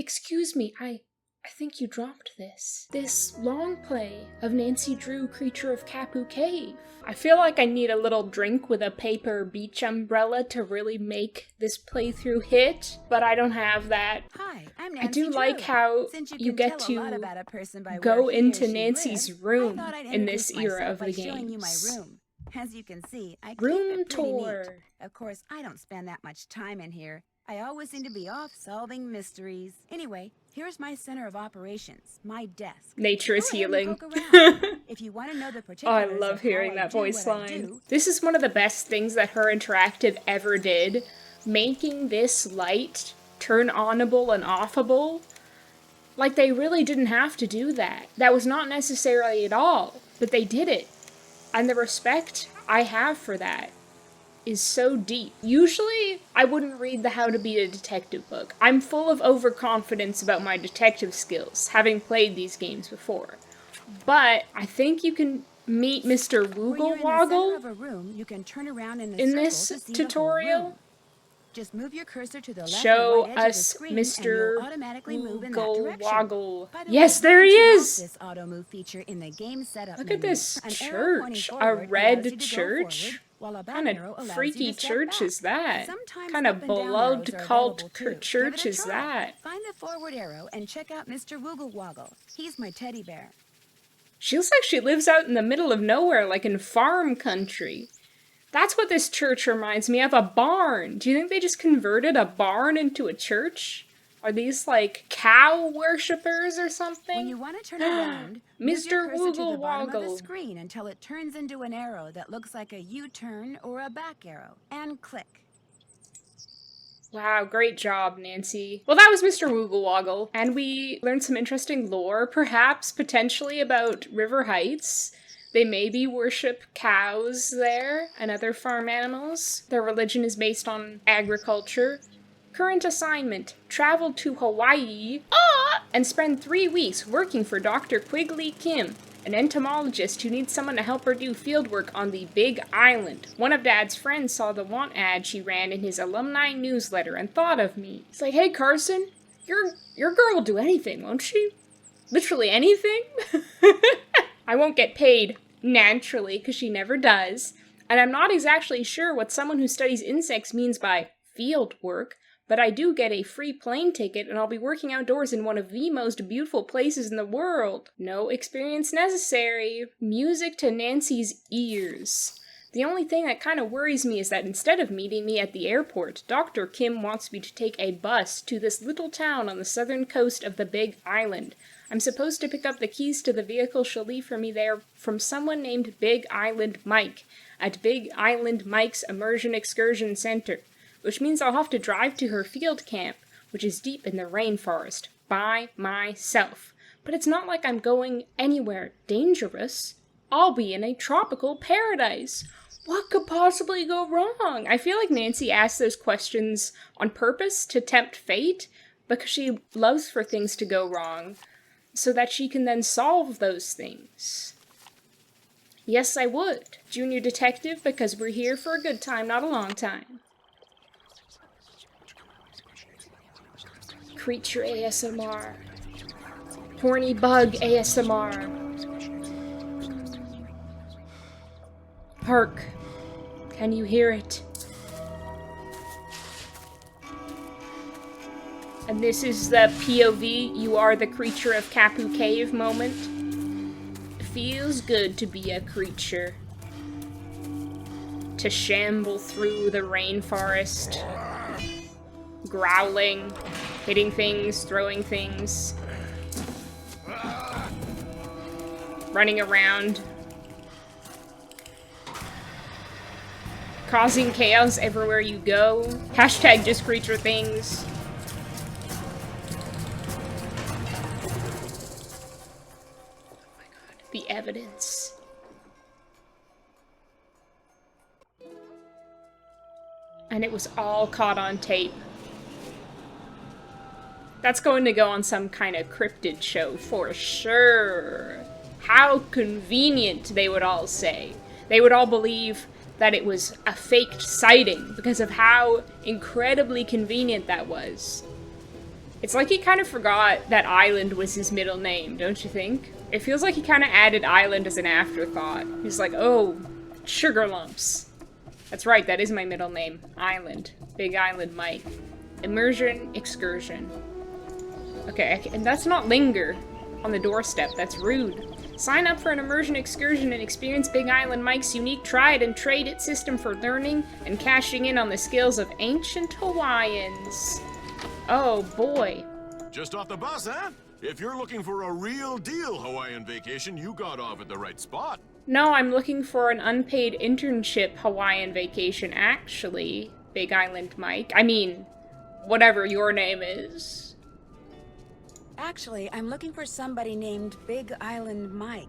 Excuse me, I think you dropped this. This long play of Nancy Drew Creature of Kapu Cave. I feel like I need a little drink with a paper beach umbrella to really make this playthrough hit, but I don't have that. Hi, I'm Nancy I do Drew. like how you get to go into Nancy's room in this era of the games. As you can see, I keep Room it pretty tour. neat. Of course, I don't spend that much time in here. I always seem to be off solving mysteries. Anyway, here's my center of operations, my desk. Nature is healing. If you want to know the Oh, particulars I love hearing that voice line. do, This is one of the best things that Her Interactive ever did. Making this light turn onable and offable. Like, they really didn't have to do that. That was not necessary at all, but they did it. And the respect I have for that is so deep. Usually, I wouldn't read the How to Be a Detective book. I'm full of overconfidence about my detective skills, having played these games before. But I think you can meet Mr. Woogle Woggle in this tutorial. Just move your cursor to the left Show or right edge us of the screen Mr. and you'll automatically move in that Woogle direction. Woggle. By the Yes, way, there he you can turn off is! this auto move feature in the game setup Look at menu. this An arrow pointing church. A forward allows you red to go church? forward, while a back Kind arrow of allows freaky you to step church back. is that? Sometimes Kind of up and down beloved arrows are cult available too. church Give it a is try. that? Find the forward arrow and check out Mr. Woogle Woggle. He's my teddy bear. She looks like she lives out in the middle of nowhere, like in farm country. That's what this church reminds me of, a barn. Do you think they just converted a barn into a church? Are these, like, cow worshippers or something? When you want to turn around, move your Mr. cursor to the Woogle bottom of the Woggle. screen until it turns into an arrow that looks like a U-turn or a back arrow, and click. Wow, great job, Nancy. Well, that was Mr. Woogle Woggle, and we learned some interesting lore, perhaps, potentially, about River Heights. They maybe worship cows there and other farm animals. Their religion is based on agriculture. Current assignment, travel to Hawaii and spend 3 weeks working for Dr. Quigley Kim, an entomologist who needs someone to help her do fieldwork on the Big Island. One of Dad's friends saw the want ad she ran in his alumni newsletter and thought of me. It's like, hey Carson, your girl will do anything, won't she? Literally anything? I won't get paid, naturally, because she never does. And I'm not exactly sure what someone who studies insects means by field work, but I do get a free plane ticket and I'll be working outdoors in one of the most beautiful places in the world. No experience necessary. Music to Nancy's ears. The only thing that kind of worries me is that instead of meeting me at the airport, Dr. Kim wants me to take a bus to this little town on the southern coast of the Big Island. I'm supposed to pick up the keys to the vehicle she'll leave for me there from someone named Big Island Mike at Big Island Mike's Immersion Excursion Center, which means I'll have to drive to her field camp, which is deep in the rainforest, by myself. But it's not like I'm going anywhere dangerous. I'll be in a tropical paradise. What could possibly go wrong? I feel like Nancy asks those questions on purpose to tempt fate, because she loves for things to go wrong, so that she can then solve those things. Yes, I would. Junior detective, because we're here for a good time, not a long time. Creature ASMR. Horny bug ASMR. Hark. Can you hear it? And this is the POV, you are the Creature of Kapu Cave moment. It feels good to be a creature. To shamble through the rainforest. Growling, hitting things, throwing things. Running around. Causing chaos everywhere you go. Hashtag just creature things. The evidence. And it was all caught on tape. That's going to go on some kind of cryptid show for sure. How convenient, they would all say. They would all believe that it was a faked sighting because of how incredibly convenient that was. It's like he kind of forgot that Island was his middle name, don't you think? It feels like he kind of added Island as an afterthought. He's like, oh, Sugar Lumps. That's right, that is my middle name. Island. Big Island Mike. Immersion Excursion. Okay, and that's not linger on the doorstep. That's rude. Sign up for an immersion excursion and experience Big Island Mike's unique tried and trade-it system for learning and cashing in on the skills of ancient Hawaiians. Oh boy. Just off the bus, huh? If you're looking for a real deal Hawaiian vacation, you got off at the right spot. No, I'm looking for an unpaid internship Hawaiian vacation, actually, Big Island Mike. I mean, whatever your name is. Actually, I'm looking for somebody named Big Island Mike.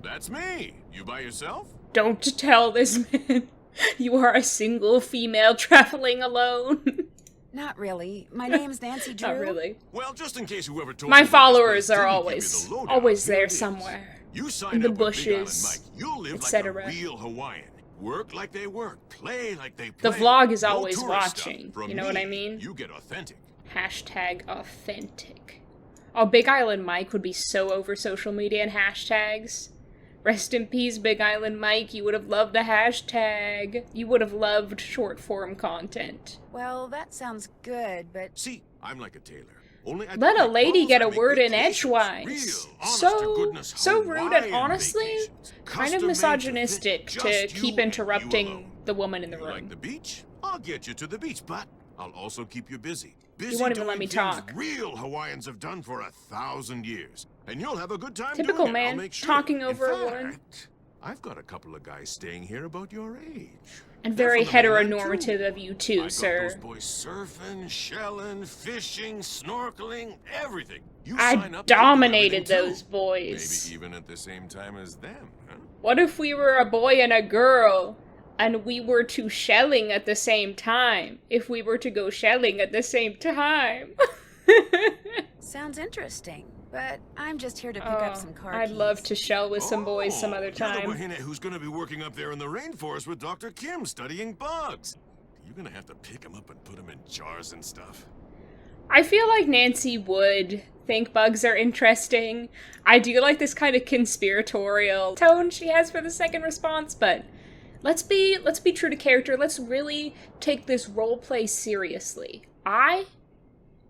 That's me. You by yourself? Don't tell this man you are a single female traveling alone. Not really. My name's Nancy Drew. Not really. Well, just in case whoever told My you about followers this place are didn't give you the lowdown, always here there it is. somewhere. You sign In the up with Big Island bushes, Mike. You'll live like a etc. real Hawaiian. Work like they work. Play like they The play. vlog is No always tourist stuff. watching. From You know what I mean? You get authentic. Hashtag authentic. Oh, Big Island Mike would be so over social media and hashtags. Rest in peace, Big Island Mike. You would have loved the hashtag. You would have loved short form content. Well, that sounds good, but See, I'm like a tailor. Only I Let don't a make lady clothes, get I a make word in vacations. edgewise. Real, honest So- to goodness so rude and Hawaiian honestly, vacations. Kind of Custom-made to misogynistic fit to just keep you and you interrupting alone. the woman in the You like room. the beach? I'll get you to the beach, but I'll also keep you busy. You won't even let doing me things talk. Real Hawaiians have done for 1,000 years, and you'll have a good time Typical doing it, I'll man, make sure. talking over a In woman. fact, I've got a couple of guys staying here about your age. And They're very from the mainland, heteronormative too. of you too, I got sir. those boys surfing, shelling, fishing, snorkeling, everything. You I sign up, they'll do dominated everything, those too. boys. Maybe even at the same time as them, huh? What if we were a boy and a girl, and we were to shelling at the same time? If we were to go shelling at the same time. sounds interesting. But I'm just here to pick up some car I'd keys. love to shell with some boys some other You're the time. wahine who's going to be working up there in the rainforest with Dr. Kim studying bugs. You're going to have to pick them up and put them in jars and stuff. I feel like Nancy would think bugs are interesting. I do like this kind of conspiratorial tone she has for the second response, but let's be true to character. Let's really take this role play seriously. I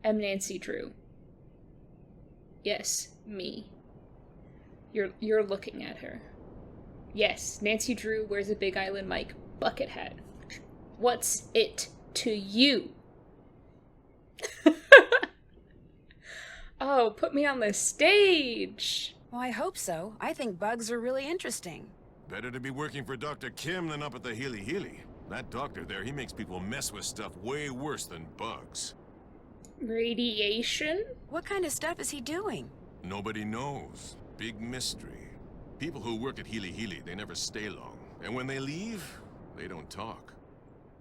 am Nancy Drew. Yes, me. You're looking at her. Yes, Nancy Drew wears a Big Island Mike bucket hat. What's it to you? Oh, put me on the stage. Well, I hope so. I think bugs are really interesting. Better to be working for Dr. Kim than up at the Hili Hili. That doctor there, he makes people mess with stuff way worse than bugs. Radiation? What kind of stuff is he doing? Nobody knows. Big mystery. People who work at Hili Hili, they never stay long. And when they leave, they don't talk.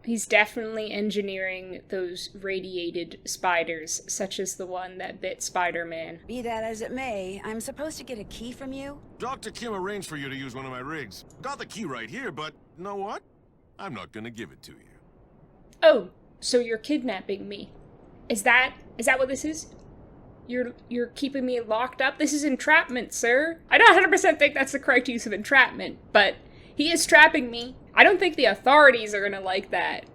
He's definitely engineering those radiated spiders, such as the one that bit Spider-Man. Be that as it may, I'm supposed to get a key from you? Dr. Kim arranged for you to use one of my rigs. Got the key right here, but you know what? I'm not gonna give it to you. Oh, so you're kidnapping me. Is that what this is? You're keeping me locked up? This is entrapment, sir. I don't 100% think that's the correct use of entrapment, but he is trapping me. I don't think the authorities are gonna like that.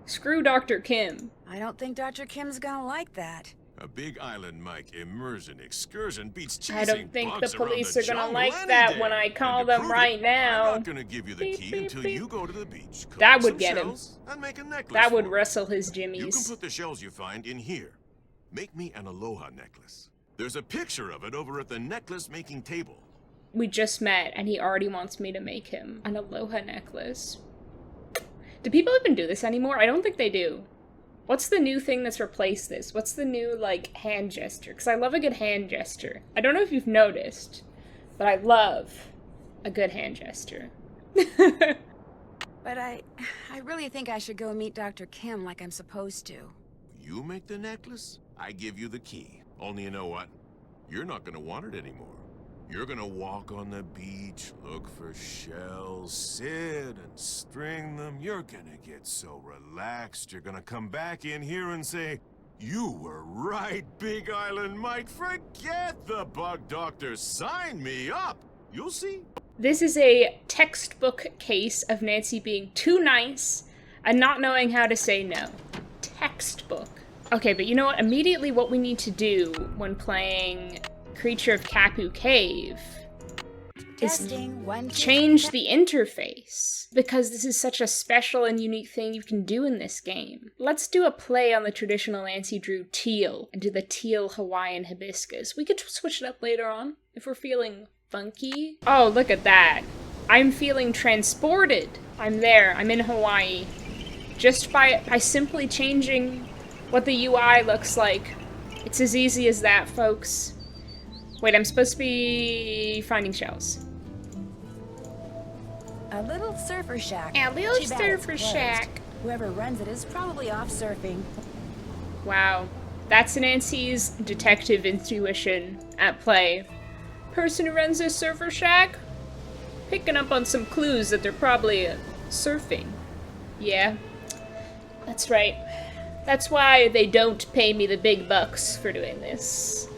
Screw Dr. Kim. I don't think Dr. Kim's gonna like that. A Big Island Mike immersion excursion beats chasing I don't think the bugs around police the are gonna jungle like any that day. when I call And to them prove right it, now. I'm not gonna give you the Beep, key beep, until beep. you go to the beach. That collect would some get him. shells, and make a necklace That would for me. wrestle his You can jimmies. put the shells you find in here. Make me an aloha necklace. There's a picture of it over at the necklace making table. We just met, and he already wants me to make him an aloha necklace. Do people even do this anymore? I don't think they do. What's the new thing that's replaced this? What's the new, like, hand gesture? Because I love a good hand gesture. I don't know if you've noticed, but I love a good hand gesture. But I really think I should go meet Dr. Kim like I'm supposed to. You make the necklace, I give you the key. Only you know what? You're not gonna want it anymore. You're gonna walk on the beach, look for shells, sit and string them. You're gonna get so relaxed, you're gonna come back in here and say, You were right, Big Island Mike. Forget the bug doctor. Sign me up. You'll see. This is a textbook case of Nancy being too nice and not knowing how to say no. Textbook. Okay, but you know what? Immediately what we need to do when playing Creature of Kapu Cave is Testing 1, 2, change the interface, because this is such a special and unique thing you can do in this game. Let's do a play on the traditional Nancy Drew teal and do the teal Hawaiian hibiscus. We could switch it up later on if we're feeling funky. Oh, look at that. I'm feeling transported. I'm there. I'm in Hawaii. Just by simply changing what the UI looks like. It's as easy as that, folks. Wait, I'm supposed to be finding shells. A little surfer shack. A little Too bad it's surfer closed. shack. Whoever runs it is probably off surfing. Wow. That's Nancy's detective intuition at play. Person who runs this surfer shack? Picking up on some clues that they're probably surfing. Yeah. That's right. That's why they don't pay me the big bucks for doing this.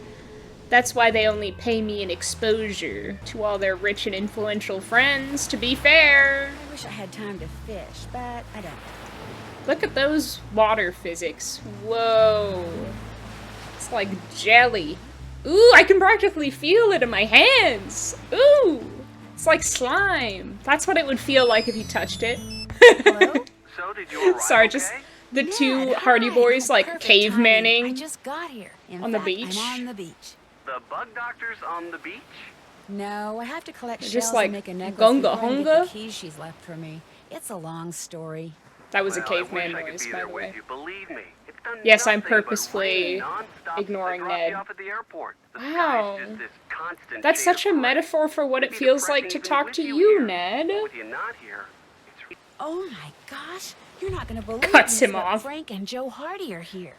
That's why they only pay me in exposure to all their rich and influential friends, to be fair. I wish I had time to fish, but I don't. Look at those water physics. Whoa. It's like jelly. Ooh, I can practically feel it in my hands. Ooh. It's like slime. That's what it would feel like if you touched it. Hello? So did you arrive? Sorry, just the two Ned, Hardy hi. Boys like Perfect cavemaning. timing. I just got here. In on the fact, beach. I'm on the beach. The bug doctor's on the beach? No, I have to collect They're shells just like and make a necklace gunga before I get hunga? the keys she's left for me. It's a long story. That was a Well, caveman I wish noise, I could be by there the with way. you, believe me. It's done Yes, I'm nothing but purposefully rain nonstop ignoring since I dropped Ned. you off at the airport. The sky's Wow. just this constant That's shade such of a gray. metaphor for what it It'd be feels like depressing to even talk with to you you, here. Ned. But with you not here, Oh my gosh, you're not gonna believe Cuts this, him but off. Frank and Joe Hardy are here.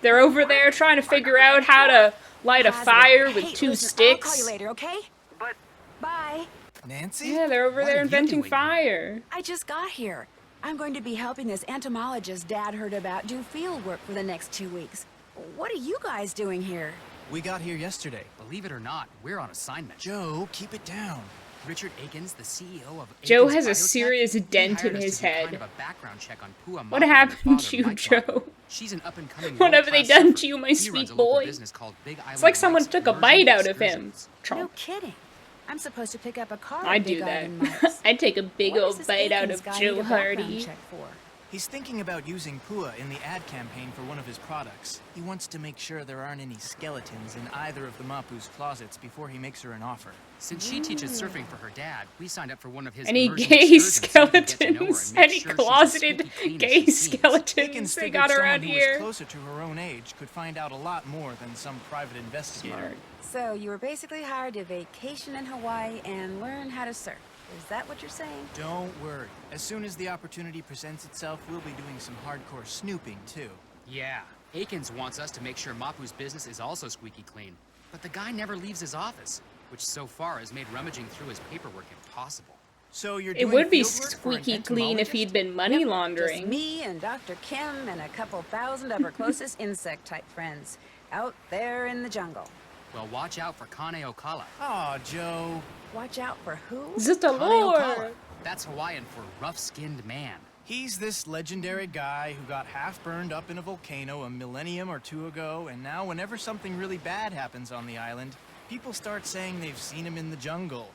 They're over there trying to figure out how to light a Positive. fire with Hey, 2 listen, sticks. I'll call you later, okay? but Bye. Nancy? Yeah, they're over What there are you inventing doing? fire. I just got here. I'm going to be helping this entomologist Dad heard about do field work for the next 2 weeks. What are you guys doing here? We got here yesterday. Believe it or not, we're on assignment. Joe, keep it down. Richard Akins, the CEO of Joe Akins has a Biotech, serious he dent hired in us his to do head. kind of a background check on Pua What Mama and happened her to father, you, Mike Joe? Mama. She's an up-and-coming What have they world-class done surfer. to you, my He sweet runs a local boy? business called Big It's Island like someone Mike's took a Immersion bite out of him. Excursions. No kidding. I'm supposed to pick up a car. I'd at Big do that. Island Mike's. I'd take a big What does old this bite out Akins of guy Joe need a background Hardy. check for? He's thinking about using Pua in the ad campaign for one of his products. He wants to make sure there aren't any skeletons in either of the Mapu's closets before he makes her an offer. Since she teaches surfing for her dad, we signed up for one of his Any immersion gay excursions so we can get to know her skeletons? and make Any sure she's as closeted squeaky clean as gay she seems. skeletons Akins they figured got someone around who here? was closer to her own age could find out a lot more than some private investigator. So you were basically hired to vacation in Hawaii and learn how to surf. Is that what you're saying? Don't worry. As soon as the opportunity presents itself, we'll be doing some hardcore snooping, too. Yeah, Akins wants us to make sure Mapu's business is also squeaky clean. But the guy never leaves his office, which so far has made rummaging through his paperwork impossible. So you're It doing would be fieldwork for an squeaky clean if he'd entomologist? been money Just laundering. me and Dr. Kim and a couple thousand of her closest insect-type friends out there in the jungle. Well, watch out for Kane Okala. Aw, Joe. Watch out for who? Zita Kane Lord! Okala. That's Hawaiian for rough-skinned man. He's this legendary guy who got half burned up in a volcano a millennium or two ago, and now whenever something really bad happens on the island, people start saying they've seen him in the jungle.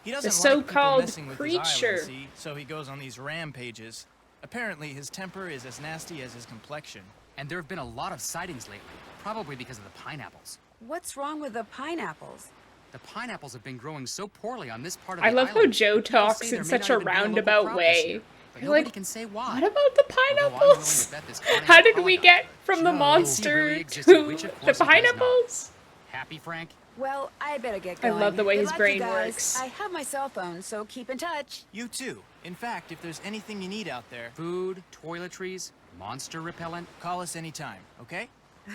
He doesn't The like people so-called messing with his creature. island, see, so he goes on these rampages. Apparently, his temper is as nasty as his complexion. And there have been a lot of sightings lately, probably because of the pineapples. What's wrong with the pineapples? The pineapples have been growing so poorly on this part of the I island. love how Joe people talks say in there may such not a even be local roundabout crop this way. year, but You're nobody like, can say why. What about the Although I'm willing to pineapples? bet this Kane How did Okala we guy- get from the Joe, monster he really existed, to which of the course he does not. pineapples? Happy, Frank? Well, I better get I going. love the way Good his luck, brain you guys. works. I have my cell phone, so keep in touch. You too. In fact, if there's anything you need out there, Food, toiletries, monster repellent. call us anytime, okay?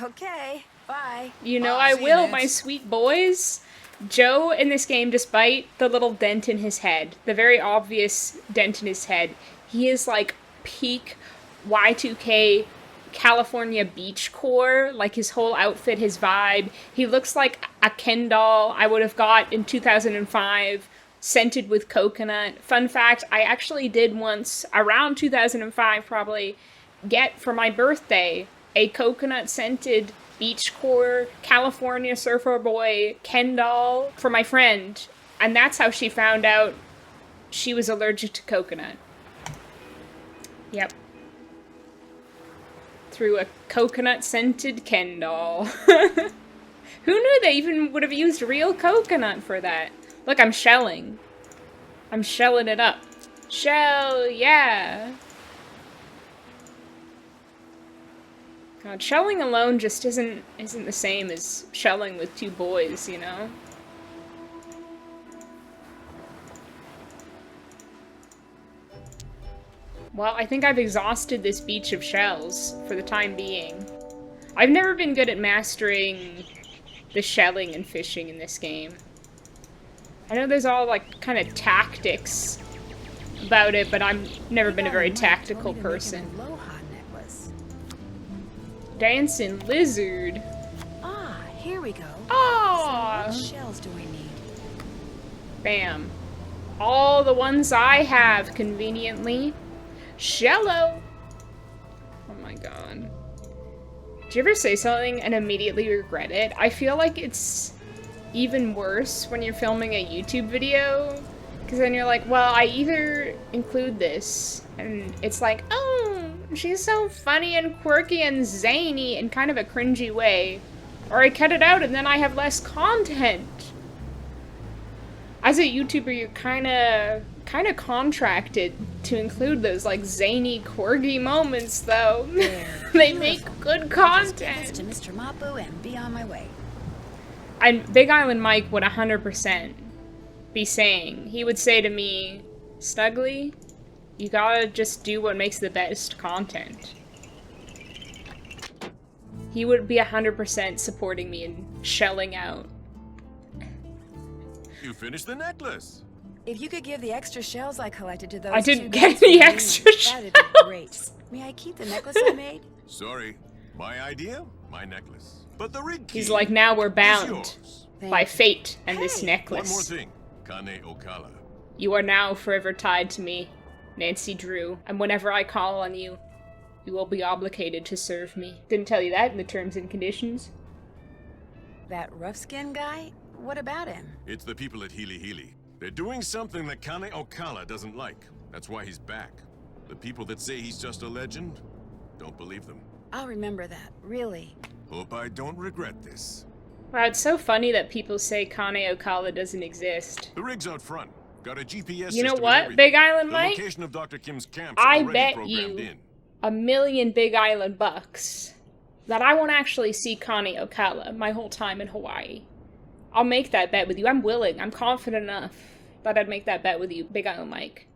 Okay, bye. You know Bye. I See you, will, Nance. my sweet boys. Joe in this game, despite the little dent in his head, the very obvious dent in his head, he is like peak Y2K California beachcore, like his whole outfit, his vibe. He looks like a Ken doll I would have got in 2005, scented with coconut. Fun fact, I actually did once, around 2005 probably, get for my birthday a coconut scented beachcore California surfer boy Ken doll for my friend, and that's how she found out she was allergic to coconut. Yep. Through a coconut-scented Ken doll. Who knew they even would have used real coconut for that? Look, I'm shelling. I'm shelling it up. Shell, yeah! God, shelling alone just isn't the same as shelling with two boys, you know? Well, I think I've exhausted this beach of shells for the time being. I've never been good at mastering the shelling and fishing in this game. I know there's all, like, kind of tactics about it, but I've never been a very tactical person. Dancing lizard. Ah, here we go. Oh! So what shells do we need? Bam. All the ones I have, conveniently. Shello! Oh my god. Do you ever say something and immediately regret it? I feel like it's even worse when you're filming a YouTube video, because then you're like, well, I either include this, and it's like, oh, she's so funny and quirky and zany in kind of a cringy way, or I cut it out and then I have less content. As a YouTuber, you're kind of contracted to include those, like, zany, quirky moments, though. They make good content. To Mr. Mapu and be on my way. And Big Island Mike would 100% be saying, he would say to me, Snuggly, you gotta just do what makes the best content. He would be 100% supporting me in shelling out. You finished the necklace. If you could give the extra shells I collected to those I didn't two get guys any from extra Greenland, that'd be great. May I keep the necklace I made? Sorry. My idea, my necklace. But the rig key He's like, now we're is bound yours. by fate and this Hey, necklace. One more thing. Kane Okala. You are now forever tied to me, Nancy Drew, and whenever I call on you, you will be obligated to serve me. Didn't tell you that in the terms and conditions. That rough-skinned guy? What about him? It's the people at Healy Healy. They're doing something that Kane Okala doesn't like. That's why he's back. The people that say he's just a legend, don't believe them. I'll remember that, really. Hope I don't regret this. Wow, it's so funny that people say Kane Okala doesn't exist. The rig's out front. Got a GPS You know system and what, everything. Big Island The Mike? location of Dr. Kim's camp's I already bet programmed you in. $1 million Big Island bucks that I won't actually see Kane Okala my whole time in Hawaii. I'll make that bet with you. I'm willing. I'm confident enough that I'd make that bet with you, Big Island Mike.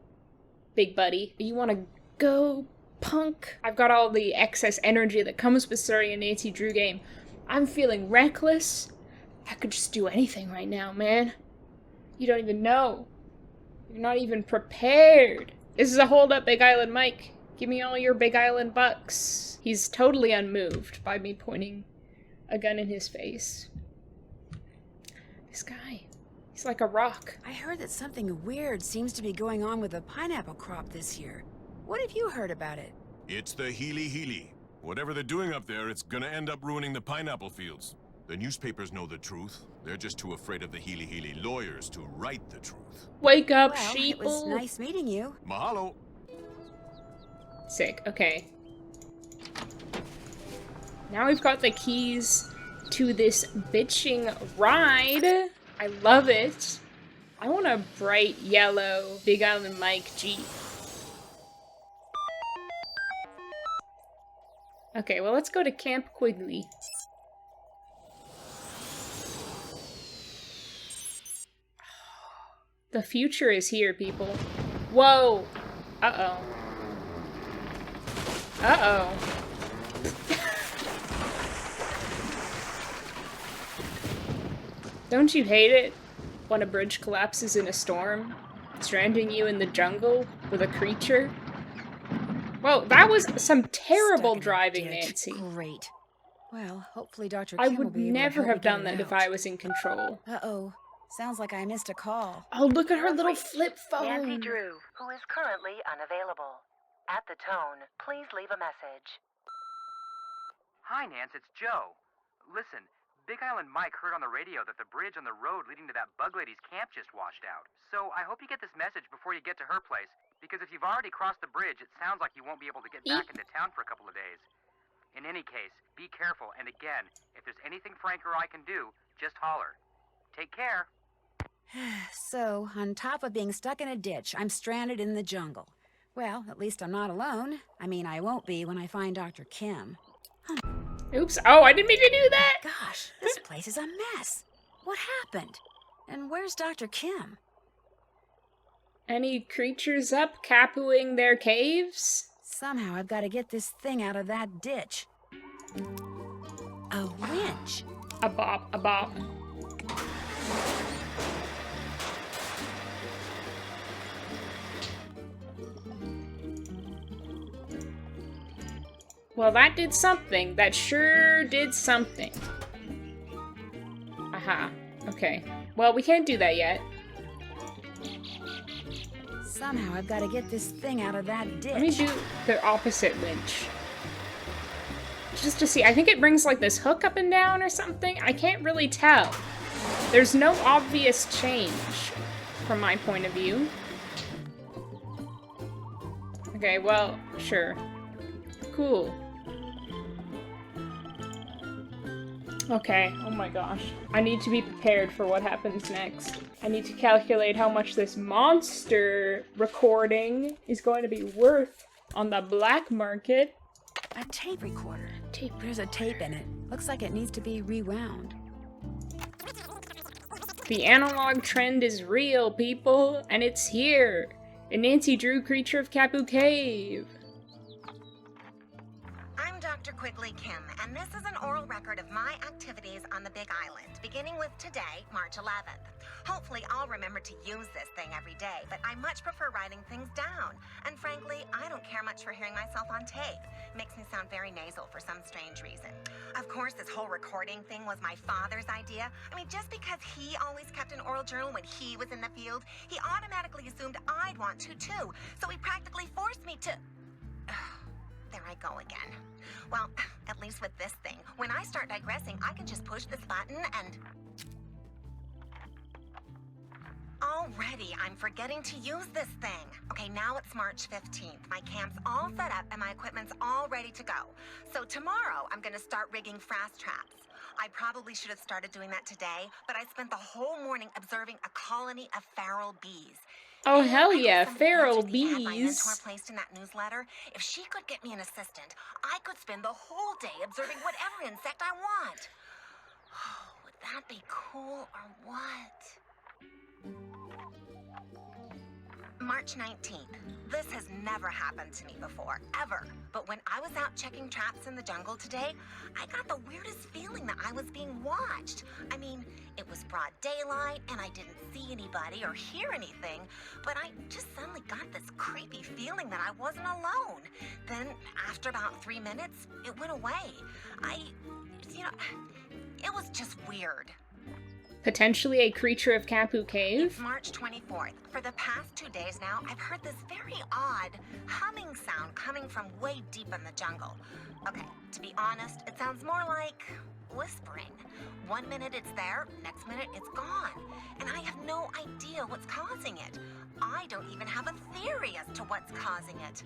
Big buddy. You want to go, punk? I've got all the excess energy that comes with starting a Nancy Drew game. I'm feeling reckless. I could just do anything right now, man. You don't even know. You're not even prepared. This is a hold-up, Big Island Mike. Give me all your Big Island bucks. He's totally unmoved by me pointing a gun in his face. This guy, he's like a rock. I heard that something weird seems to be going on with the pineapple crop this year. What have you heard about it? It's the Healy Healy. Whatever they're doing up there, it's gonna end up ruining the pineapple fields. The newspapers know the truth. They're just too afraid of the Healy Healy lawyers to write the truth. Wake up, Well, sheeple. it was nice meeting you. Mahalo. Sick, okay. Now we've got the keys to this bitching ride. I love it. I want a bright yellow Big Island Mike Jeep. Okay, well, let's go to Camp Quigley. The future is here, people. Whoa! Uh-oh. Uh-oh. Don't you hate it when a bridge collapses in a storm, stranding you in the jungle with a creature? Well, that was some terrible Stuck in a driving, ditch. Nancy. Great. Well, hopefully Dr. I Kim will would be able to never help me have get done it that if out. I was in control. Uh-oh. Sounds like I missed a call. Oh, look at her You're little reached flip Nancy phone. Drew, who is currently unavailable. At the tone, please leave a message. Hi, Nance, it's Joe. Listen, Big Island Mike heard on the radio that the bridge on the road leading to that bug lady's camp just washed out. So I hope you get this message before you get to her place, because if you've already crossed the bridge, it sounds like you won't be able to get back into town for a couple of days. In any case, be careful, and again, if there's anything Frank or I can do, just holler. Take care. So, on top of being stuck in a ditch, I'm stranded in the jungle. Well, at least I'm not alone. I mean, I won't be when I find Dr. Kim. Oops. Oh, I didn't mean to do that. Gosh, this place is a mess. What happened? And where's Dr. Kim? Any creatures up Kapuing their caves? Somehow I've got to get this thing out of that ditch. A winch. A bop, a bop. Well, that did something. That sure did something. Aha. Okay. Well, we can't do that yet. Somehow I've got to get this thing out of that ditch. Let me do the opposite winch. Just to see. I think it brings like this hook up and down or something. I can't really tell. There's no obvious change from my point of view. Okay, well, sure. Cool. Okay, oh my gosh. I need to be prepared for what happens next. I need to calculate how much this monster recording is going to be worth on the black market. A tape recorder. There's a tape in it. Looks like it needs to be rewound. The analog trend is real, people, and it's here. In Nancy Drew, Creature of Kapu Cave. I'm Dr. Quigley Kim, and this is an oral record of my activities on the Big Island, beginning with today, March 11th. Hopefully I'll remember to use this thing every day, but I much prefer writing things down. And frankly, I don't care much for hearing myself on tape. Makes me sound very nasal for some strange reason. Of course, this whole recording thing was my father's idea. I mean, just because he always kept an oral journal when he was in the field, he automatically assumed I'd want to too. So he practically forced me to... There I go again. Well, at least with this thing, when I start digressing, I can just push this button and... Already, I'm forgetting to use this thing. Okay, now it's March 15th. My camp's all set up and my equipment's all ready to go. So tomorrow, I'm gonna start rigging fast traps. I probably should have started doing that today, but I spent the whole morning observing a colony of feral bees. Oh, hell yeah, Somebody feral answered the ad my mentor bees. placed in that newsletter. If she could get me an assistant, I could spend the whole day observing whatever insect I want. Oh, would that be cool or what? March 19th. This has never happened to me before, ever. But when I was out checking traps in the jungle today, I got the weirdest feeling that I was being watched. I mean, it was broad daylight and I didn't see anybody or hear anything, but I just suddenly got this creepy feeling that I wasn't alone. Then, after about 3 minutes, it went away. It was just weird. Potentially a Creature of Kapu Cave? It's March 24th. For the past 2 days now, I've heard this very odd humming sound coming from way deep in the jungle. Okay, to be honest, it sounds more like whispering. 1 minute it's there, next minute it's gone. And I have no idea what's causing it. I don't even have a theory as to what's causing it.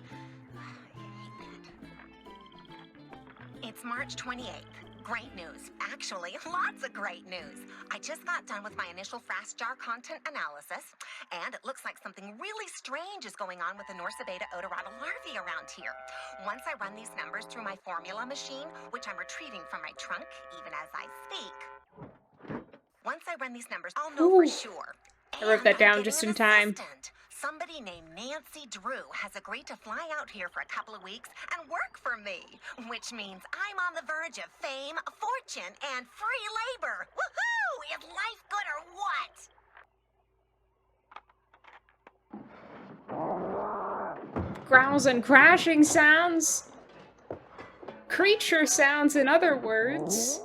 I hate that. It's March 28th. Great news. Actually, lots of great news. I just got done with my initial fast jar content analysis, and it looks like something really strange is going on with the Norsa beta odorata larvae around here. Once I run these numbers through my formula machine, which I'm retrieving from my trunk even as I speak, once I run these numbers, I'll know for sure. I wrote that And I'm down just getting in an time. assistant. Somebody named Nancy Drew has agreed to fly out here for a couple of weeks and work for me, which means I'm on the verge of fame, fortune, and free labor. Woohoo! Is life good or what? growls and crashing sounds. Creature sounds, in other words.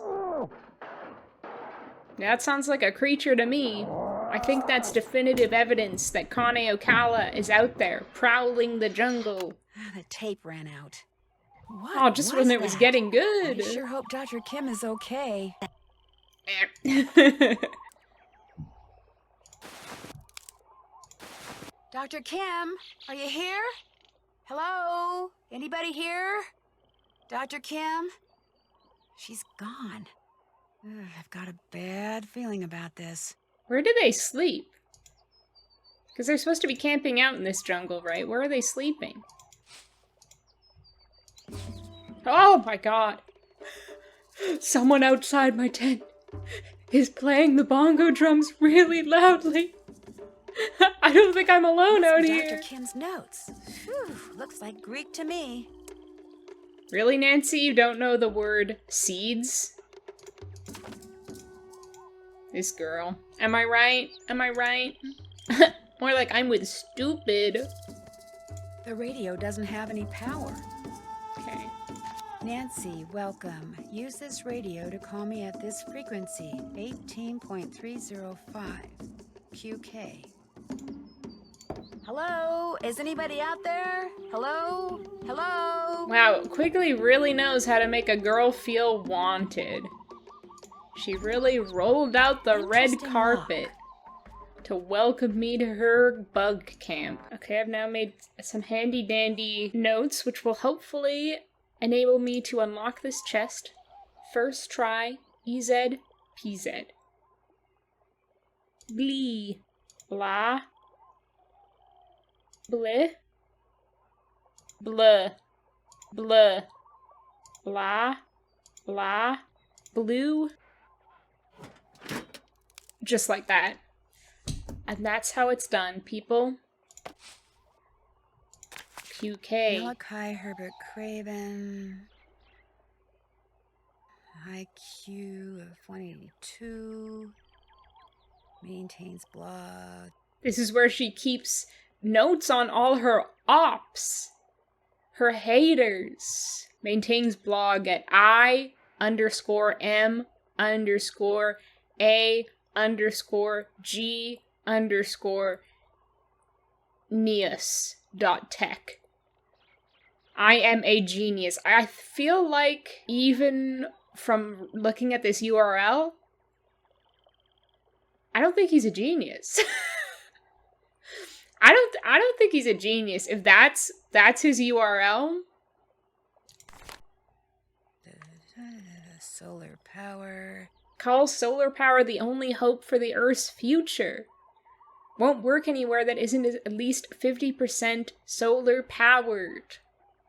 That sounds like a creature to me. I think that's definitive evidence that Kane Okala is out there, prowling the jungle. The tape ran out. What Oh, just when it was that? getting good. I sure hope Dr. Kim is okay. Dr. Kim, are you here? Hello? Anybody here? Dr. Kim? She's gone. Ugh, I've got a bad feeling about this. Where do they sleep? Because they're supposed to be camping out in this jungle, right? Where are they sleeping? Oh my god. Someone outside my tent is playing the bongo drums really loudly. I don't think I'm alone out here. Dr. Kim's notes. Phew, looks like Greek to me. Really, Nancy? You don't know the word seeds? This girl. Am I right? Am I right? More like I'm with stupid. The radio doesn't have any power. Okay. Nancy, welcome. Use this radio to call me at this frequency, 18.305 QK. Hello? Is anybody out there? Hello? Hello? Wow, Quigley really knows how to make a girl feel wanted. She really rolled out the red carpet to welcome me to her bug camp. Okay, I've now made some handy dandy notes, which will hopefully enable me to unlock this chest. First try, EZ, PZ. Blee. Blah. Bleh. Blah. Blah. Blah. Blah. Blue. Just like that. And that's how it's done, people. QK. Malachi Herbert Craven. IQ of 182. Maintains blog. This is where she keeps notes on all her ops. Her haters. Maintains blog at I_M_A_G_Neus.tech. I am a genius. I feel like even from looking at this URL, I don't think he's a genius. I don't think he's a genius. If that's his URL. Solar power. Call solar power the only hope for the Earth's future. Won't work anywhere that isn't at least 50% solar powered.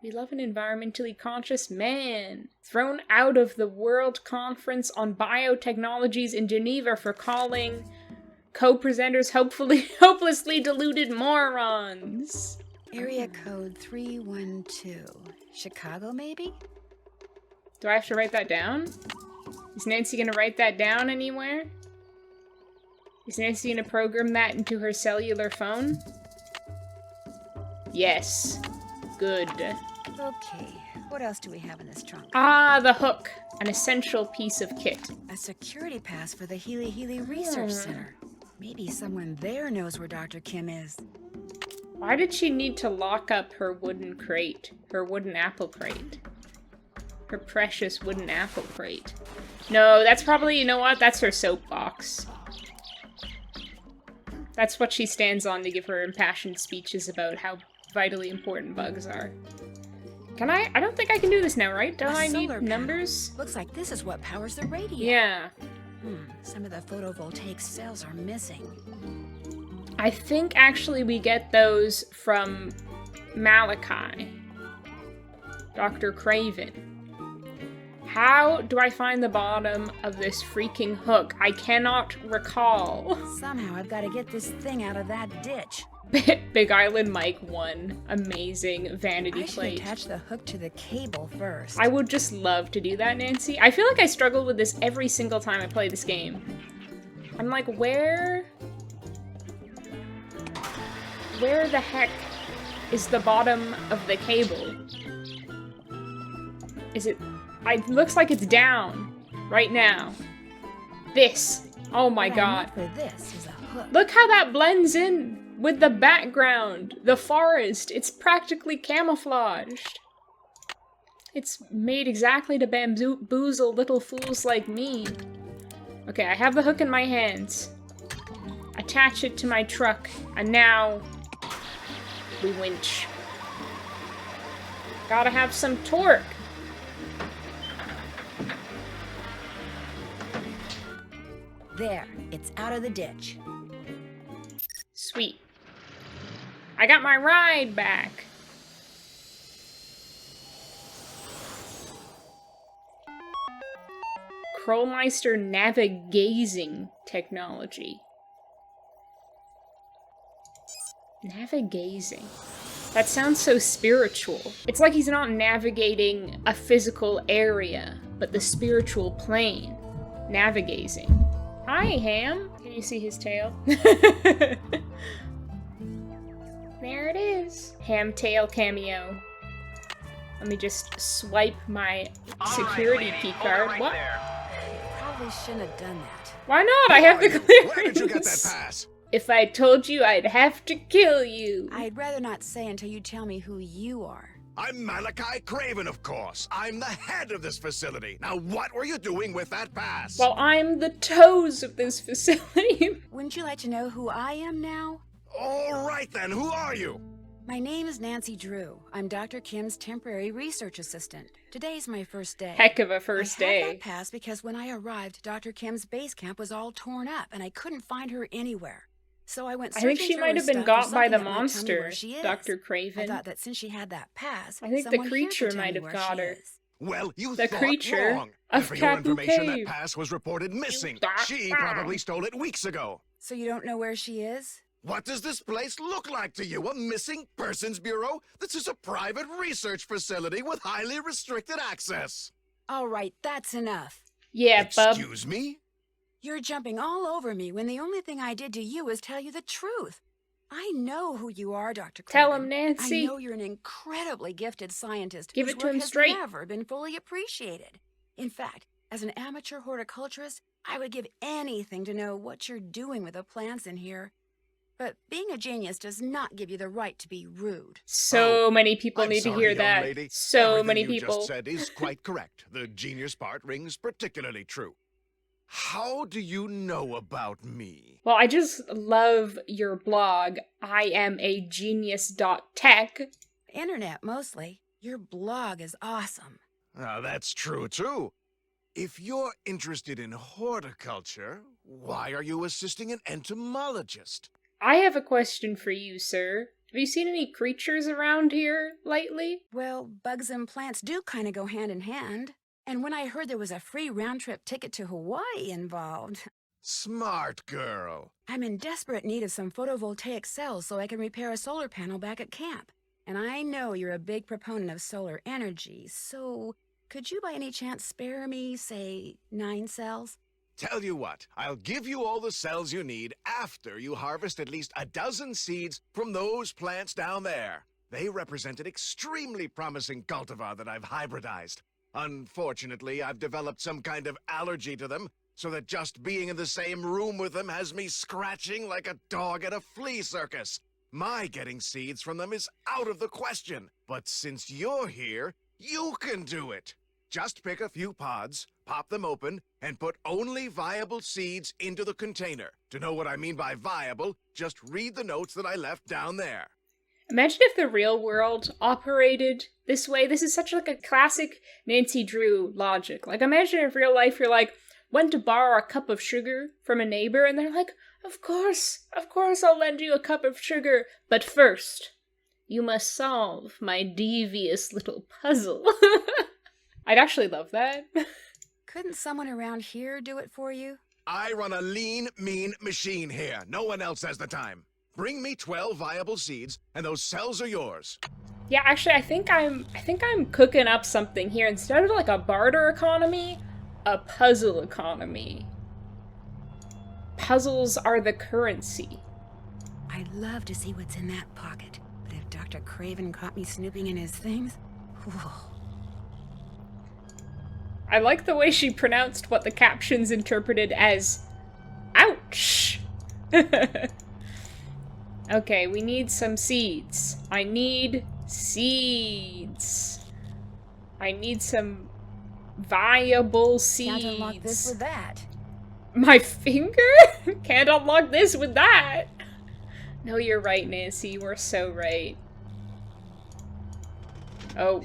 We love an environmentally conscious man. Thrown out of the World Conference on Biotechnologies in Geneva for calling co-presenters hopelessly deluded morons. Area code 312. Chicago, maybe? Do I have to write that down? Is Nancy gonna write that down anywhere? Is Nancy gonna program that into her cellular phone? Yes. Good. Okay, what else do we have in this trunk? Ah, the hook. An essential piece of kit. A security pass for the Healy Research Center. Maybe someone there knows where Dr. Kim is. Why did she need to lock up her wooden crate? Her wooden apple crate? Her precious wooden apple crate. No, that's probably, you know what? That's her soapbox. That's what she stands on to give her impassioned speeches about how vitally important bugs are. Can I? I don't think I can do this now, right? Don't I need numbers? Looks like this is what powers the radio. Yeah. Some of the photovoltaic cells are missing. I think actually we get those from Malachi. Dr. Craven. How do I find the bottom of this freaking hook? I cannot recall. Somehow I've got to get this thing out of that ditch. Big Island Mike 1. Amazing vanity plate. I should attach the hook to the cable first. I would just love to do that, Nancy. I feel like I struggle with this every single time I play this game. I'm like, where the heck is the bottom of the cable? Is it... It looks like it's down right now. This. Oh my god. For this is a hook. Look how that blends in with the background. The forest. It's practically camouflaged. It's made exactly to bamboozle little fools like me. Okay, I have the hook in my hands. Attach it to my truck. And now... we winch. Gotta have some torque. There, it's out of the ditch. Sweet. I got my ride back. Krollmeister navigazing technology. Navigazing. That sounds so spiritual. It's like he's not navigating a physical area, but the spiritual plane. Navigazing. Hi, Ham. Can you see his tail? There it is. Ham tail cameo. Let me just swipe my security key card. What? Probably shouldn't have done that. Why not? I have the clearance. Where did you get that pass? If I told you, I'd have to kill you. I'd rather not say until you tell me who you are. I'm Malachi Craven, of course. I'm the head of this facility. Now, what were you doing with that pass? Well, I'm the toes of this facility. Wouldn't you like to know who I am now? All right, then. Who are you? My name is Nancy Drew. I'm Dr. Kim's temporary research assistant. Today's my first day. Heck of a first I day. had that pass because when I arrived, Dr. Kim's base camp was all torn up, and I couldn't find her anywhere. So I went I searching think she through might her have been stuff got for by the something that might tell me monster, where she is. Dr. I Craven. thought that since she had that pass, I think the someone here creature could tell might me have where got she her. is. Well, you The thought creature wrong. of And for your Kapu information, Cave. that pass was reported missing. thought She wrong. probably stole it weeks ago. So you don't know where she is? What does this place look like to you? A missing persons bureau? This is a private research facility with highly restricted access. All right, that's enough. Yeah, bub. Excuse me? You're jumping all over me when the only thing I did to you was tell you the truth. I know who you are, Dr. Craven. Tell him, Nancy. I know you're an incredibly gifted scientist Give whose it to work him has straight. never been fully appreciated. In fact, as an amateur horticulturist, I would give anything to know what you're doing with the plants in here. But being a genius does not give you the right to be rude. So many people I'm need to sorry, hear young that. lady. So Everything many you people. just said is quite correct. The genius part rings particularly true. How do you know about me? Well, I just love your blog, IamAgenius.tech. Internet, mostly. Your blog is awesome. That's true, too. If you're interested in horticulture, why are you assisting an entomologist? I have a question for you, sir. Have you seen any creatures around here lately? Well, bugs and plants do kind of go hand in hand. And when I heard there was a free round-trip ticket to Hawaii involved, Smart girl. I'm in desperate need of some photovoltaic cells so I can repair a solar panel back at camp. And I know you're a big proponent of solar energy, so could you by any chance spare me, say, 9 cells? Tell you what, I'll give you all the cells you need after you harvest at least a dozen seeds from those plants down there. They represent an extremely promising cultivar that I've hybridized. Unfortunately, I've developed some kind of allergy to them, so that just being in the same room with them has me scratching like a dog at a flea circus. My getting seeds from them is out of the question. But since you're here, you can do it. Just pick a few pods, pop them open, and put only viable seeds into the container. To know what I mean by viable, just read the notes that I left down there. Imagine if the real world operated this way. This is such like a classic Nancy Drew logic. Like, imagine if real life you're like, went to borrow a cup of sugar from a neighbor, and they're like, of course I'll lend you a cup of sugar. But first, you must solve my devious little puzzle. I'd actually love that. Couldn't someone around here do it for you? I run a lean, mean machine here. No one else has the time. Bring me 12 viable seeds, and those cells are yours. Yeah, actually, I think I'm cooking up something here. Instead of like a barter economy, a puzzle economy. Puzzles are the currency. I'd love to see what's in that pocket, but if Dr. Craven caught me snooping in his things. Whew. I like the way she pronounced what the captions interpreted as ouch. Okay, we need some seeds. I need seeds. I need some viable seeds. Can't unlock this with that. My finger? Can't unlock this with that. No, you're right, Nancy. You are so right. Oh.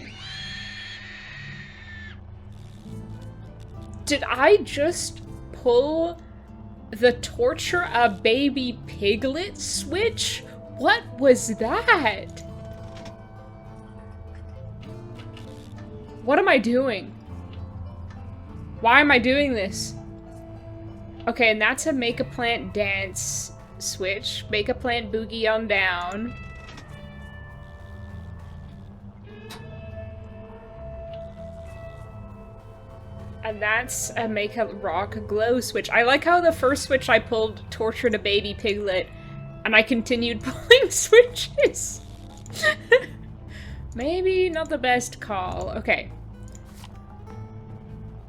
Did I just pull the torture a baby piglet switch? What was that? What am I doing? Why am I doing this? Okay, and that's a make a plant dance switch. Make a plant boogie on down. And that's a make a rock glow switch. I like how the first switch I pulled tortured a baby piglet, and I continued pulling switches. Maybe not the best call. Okay.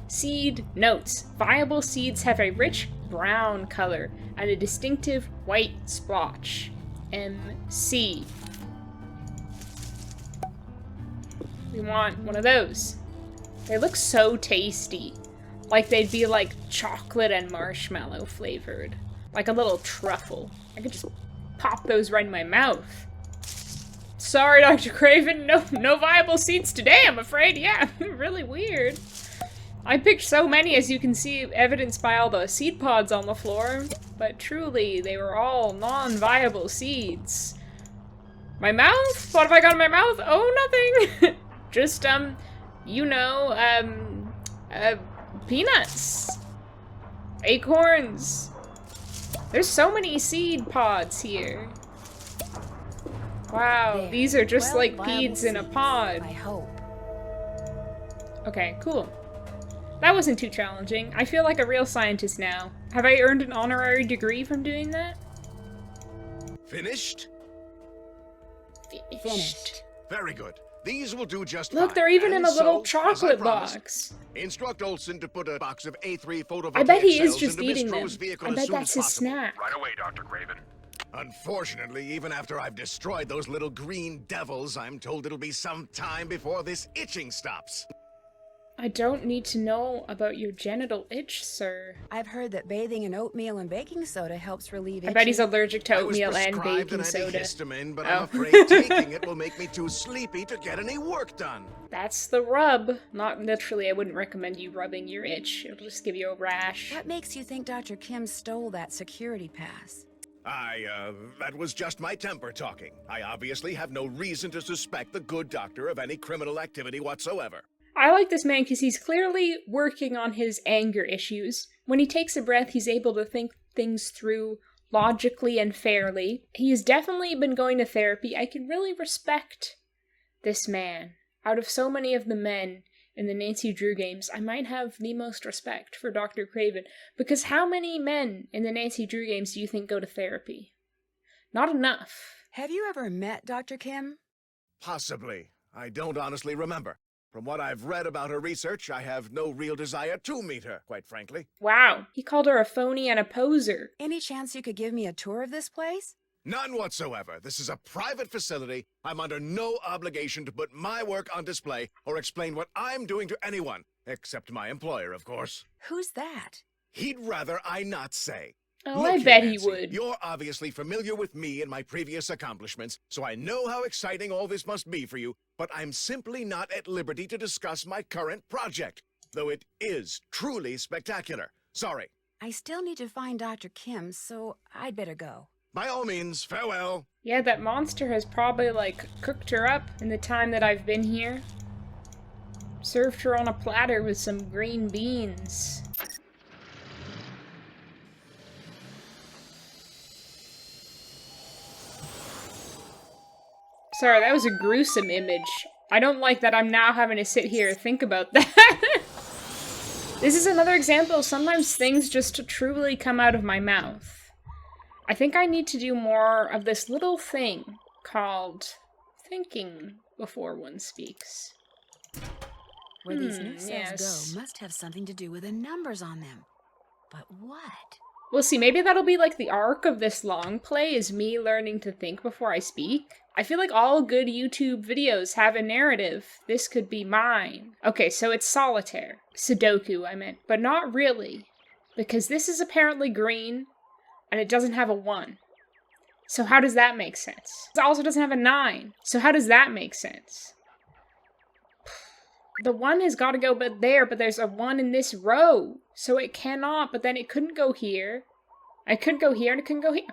Seed notes. Viable seeds have a rich brown color and a distinctive white splotch. MC. We want one of those. They look so tasty. Like they'd be like chocolate and marshmallow flavored. Like a little truffle. I could just pop those right in my mouth. Sorry, Dr. Craven. No viable seeds today, I'm afraid. Yeah, really weird. I picked so many, as you can see, evidenced by all the seed pods on the floor. But truly, they were all non-viable seeds. My mouth? What have I got in my mouth? Oh, nothing. Just, you know, peanuts. Acorns. There's so many seed pods here. Wow, There. these are just Well, like viable peas in a seeds, pod. I hope. Okay, cool. That wasn't too challenging. I feel like a real scientist now. Have I earned an honorary degree from doing that? Finished? Finished. Very good. These will do just Look, fine. they're even in And a little so, as I chocolate promised, box. Instruct Olsen to put a box of A3 photovoltaic I bet he is cells just into Miss eating them. True's vehicle I as bet soon that's as his possible. snack. Right away, Dr. Craven. Unfortunately, even after I've destroyed those little green devils, I'm told it'll be some time before this itching stops. I don't need to know about your genital itch, sir. I've heard that bathing in oatmeal and baking soda helps relieve I bet he's itching. allergic to I was oatmeal and prescribed baking an soda. antihistamine, but Oh. I'm afraid taking it will make me too sleepy to get any work done. That's the rub. Not literally, I wouldn't recommend you rubbing your itch. It'll just give you a rash. What makes you think Dr. Kim stole that security pass? That was just my temper talking. I obviously have no reason to suspect the good doctor of any criminal activity whatsoever. I like this man because he's clearly working on his anger issues. When he takes a breath, he's able to think things through logically and fairly. He has definitely been going to therapy. I can really respect this man. Out of so many of the men in the Nancy Drew games, I might have the most respect for Dr. Craven. Because how many men in the Nancy Drew games do you think go to therapy? Not enough. Have you ever met Dr. Kim? Possibly. I don't honestly remember. From what I've read about her research, I have no real desire to meet her, quite frankly. Wow, he called her a phony and a poser. Any chance you could give me a tour of this place? None whatsoever. This is a private facility. I'm under no obligation to put my work on display or explain what I'm doing to anyone, except my employer, of course. Who's that? He'd rather I not say. Oh, Look I here, bet he Nancy, would. You're obviously familiar with me and my previous accomplishments, so I know how exciting all this must be for you, but I'm simply not at liberty to discuss my current project, though it is truly spectacular. Sorry. I still need to find Dr. Kim, so I'd better go. By all means, farewell. Yeah, that monster has probably, like, cooked her up in the time that I've been here. Served her on a platter with some green beans. Sorry, that was a gruesome image. I don't like that I'm now having to sit here and think about that. This is another example of sometimes things just truly come out of my mouth. I think I need to do more of this little thing called thinking before one speaks. Where these new cells yes. go must have something to do with the numbers on them. But what? We'll see, maybe that'll be like the arc of this long play is me learning to think before I speak. I feel like all good YouTube videos have a narrative. This could be mine. Okay, so it's solitaire. Sudoku, I meant. But not really. Because this is apparently green, and it doesn't have a 1. So how does that make sense? It also doesn't have a 9. So how does that make sense? The 1 has got to go but there's a 1 in this row. So it cannot, but then it couldn't go here. I could go here, and it couldn't go here.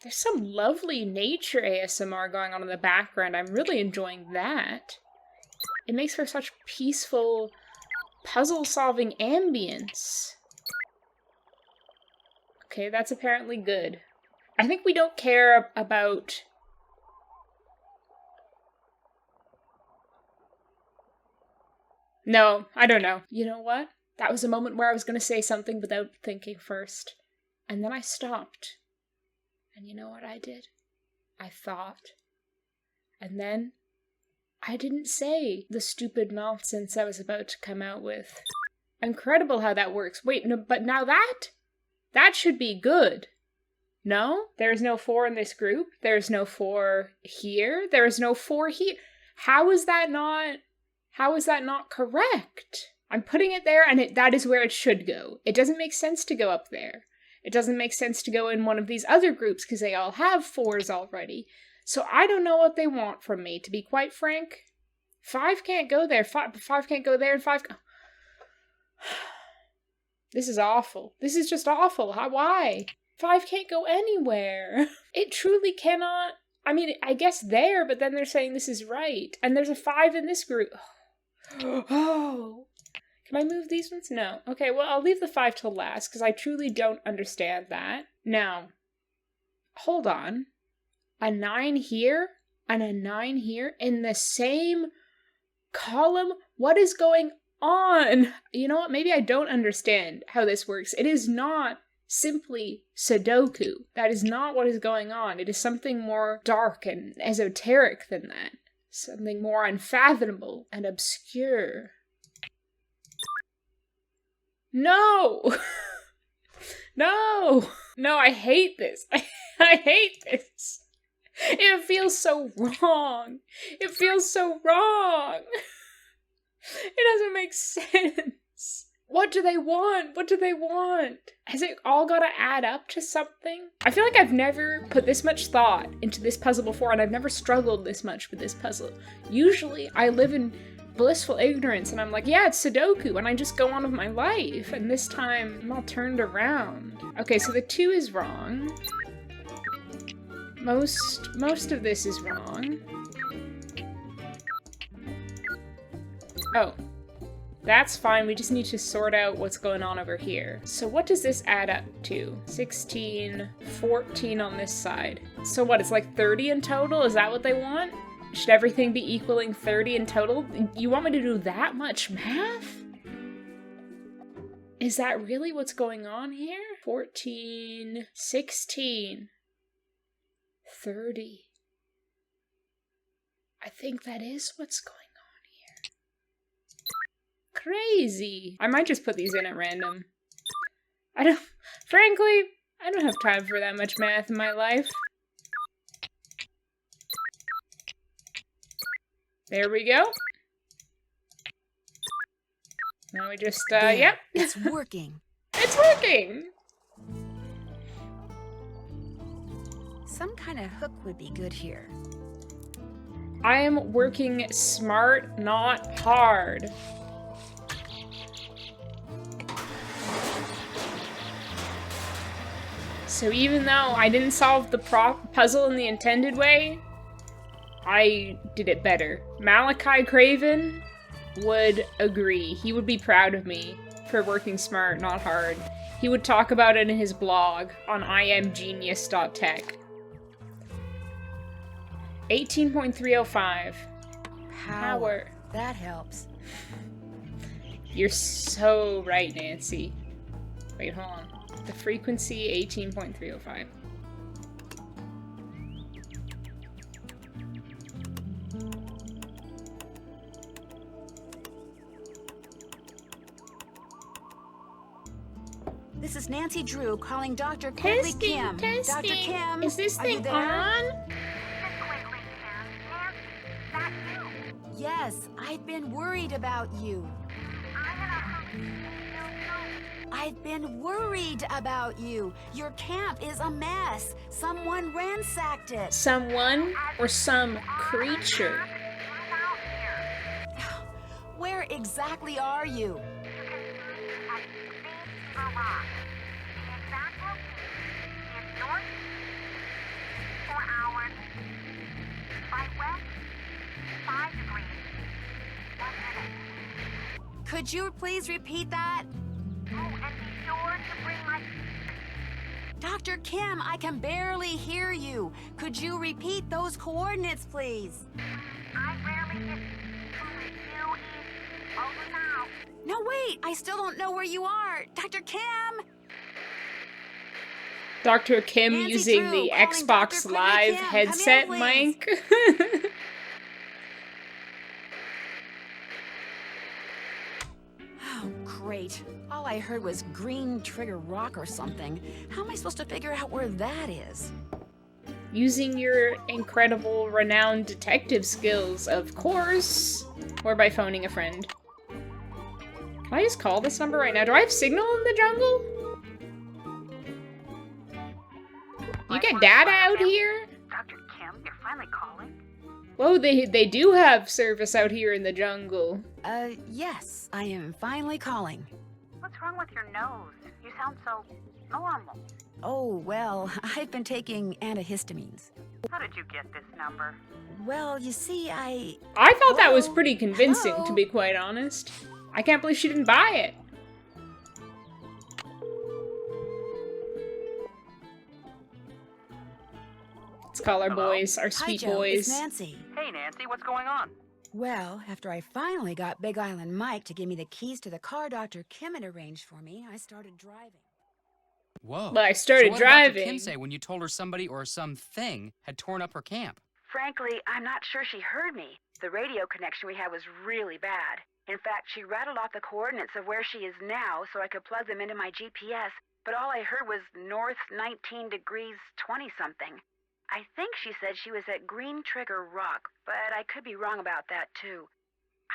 There's some lovely nature ASMR going on in the background. I'm really enjoying that. It makes for such peaceful, puzzle-solving ambience. Okay, that's apparently good. I think we don't care about... No, I don't know. You know what? That was a moment where I was going to say something without thinking first. And then I stopped. And you know what I did? I thought. And then I didn't say the stupid nonsense I was about to come out with. Incredible how that works. Wait, no, but now that should be good. No? There's no 4 in this group. There's no 4 here. There's no 4 here. How is that not correct? I'm putting it there, and that is where it should go. It doesn't make sense to go up there. It doesn't make sense to go in one of these other groups because they all have 4s already. So I don't know what they want from me, to be quite frank. 5 can't go there, 5 can't go there, and 5... This is awful. This is just awful. Why? 5 can't go anywhere. It truly cannot... I mean, I guess there, but then they're saying this is right. And there's a 5 in this group. Oh... Can I move these ones? No. Okay, well, I'll leave the 5 till last, because I truly don't understand that. Now, hold on. A 9 here, and a 9 here, in the same column? What is going on? You know what? Maybe I don't understand how this works. It is not simply Sudoku. That is not what is going on. It is something more dark and esoteric than that. Something more unfathomable and obscure. No! No! No, I hate this. I hate this. It feels so wrong. It feels so wrong. It doesn't make sense. What do they want? What do they want? Has it all got to add up to something? I feel like I've never put this much thought into this puzzle before, and I've never struggled this much with this puzzle. Usually, I live in blissful ignorance, and I'm like, yeah, it's Sudoku, and I just go on with my life, and this time, I'm all turned around. Okay, so the 2 is wrong. Most of this is wrong. Oh. That's fine, we just need to sort out what's going on over here. So what does this add up to? 16, 14 on this side. So what, it's like 30 in total? Is that what they want? Should everything be equaling 30 in total? You want me to do that much math? Is that really what's going on here? 14, 16, 30. I think that is what's going on here. Crazy. I might just put these in at random. Frankly, I don't have time for that much math in my life. There we go. Now we just, yep. It's working. It's working! Some kind of hook would be good here. I am working smart, not hard. So even though I didn't solve the puzzle in the intended way, I did it better. Malachi Craven would agree. He would be proud of me for working smart, not hard. He would talk about it in his blog on imgenius.tech. 18.305. Power. That helps. You're so right, Nancy. Wait, hold on. The frequency, 18.305. This is Nancy Drew calling Dr. Quigley Kim. Dr. Kim, is this are you thing there? on? Yes, I've been worried about you. I've been worried about you. Your camp is a mess. Someone ransacked it. Someone or some creature? Where exactly are you? Could you please repeat that? Oh, and be sure to bring my... Dr. Kim, I can barely hear you. Could you repeat those coordinates, please? I rarely get... Only you is over now. No, wait, I still don't know where you are. Dr. Kim! Dr. Kim Nancy using Drew, the calling Xbox Dr. Quigley Live Kim. headset Come in, mic. Oh, great. All I heard was Green Trigger Rock or something. How am I supposed to figure out where that is? Using your incredible, renowned detective skills, of course. Or by phoning a friend. Can I just call this number right now? Do I have signal in the jungle? You get data out here? Dr. Kim, you're finally calling? Whoa, they do have service out here in the jungle. Yes, I am finally calling. What's wrong with your nose? You sound so normal. Oh, well, I've been taking antihistamines. How did you get this number? Well, you see, I thought that was Hello? pretty convincing, Hello? to be quite honest. I can't believe she didn't buy it. Let's call our boys, our Hi, sweet Joe. boys. It's Nancy. Hey, Nancy, what's going on? Well, after I finally got Big Island Mike to give me the keys to the car Dr. Kim had arranged for me, I started driving. Whoa. Well, I started so what did Dr. driving. Kim say when you told her somebody or something had torn up her camp? Frankly, I'm not sure she heard me. The radio connection we had was really bad. In fact, she rattled off the coordinates of where she is now so I could plug them into my GPS, but all I heard was north 19 degrees 20-something. I think she said she was at Green Trigger Rock, but I could be wrong about that, too.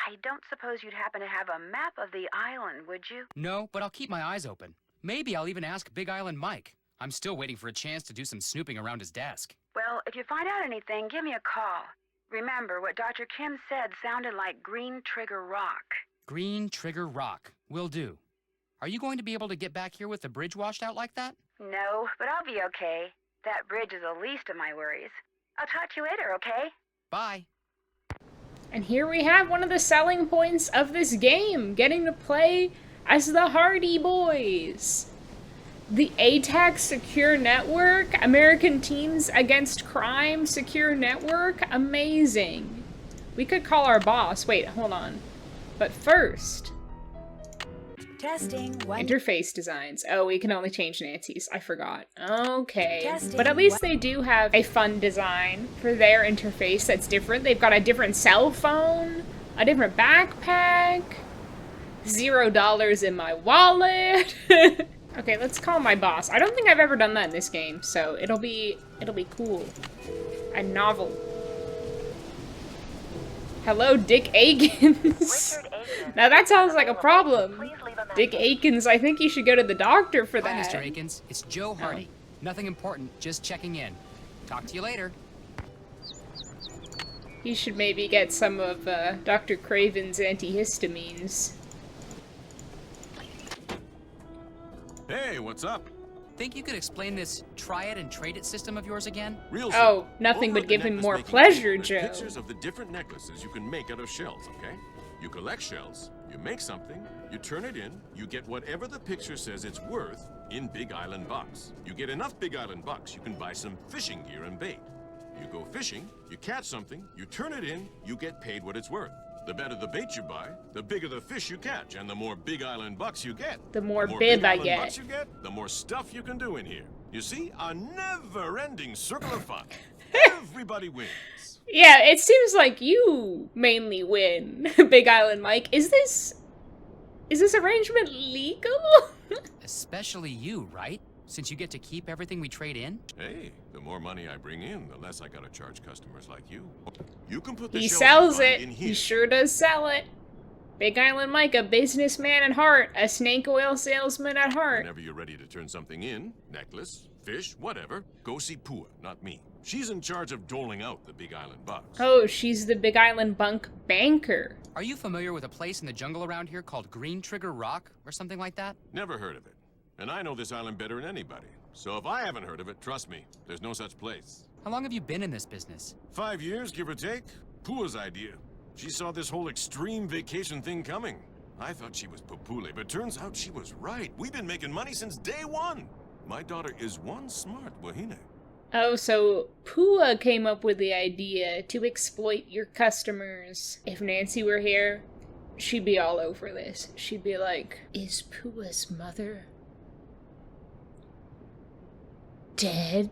I don't suppose you'd happen to have a map of the island, would you? No, but I'll keep my eyes open. Maybe I'll even ask Big Island Mike. I'm still waiting for a chance to do some snooping around his desk. Well, if you find out anything, give me a call. Remember, what Dr. Kim said sounded like Green Trigger Rock. Green Trigger Rock. Will do. Are you going to be able to get back here with the bridge washed out like that? No, but I'll be okay. That bridge is the least of my worries. I'll talk to you later, okay? Bye. And here we have one of the selling points of this game, getting to play as the Hardy Boys. The ATAC Secure Network, American Teams Against Crime Secure Network, amazing. We could call our boss. Wait, hold on. But first, Testing. One. interface designs. Oh, we can only change Nancy's. I forgot. Okay. Testing. But at least they do have a fun design for their interface that's different. They've got a different cell phone, a different backpack, $0 in my wallet. Okay, let's call my boss. I don't think I've ever done that in this game, so it'll be cool and novel. Hello, Dick Akins. Now that sounds like a problem. Dick Akins, I think you should go to the doctor for Hi, that. Mr. Akins. It's Joe Hardy. Nothing important, just checking in. Talk to you later. You should maybe get some of Dr. Craven's antihistamines. Hey, what's up? Think you could explain this try it and trade it system of yours again? Real Oh, simple. nothing Over but at the give him necklace more making pleasure, table, Joe. there's pictures of the different necklaces you can make out of shells, okay? You collect shells, you make something, you turn it in, you get whatever the picture says it's worth in Big Island bucks. You get enough Big Island bucks, you can buy some fishing gear and bait. You go fishing, you catch something, you turn it in, you get paid what it's worth. The better the bait you buy, the bigger the fish you catch, and the more Big Island bucks you get. The more big bib I island get. bucks you get, the more stuff you can do in here. You see, a never-ending circle of fun. Everybody wins. Yeah, it seems like you mainly win, Big Island Mike. Is this arrangement legal? Especially you, right? Since you get to keep everything we trade in? Hey, the more money I bring in, the less I gotta charge customers like you. You can put the He shells sells you find it. in here. He sure does sell it. Big Island Mike, a businessman at heart, a snake oil salesman at heart. Whenever you're ready to turn something in, necklace, fish, whatever, go see Pua, not me. She's in charge of doling out the Big Island bucks. Oh, she's the Big Island bunk banker. Are you familiar with a place in the jungle around here called Green Trigger Rock or something like that? Never heard of it. And I know this island better than anybody. So if I haven't heard of it, trust me, there's no such place. How long have you been in this business? 5 years, give or take. Pua's idea. She saw this whole extreme vacation thing coming. I thought she was Papule, but turns out she was right. We've been making money since day one. My daughter is one smart wahine. Oh, so Pua came up with the idea to exploit your customers. If Nancy were here, she'd be all over this. She'd be like, is Pua's mother dead?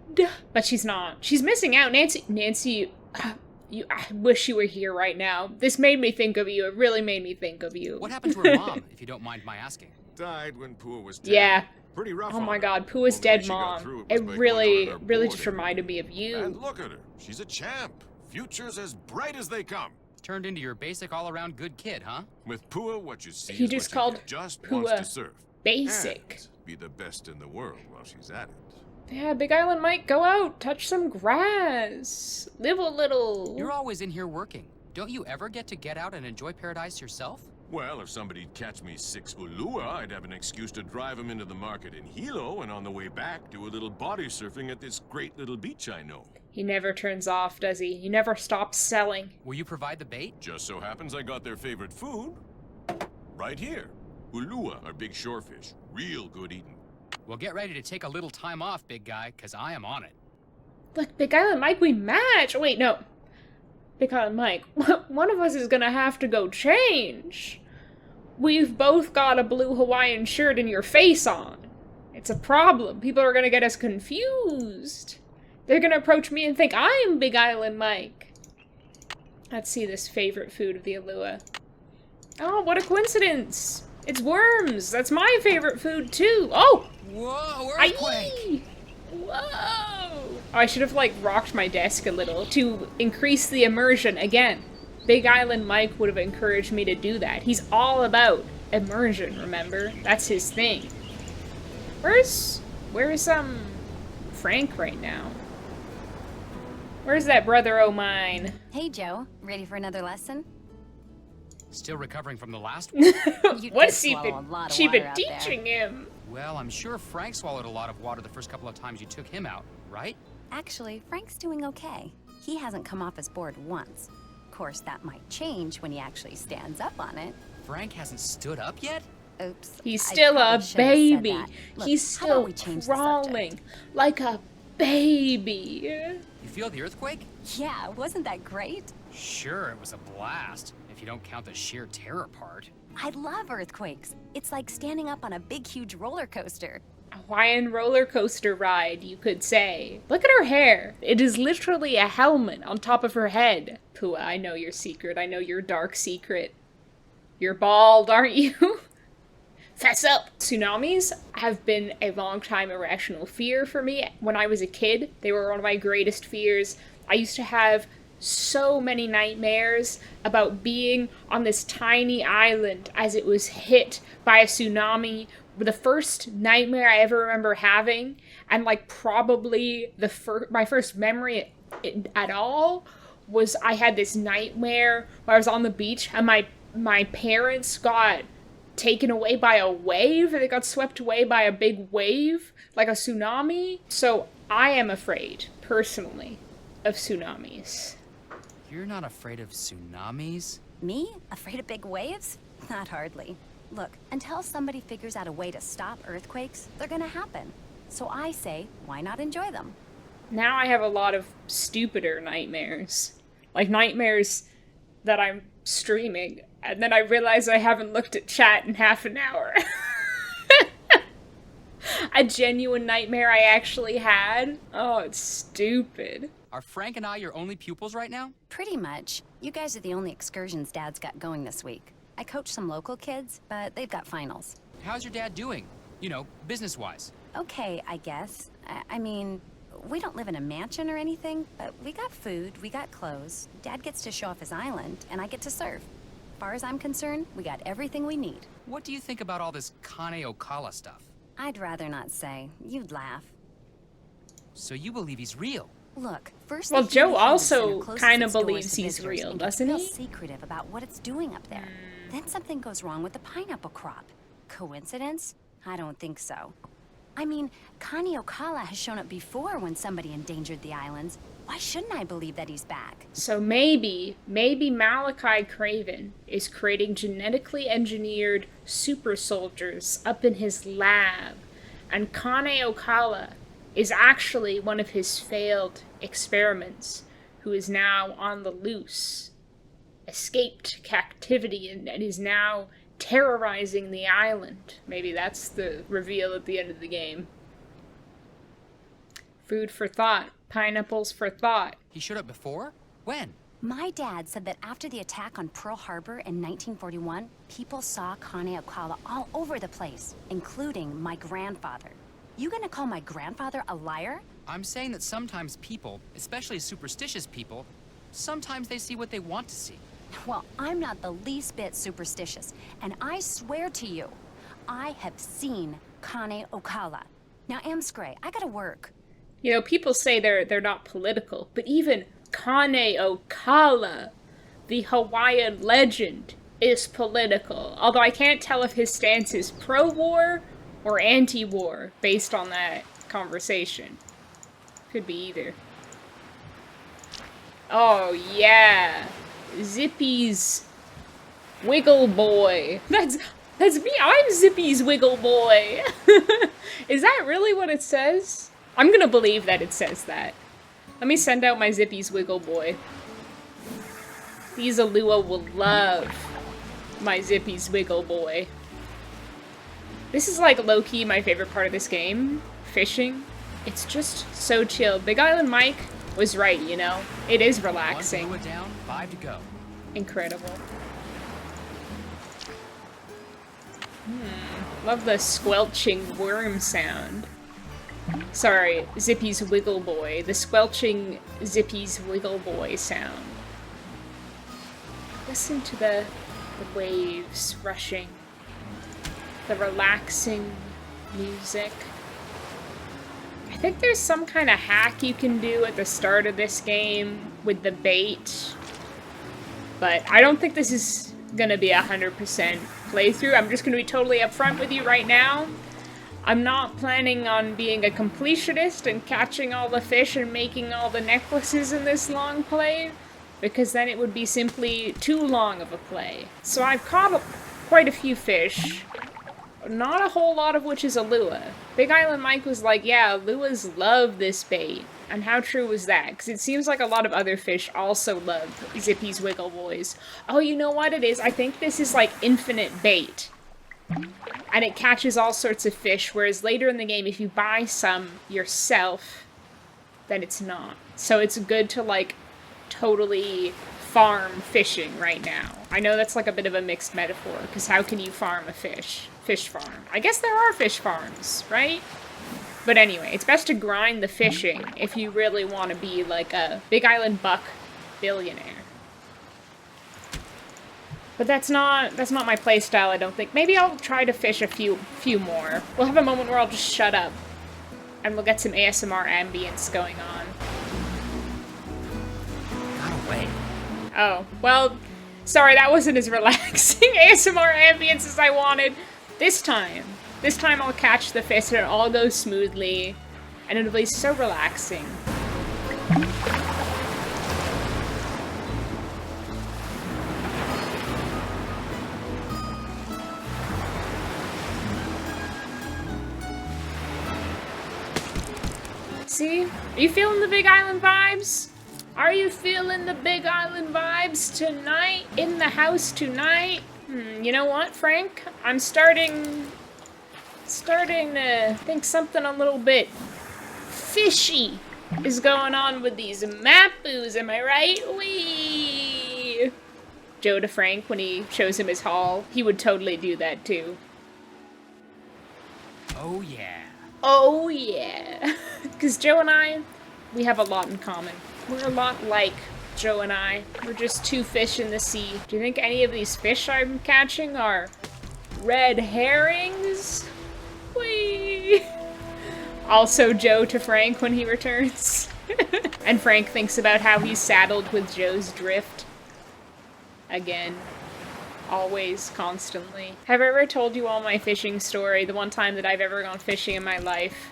But she's not. She's missing out. Nancy, I wish you were here right now. This made me think of you. It really made me think of you. What happened to her mom, if you don't mind my asking? Died when Pua was 10. Yeah. Pretty rough. Oh on my her. god, Pua's Only way dead she got mom. through It was by really going on her just board reminded me of And you. look at her. She's a champ. Future's as bright as they come. Turned into your basic all-around good kid, huh? With Pua, what you see He is just what you called get. Just Pua wants to surf. basic. And be the best in the world while she's at it. Yeah, Big Island Mike, go out, touch some grass, live a little. You're always in here working. Don't you ever get to get out and enjoy paradise yourself? Well, if somebody'd catch me 6 ulua, I'd have an excuse to drive them into the market in Hilo, and on the way back, do a little body surfing at this great little beach I know. He never turns off, does he? He never stops selling. Will you provide the bait? Just so happens I got their favorite food. Right here. Ulua are big shorefish. Real good eating. Well, get ready to take a little time off, big guy, because I am on it. Look, Big Island Mike, we match! Wait, no. Big Island Mike, one of us is gonna have to go change. We've both got a blue Hawaiian shirt and your face on. It's a problem. People are gonna get us confused. They're gonna approach me and think I'm Big Island Mike. Let's see this favorite food of the Alua. Oh, what a coincidence! It's worms! That's my favorite food, too! Oh! Whoa, earthquake! Aye! Whoa! Oh, I should have, like, rocked my desk a little to increase the immersion again. Big Island Mike would have encouraged me to do that. He's all about immersion, remember? That's his thing. Where's Frank right now? Where's that brother o' mine? Hey, Joe. Ready for another lesson? Still recovering from the last one? What's she been teaching him? Well, I'm sure Frank swallowed a lot of water the first couple of times you took him out, right? Actually, Frank's doing okay. He hasn't come off his board once. Of course, that might change when he actually stands up on it. Frank hasn't stood up yet? Oops. He's still a baby. Look, he's still crawling like a baby. You feel the earthquake? Yeah, wasn't that great? Sure, it was a blast, if you don't count the sheer terror part. I love earthquakes. It's like standing up on a big, huge roller coaster. A Hawaiian roller coaster ride, you could say. Look at her hair. It is literally a helmet on top of her head. Pua, I know your secret. I know your dark secret. You're bald, aren't you? Fess up! Tsunamis have been a long time irrational fear for me. When I was a kid, they were one of my greatest fears. I used to have so many nightmares about being on this tiny island as it was hit by a tsunami. The first nightmare I ever remember having, and like probably my first memory at all, was I had this nightmare where I was on the beach and my parents got taken away by a wave. They got swept away by a big wave, like a tsunami. So I am afraid, personally, of tsunamis. You're not afraid of tsunamis? Me? Afraid of big waves? Not hardly. Look, until somebody figures out a way to stop earthquakes, they're gonna happen. So I say, why not enjoy them? Now I have a lot of stupider nightmares. Like nightmares that I'm streaming, and then I realize I haven't looked at chat in half an hour. A genuine nightmare I actually had. Oh, it's stupid. Are Frank and I your only pupils right now? Pretty much. You guys are the only excursions Dad's got going this week. I coach some local kids, but they've got finals. How's your dad doing? You know, business-wise. Okay, I guess. I mean, we don't live in a mansion or anything, but we got food, we got clothes. Dad gets to show off his island, and I get to surf. As far as I'm concerned, we got everything we need. What do you think about all this Kane Okala stuff? I'd rather not say. You'd laugh. So you believe he's real? Look, first. Well, Joe also kind of believes he's real, doesn't he? Secretive about what it's doing up there. Then something goes wrong with the pineapple crop. Coincidence? I don't think so. I mean, Kane Okala has shown up before when somebody endangered the islands. Why shouldn't I believe that he's back? So maybe Malachi Craven is creating genetically engineered super soldiers up in his lab, and Kane Okala is actually one of his failed experiments, who is now on the loose, escaped captivity, and is now terrorizing the island. Maybe that's the reveal at the end of the game. Food for thought. Pineapples for thought. He showed up before? When? My dad said that after the attack on Pearl Harbor in 1941, people saw Kane Okala all over the place, including my grandfather. You gonna call my grandfather a liar? I'm saying that sometimes people, especially superstitious people, sometimes they see what they want to see. Well, I'm not the least bit superstitious, and I swear to you, I have seen Kane Okala. Now, Amscray, I gotta work. You know, people say they're not political, but even Kane Okala, the Hawaiian legend, is political. Although I can't tell if his stance is pro-war or anti-war based on that conversation. Could be either. Oh, yeah. Zippy's Wiggle Boy. That's me. I'm Zippy's Wiggle Boy. Is that really what it says? I'm gonna believe that it says that. Let me send out my Zippy's Wiggle Boy. These Alua will love my Zippy's Wiggle Boy. This is like low-key my favorite part of this game. Fishing. It's just so chill. Big Island Mike was right, you know? It is relaxing. 1 down, 5 to go. Incredible. Love the squelching worm sound. Sorry, Zippy's Wiggle Boy. The squelching Zippy's Wiggle Boy sound. Listen to the waves rushing. The relaxing music. I think there's some kind of hack you can do at the start of this game with the bait. But I don't think this is gonna be 100% playthrough. I'm just gonna be totally upfront with you right now. I'm not planning on being a completionist and catching all the fish and making all the necklaces in this long play, because then it would be simply too long of a play. So I've caught quite a few fish, not a whole lot of which is Alua. Big Island Mike was like, yeah, Aluas love this bait. And how true was that? Because it seems like a lot of other fish also love Zippy's Wiggle Boys. Oh, you know what it is? I think this is like infinite bait. And it catches all sorts of fish, whereas later in the game, if you buy some yourself, then it's not. So it's good to, like, totally farm fishing right now. I know that's like a bit of a mixed metaphor, because how can you farm a fish? Fish farm. I guess there are fish farms, right? But anyway, it's best to grind the fishing if you really want to be like a Big Island Buck billionaire. But that's not my playstyle, I don't think. Maybe I'll try to fish a few more. We'll have a moment where I'll just shut up. And we'll get some ASMR ambience going on. Got away. Oh, well, sorry, that wasn't as relaxing ASMR ambience as I wanted. This time I'll catch the fish and it'll all go smoothly. And it'll be so relaxing. See? Are you feeling the Big Island vibes? Are you feeling the Big Island vibes tonight? In the house tonight? You know what, Frank? I'm starting to think something a little bit fishy is going on with these Mapus, am I right? Wee! Joe to Frank, when he shows him his haul, he would totally do that too. Oh yeah. Oh yeah. Because Joe and I, we have a lot in common. We're a lot like Joe and I. We're just two fish in the sea. Do you think any of these fish I'm catching are red herrings? Whee! Also Joe to Frank when he returns. And Frank thinks about how he's saddled with Joe's drift. Again. Always, constantly. Have I ever told you all my fishing story? The one time that I've ever gone fishing in my life.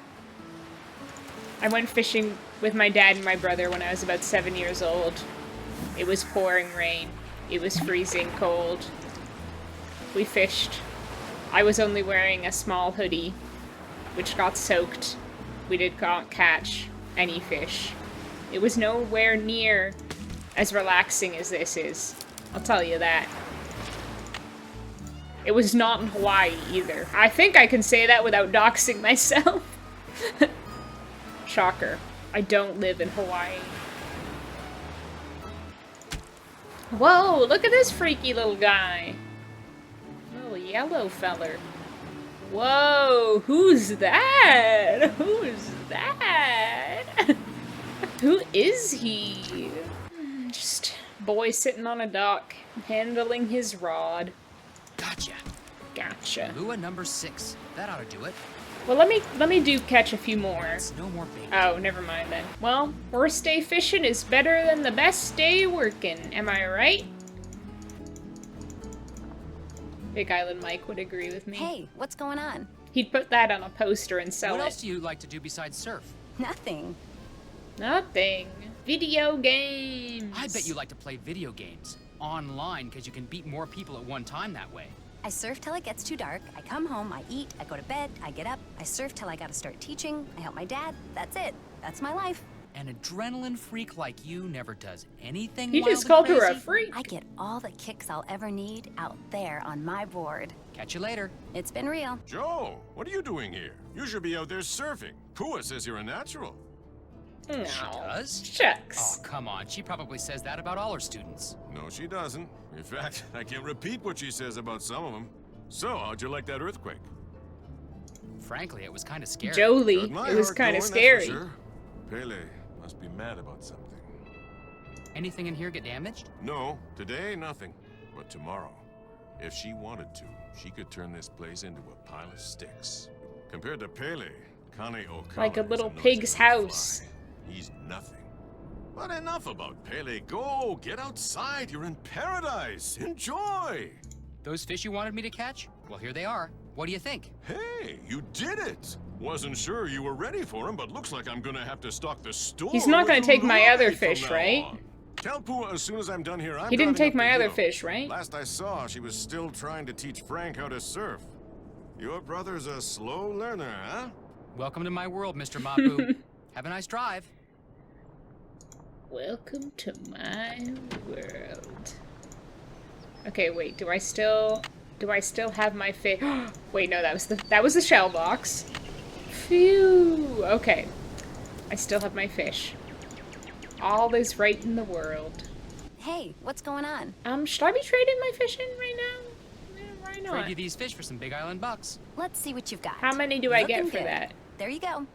I went fishing with my dad and my brother when I was about 7 years old. It was pouring rain. It was freezing cold. We fished. I was only wearing a small hoodie, which got soaked. We did not catch any fish. It was nowhere near as relaxing as this is. I'll tell you that. It was not in Hawaii either. I think I can say that without doxing myself. Shocker. I don't live in Hawaii. Whoa, look at this freaky little guy. Little yellow feller. Whoa, who's that? Who's that? Who is he? Just boy sitting on a dock, handling his rod. Gotcha. Gotcha. Lua number 6. That ought to do it. Well, let me do catch a few more. It's no more bait. Oh, never mind then. Well, worst day fishing is better than the best day working. Am I right? Big Island Mike would agree with me. Hey, what's going on? He'd put that on a poster and sell it. What else do you like to do besides surf? Nothing. Nothing. Video games. I bet you like to play video games. Online, because you can beat more people at one time that way. I surf till it gets too dark. I come home, I eat, I go to bed, I get up. I surf till I gotta start teaching. I help my dad. That's it. That's my life. An adrenaline freak like you never does anything You wild just and called her a crazy. freak. I get all the kicks I'll ever need out there on my board. Catch you later. It's been real. Joe, what are you doing here? You should be out there surfing. Pua says you're a natural. No. She does? Shucks. Oh, come on. She probably says that about all her students. No, she doesn't. In fact, I can't repeat what she says about some of them. So, how'd you like that earthquake? Frankly, it was kind of scary. Jolie. Got my It was heart kind of going, that's for scary. sure. Pele must be mad about something. Anything in here get damaged? No, today nothing. But tomorrow, if she wanted to, she could turn this place into a pile of sticks. Compared to Pele, Kane Okala Like a is little noisy pig's little house. fly. He's nothing. But enough about Pele. Go, get outside. You're in paradise. Enjoy. Those fish you wanted me to catch? Well, here they are. What do you think? Hey, you did it. Wasn't sure you were ready for him, but looks like I'm gonna have to stock the store. He's not gonna with take my lure other bait from fish, now right? on. Tell Pua as soon as I'm done here. He didn't take driving my up the other hill. fish, right? Last I saw, she was still trying to teach Frank how to surf. Your brother's a slow learner, huh? Welcome to my world, Mr. Mapu. Have a nice drive. Welcome to my world. Okay, wait, do I still have my fish? Wait, no, that was the shell box. Phew. Okay. I still have my fish. All is right in the world. Hey, what's going on? Should I be trading my fish in right now? Why Trade not? you these fish for some Big Island bucks. Let's see what you've got. How many do I get Looking for good. that? There you go.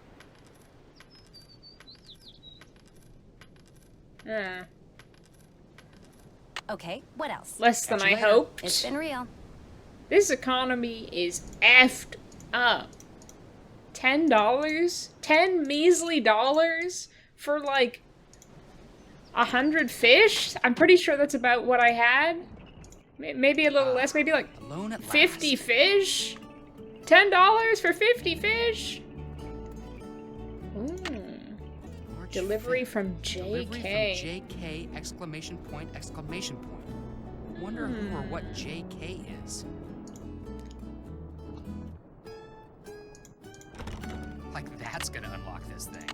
Okay, what else? Less than Catch you I later. hoped. It's been real. This economy is effed up. $10? 10 measly dollars for like 100 fish? I'm pretty sure that's about what I had. Maybe a little less, maybe like Alone at 50 last. fish? $10 for 50 fish? Ooh. March Delivery 5th. from Delivery from JK. JK, exclamation point, exclamation point. Wonder who or what JK is. Like that's gonna unlock this thing.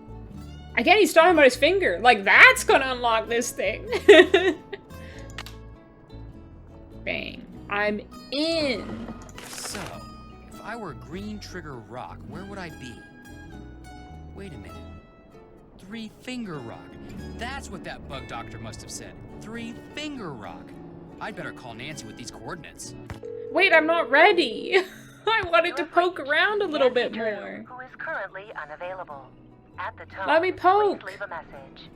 Again, he's talking about his finger. Like, that's gonna unlock this thing. Bang. I'm in. So, if I were Green Trigger Rock, where would I be? Wait a minute. Three Finger Rock. That's what that bug doctor must have said. Three Finger Rock. I'd better call Nancy with these coordinates. Wait, I'm not ready. I wanted to poke around a little bit more. Who is currently unavailable. At the tone, Let me poke. please leave a message.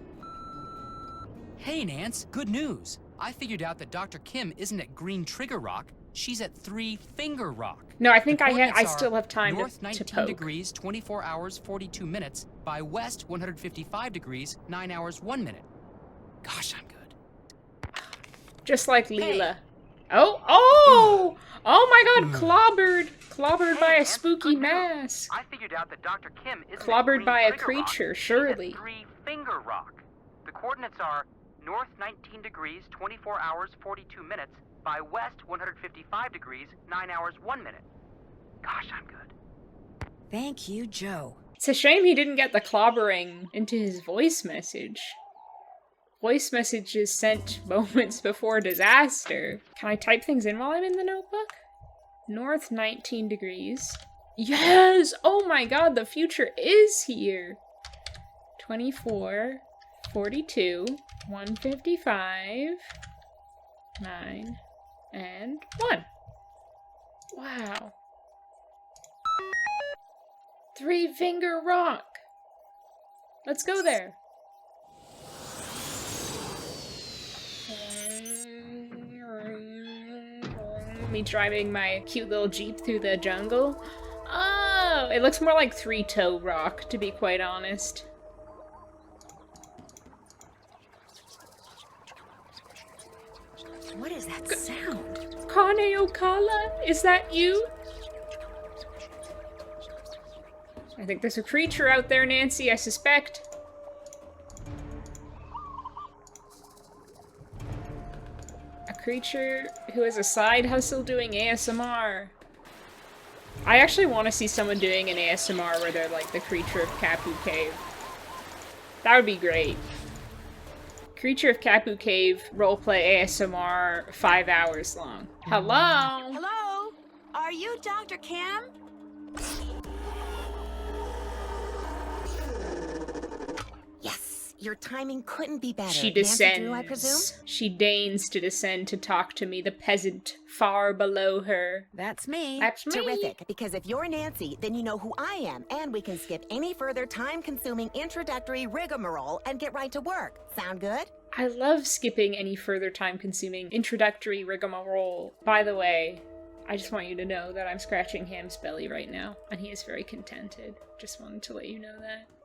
Hey, Nance, good news. I figured out that Dr. Kim isn't at Green Trigger Rock. She's at Three Finger Rock. No, I think The I coordinates still are have time north to 19 poke. degrees, 24 hours, 42 minutes, by west 155 degrees, 9 hours, 1 minute. Gosh, I'm good. Just like Leela. Oh my god, clobbered. Clobbered by a spooky mask. I figured out that Dr. Kim isn't Clobbered at by a Green Trigger Rock. creature, She's surely. at Three Finger Rock. The coordinates are north 19 degrees, 24 hours, 42 minutes, by west 155 degrees, 9 hours, 1 minute. Gosh, I'm good. Thank you, Joe. It's a shame he didn't get the clobbering into his voice message. Voice messages sent moments before disaster. Can I type things in while I'm in the notebook? North 19 degrees. Yes! Oh my god, the future is here! 24, 42, 155, 9, and 1. Wow. Three Finger Rock! Let's go there. Me driving my cute little Jeep through the jungle. Oh, it looks more like Three Toe Rock, to be quite honest. What is that sound? Kane Okala, is that you? I think there's a creature out there, Nancy, I suspect. A creature who has a side hustle doing ASMR. I actually want to see someone doing an ASMR where they're like the Creature of Kapu Cave. That would be great. Creature of Kapu Cave roleplay ASMR 5 hours long. Hello? Hello? Are you Dr. Kim? Yes, your timing couldn't be better. She Nancy Drew, I presume? descends. She deigns to descend to talk to me, the peasant far below her. That's me. That's me. Terrific, because if you're Nancy, then you know who I am, and we can skip any further time-consuming introductory rigmarole and get right to work. Sound good? I love skipping any further time-consuming introductory rigmarole. By the way, I just want you to know that I'm scratching Ham's belly right now, and he is very contented. Just wanted to let you know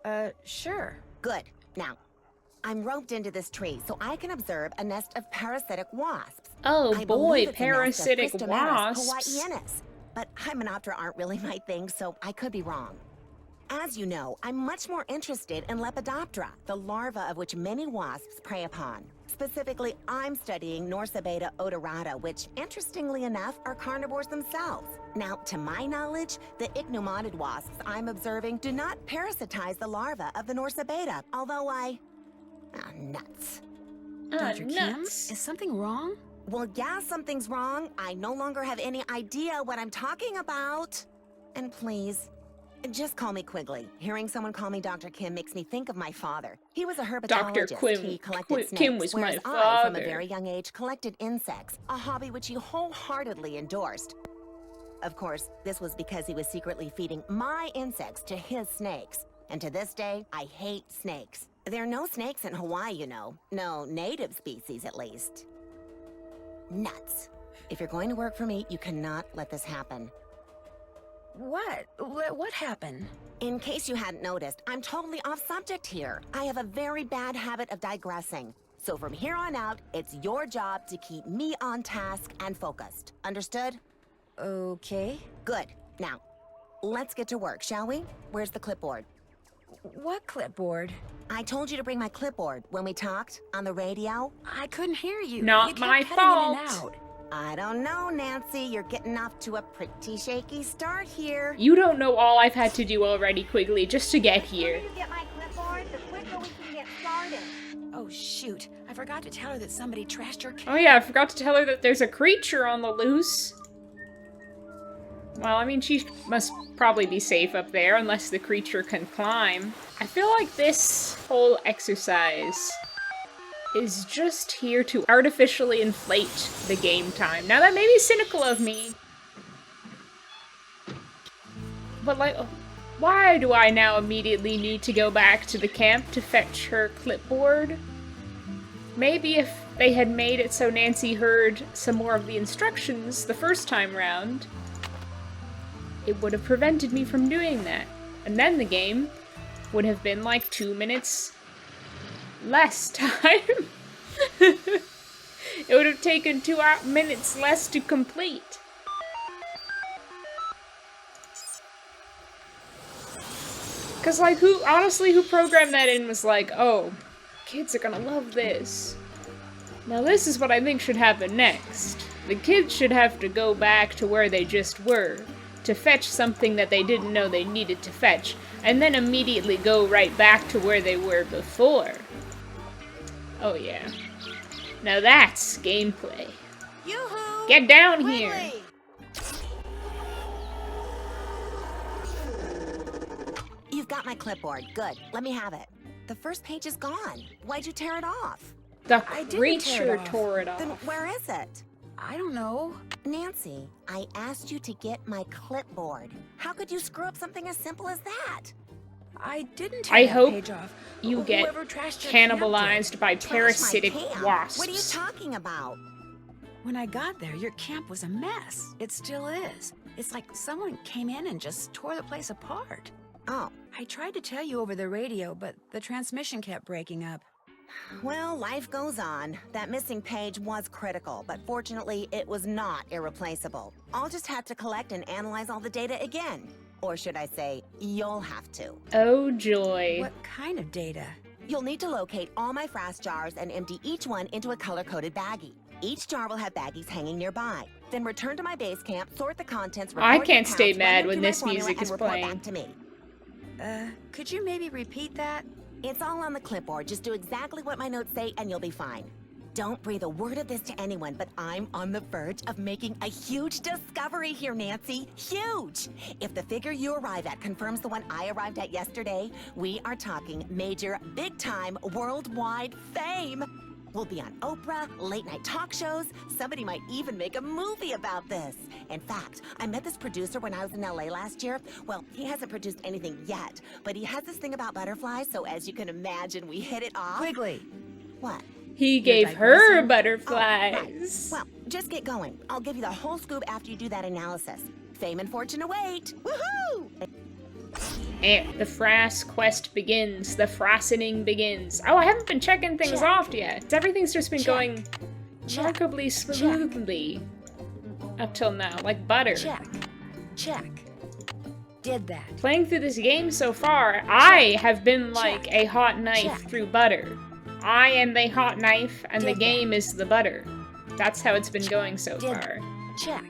that. Sure. Good. Now, I'm roped into this tree so I can observe a nest of parasitic wasps. Oh I boy, believe it's a nest of parasitic Christomeris wasps. hawaiianus, but Hymenoptera aren't really my thing, so I could be wrong. As you know, I'm much more interested in Lepidoptera, the larva of which many wasps prey upon. Specifically, I'm studying Norsabeta odorata, which, interestingly enough, are carnivores themselves. Now, to my knowledge, the ichneumoniid wasps I'm observing do not parasitize the larva of the Norsabeta, although nuts. Dr. Kim, Nuts. is something wrong? Well, yeah, something's wrong. I no longer have any idea what I'm talking about. And please, just call me Quigley. Hearing someone call me Dr. Kim makes me think of my father. He was a herpetologist. He collected snakes, Kim was my whereas I, from a father. very young age, collected insects, a hobby which he wholeheartedly endorsed. Of course, this was because he was secretly feeding my insects to his snakes. And to this day, I hate snakes. There are no snakes in Hawaii, you know. No native species, at least. Nuts. If you're going to work for me, you cannot let this happen. What? What happened? In case you hadn't noticed, I'm totally off subject here. I have a very bad habit of digressing. So from here on out, it's your job to keep me on task and focused. Understood? Okay. Good. Now, let's get to work, shall we? Where's the clipboard? What clipboard? I told you to bring my clipboard when we talked on the radio. I couldn't hear you. Not You kept my cutting in and fault. out. I don't know, Nancy. You're getting off to a pretty shaky start here. You don't know all I've had to do already, Quigley, just to get here. You get my clipboard? The quicker Oh, shoot. I forgot to tell her that somebody trashed her camp. Oh yeah, I forgot to tell her that there's a creature on the loose. Well, I mean, she must probably be safe up there, unless the creature can climb. I feel like this whole exercise is just here to artificially inflate the game time. Now, that may be cynical of me, but, like, why do I now immediately need to go back to the camp to fetch her clipboard? Maybe if they had made it so Nancy heard some more of the instructions the first time round, it would have prevented me from doing that. And then the game would have been like 2 minutes less time. It would have taken 2 minutes less to complete. Cause like who programmed that in was like, oh, kids are gonna love this. Now this is what I think should happen next. The kids should have to go back to where they just were to fetch something that they didn't know they needed to fetch, and then immediately go right back to where they were before. Oh yeah. Now that's gameplay. Yoo-hoo! Get down Quigley! here! You've got my clipboard. Good. Let me have it. The first page is gone. Why'd you tear it off? The I didn't tear creature it off. tore it off. Then where is it? I don't know. Nancy, I asked you to get my clipboard. How could you screw up something as simple as that? I didn't tear I that hope page off. you get Whoever trashed your camp did. cannibalized by Trash my parasitic camp? wasps. What are you talking about? When I got there, your camp was a mess. It still is. It's like someone came in and just tore the place apart. Oh, I tried to tell you over the radio, but the transmission kept breaking up. well, life goes on. That missing page was critical, but fortunately, it was not irreplaceable. I'll just have to collect and analyze all the data again. Or should I say, you'll have to. Oh joy. What kind of data? You'll need to locate all my frass jars and empty each one into a color-coded baggie. Each jar will have baggies hanging nearby. Then return to my base camp, sort the contents, record I your can't stay counts, run mad them when through my this formula, music and is report playing. back to me. Could you maybe repeat that? It's all on the clipboard. Just do exactly what my notes say and you'll be fine. Don't breathe a word of this to anyone, but I'm on the verge of making a huge discovery here, Nancy. Huge! If the figure you arrive at confirms the one I arrived at yesterday, we are talking major, big-time, worldwide fame. We'll be on Oprah, late-night talk shows. Somebody might even make a movie about this. In fact, I met this producer when I was in LA last year. Well, he hasn't produced anything yet, but he has this thing about butterflies, so as you can imagine, we hit it off. Quigley. What? He gave her digressing. butterflies. Well, just get going. I'll give you the whole scoop after you do that analysis. Fame and fortune await. Woohoo! And the frass quest begins. The frassening begins. Oh, I haven't been checking things off yet. Everything's just been going remarkably smoothly up till now, like butter. Check. Did that. Playing through this game so far, I have been like a hot knife through butter. I am the hot knife, and the game is the butter. That's how it's been going so far. Check.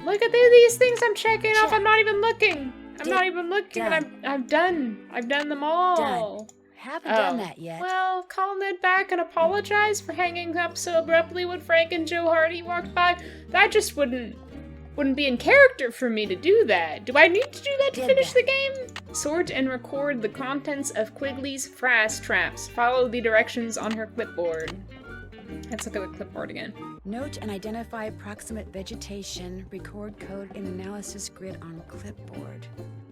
Look at these things I'm checking off. I'm not even looking. I'm not even looking, and I'm done. I've done them all. Haven't done that yet. Well, call Ned back and apologize for hanging up so abruptly when Frank and Joe Hardy walked by. That just wouldn't be in character for me to do that. Do I need to do that to finish the game? Sort and record the contents of Quigley's frass traps. Follow the directions on her clipboard. Let's look at the clipboard again. Note and identify proximate vegetation. Record code in analysis grid on clipboard.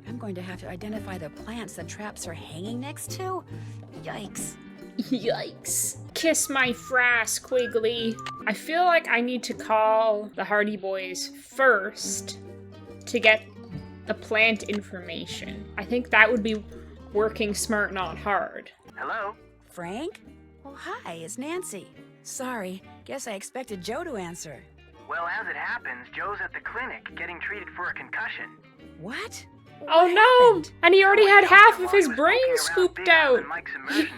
I'm going to have to identify the plants the traps are hanging next to? Yikes. Yikes. Kiss my frass, Quigley. I feel like I need to call the Hardy Boys first to get the plant information. I think that would be working smart, not hard. Hello? Frank? Oh, hi, it's Nancy. Sorry, guess I expected Joe to answer. Well, as it happens, Joe's at the clinic getting treated for a concussion. What? Oh no! And he already had half of his brain scooped out.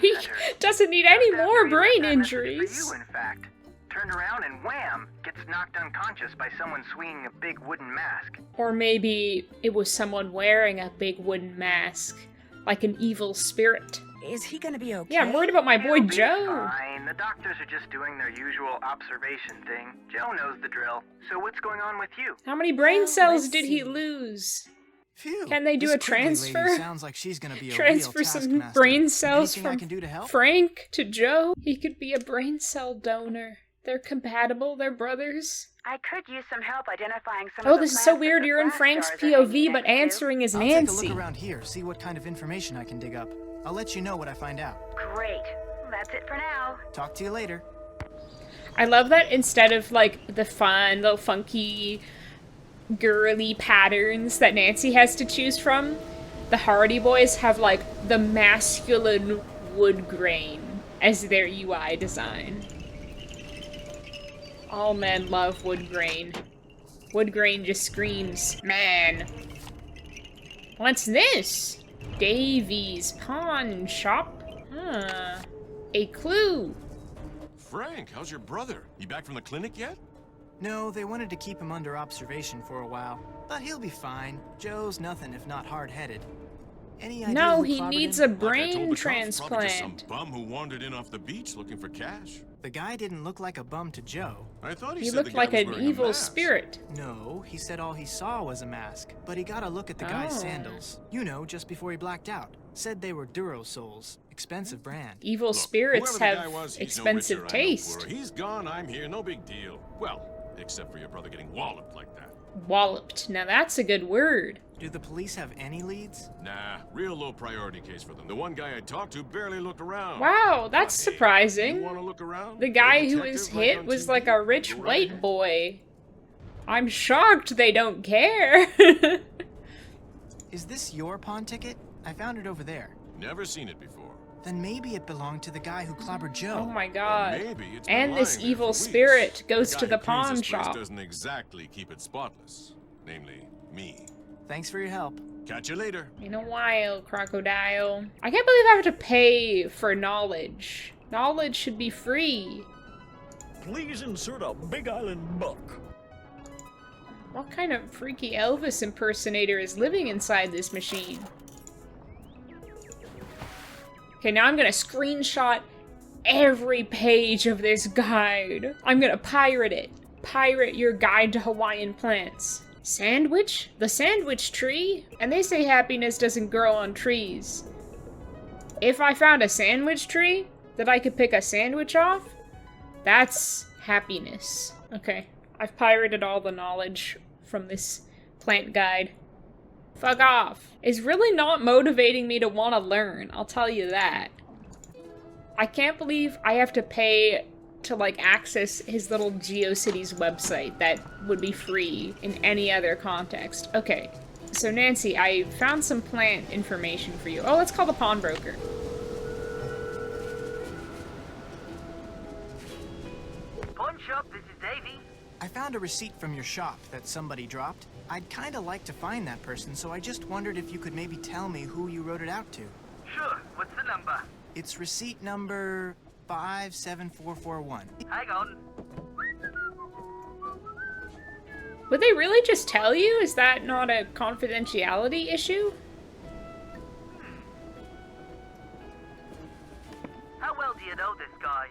He doesn't need any more brain injuries. For you, in fact. Turned around and wham! Gets knocked unconscious by someone swinging a big wooden mask. Or maybe it was someone wearing a big wooden mask. like an evil spirit. Is he gonna be okay? Yeah, I'm worried about my boy He'll be Joe. Fine. The doctors are just doing their usual observation thing. Joe knows the drill. So what's going on with you? How many brain cells let's did he see. lose? Phew, Can they do this a Quigley lady transfer? sounds like she's gonna be a Transfer real some taskmaster. brain cells Anything I from can do to help? Frank to Joe? He could be a brain cell donor. They're compatible, they're brothers. I could use some help identifying some Oh, of the this is plants so that weird. the You're in blast Frank's stars are hanging POV, but next to. answering is I'll Nancy. take a look around here, see what kind of information I can dig up. I'll let you know what I find out. Great. That's it for now. Talk to you later. I love that instead of like the fun, little funky, girly patterns that Nancy has to choose from, the Hardy Boys have like the masculine wood grain as their UI design. All men love wood grain. Wood grain just screams, man. What's this? Davy's Pawn Shop? Huh. A clue. Frank, how's your brother? You back from the clinic yet? No, they wanted to keep him under observation for a while, but he'll be fine. Joe's nothing if not hard-headed. Any idea No, who he clobbered needs him? a brain Probably just some transplant. bum who wandered in off the beach looking for cash. The guy didn't look like a bum to Joe. I thought He said looked the guy like was an wearing a evil mask. spirit. No, he said all he saw was a mask, but he got a look at the guy's Oh. sandals. You know, just before he blacked out. Said they were Durosoles, expensive brand. Evil Look, spirits whoever the have guy was, he's expensive no richer, I know taste. poorer. He's gone, I'm here, no big deal. Well, except for your brother getting walloped like that. Walloped. Now that's a good word. Do the police have any leads? Nah, real low priority case for them. The one guy I talked to barely looked around. Wow, that's But, hey, surprising. You wanna look around? The guy A who detective was like hit on was TV? like a rich Go right white ahead. boy. I'm shocked they don't care. Is this your pawn ticket? I found it over there. Never seen it before. Then maybe it belonged to the guy who clobbered Joe. Oh my god. Maybe it's been And this lying there evil for weeks. spirit goes The to guy the who cleans pawn this place shop. doesn't exactly keep it spotless. Namely, me. Thanks for your help. Catch you later. In a while, crocodile. I can't believe I have to pay for knowledge. Knowledge should be free. Please insert a Big Island buck. What kind of freaky Elvis impersonator is living inside this machine? Okay, now I'm gonna screenshot every page of this guide. I'm gonna pirate it. Pirate your guide to Hawaiian plants. Sandwich? The sandwich tree? And they say happiness doesn't grow on trees. If I found a sandwich tree that I could pick a sandwich off, that's happiness. Okay, I've pirated all the knowledge from this plant guide. Fuck off. It's really not motivating me to want to learn, I'll tell you that. I can't believe I have to pay to, like, access his little GeoCities website that would be free in any other context. Okay, so Nancy, I found some plant information for you. Oh, let's call the pawnbroker. Pawn shop, this is Davy. I found a receipt from your shop that somebody dropped. I'd kinda like to find that person, so I just wondered if you could maybe tell me who you wrote it out to. Sure, what's the number? It's receipt number 57441. Hang on. Would they really just tell you? Is that not a confidentiality issue? How well do you know this guy?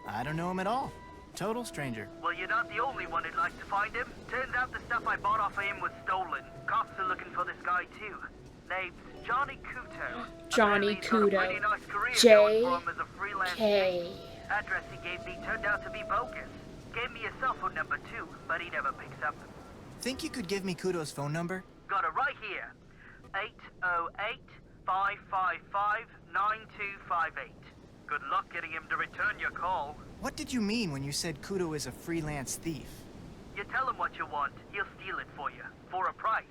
I don't know him at all. Total stranger. Well, you're not the only one who'd like to find him. Turns out the stuff I bought off of him was stolen. Cops are looking for this guy too. Name's Johnny Kuto. Johnny Apparently he's got a Kuto. pretty nice career going for him as a freelance J.K. thief. Address he gave me turned out to be bogus. Gave me a cell phone number too, but he never picks up. Think you could give me Kudo's phone number? Got it right here. 808-555-9258. Good luck getting him to return your call. What did you mean when you said Kudo is a freelance thief? You tell him what you want, he'll steal it for you, for a price.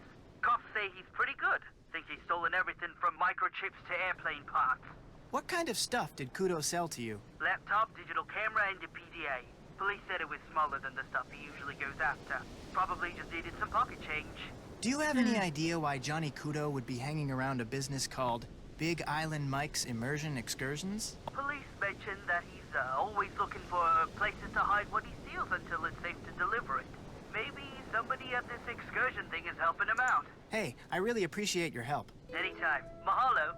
Cops say he's pretty good. Think he's stolen everything from microchips to airplane parts. What kind of stuff did Kudo sell to you? Laptop, digital camera, and a PDA. Police said it was smaller than the stuff he usually goes after. Probably just needed some pocket change. Do you have any idea why Johnny Kudo would be hanging around a business called Big Island Mike's Immersion Excursions? Police mentioned that he's always looking for places to hide what he steals until it's safe to deliver it. Maybe somebody at this excursion thing is helping him out. Hey, I really appreciate your help. Anytime. Mahalo.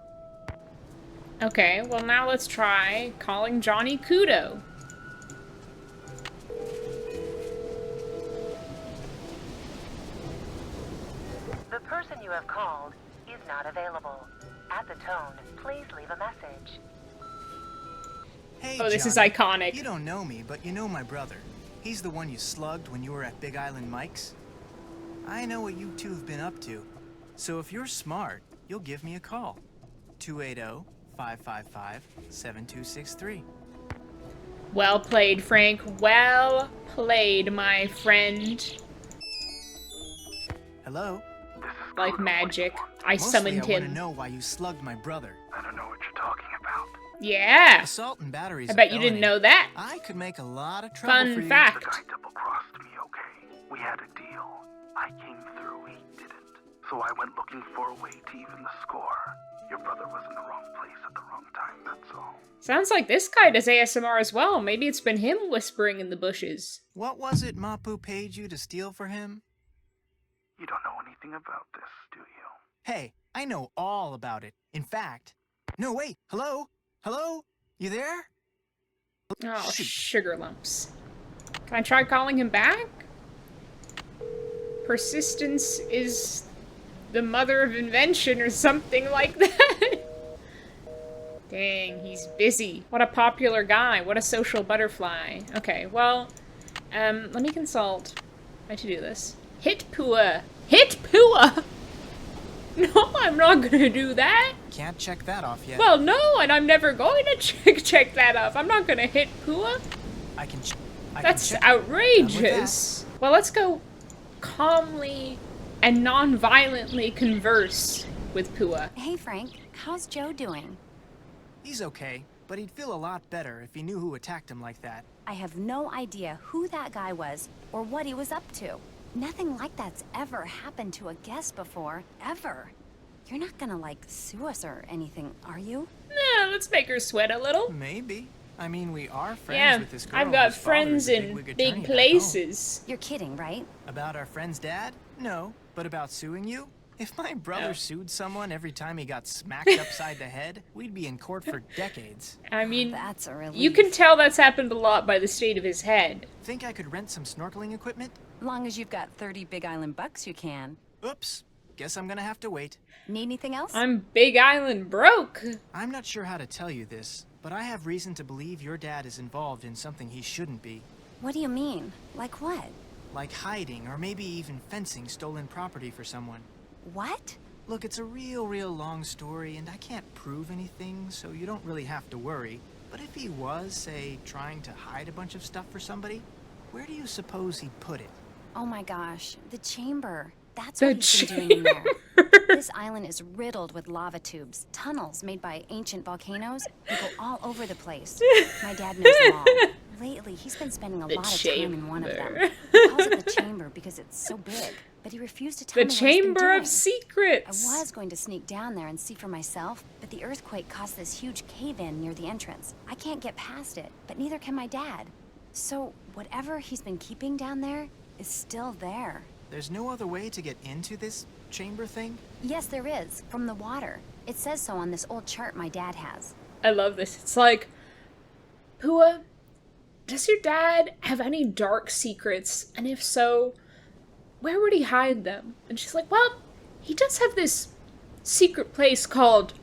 Okay, well now let's try calling Johnny Kudo. The person you have called is not available. At the tone, please leave a message. Hey, Oh, this is Johnny. iconic. You don't know me, but you know my brother. He's the one you slugged when you were at Big Island Mike's. I know what you two have been up to. So if you're smart, you'll give me a call. 280-555-7263. Well played, Frank. Well played, my friend. Hello? Like magic, I Mostly summoned I want to him. know why you slugged my brother. I don't know what you're talking about. Yeah. Assault and battery. I bet you didn't know that. I could make a lot of trouble Fun for you. fact. The guy double-crossed me, okay? We had a deal. I came through, he didn't. So I went looking for a way to even the score. Your brother was in the wrong place at the wrong time, that's all. Sounds like this guy does ASMR as well. Maybe it's been him whispering in the bushes. What was it Mapu paid you to steal for him? You don't know anything about this, do you? Hey, I know all about it. In fact... No, wait! Hello? Hello? You there? Oh, sugar lumps. Can I try calling him back? Persistence is the mother of invention or something like that. Dang, he's busy. What a popular guy. What a social butterfly. Okay, well, let me consult my to-do list. Hit Pua. Hit Pua! No, I'm not gonna do that. Can't check that off yet. Well, no, and I'm never going to check that off. I'm not gonna hit Pua. I can That's check. outrageous. Well, let's go calmly and non-violently converse with Pua. Hey, Frank. How's Joe doing? He's okay, but he'd feel a lot better if he knew who attacked him like that. I have no idea who that guy was or what he was up to. Nothing like that's ever happened to a guest before, ever. You're not gonna, like, sue us or anything, are you? Nah, let's make her sweat a little. Maybe. I mean, we are friends Yeah, with this girl. I've got whose father friends is a in bigwig attorney big back places. You're kidding, right? home. About our friend's dad? No. But about suing you? If my brother No. sued someone every time he got smacked upside the head, we'd be in court for decades. I mean, That's a relief. you can tell that's happened a lot by the state of his head. Think I could rent some snorkeling equipment? Long as you've got 30 Big Island bucks, you can. Oops. Guess I'm gonna have to wait. Need anything else? I'm Big Island broke. I'm not sure how to tell you this, but I have reason to believe your dad is involved in something he shouldn't be. What do you mean? Like what? Like hiding or maybe even fencing stolen property for someone. What? Look, it's a real long story, and I can't prove anything, so you don't really have to worry. But if he was, say, trying to hide a bunch of stuff for somebody, where do you suppose he'd put it? Oh my gosh, the chamber. That's The what he's been doing in there. This island is riddled with lava tubes, tunnels made by ancient volcanoes that go all over the place. My dad knows them all. Lately, he's been spending a The lot of time in one of them. chamber. He calls it the chamber because it's so big, but he refused to tell The me what he's been Chamber of doing. Secrets. I was going to sneak down there and see for myself, but the earthquake caused this huge cave-in near the entrance. I can't get past it, but neither can my dad. So, whatever he's been keeping down there is still there. There's no other way to get into this chamber thing? Yes, there is, from the water. It says so on this old chart my dad has. I love this. It's like, Pua, does your dad have any dark secrets? And if so, where would he hide them? And she's like, well, he does have this secret place called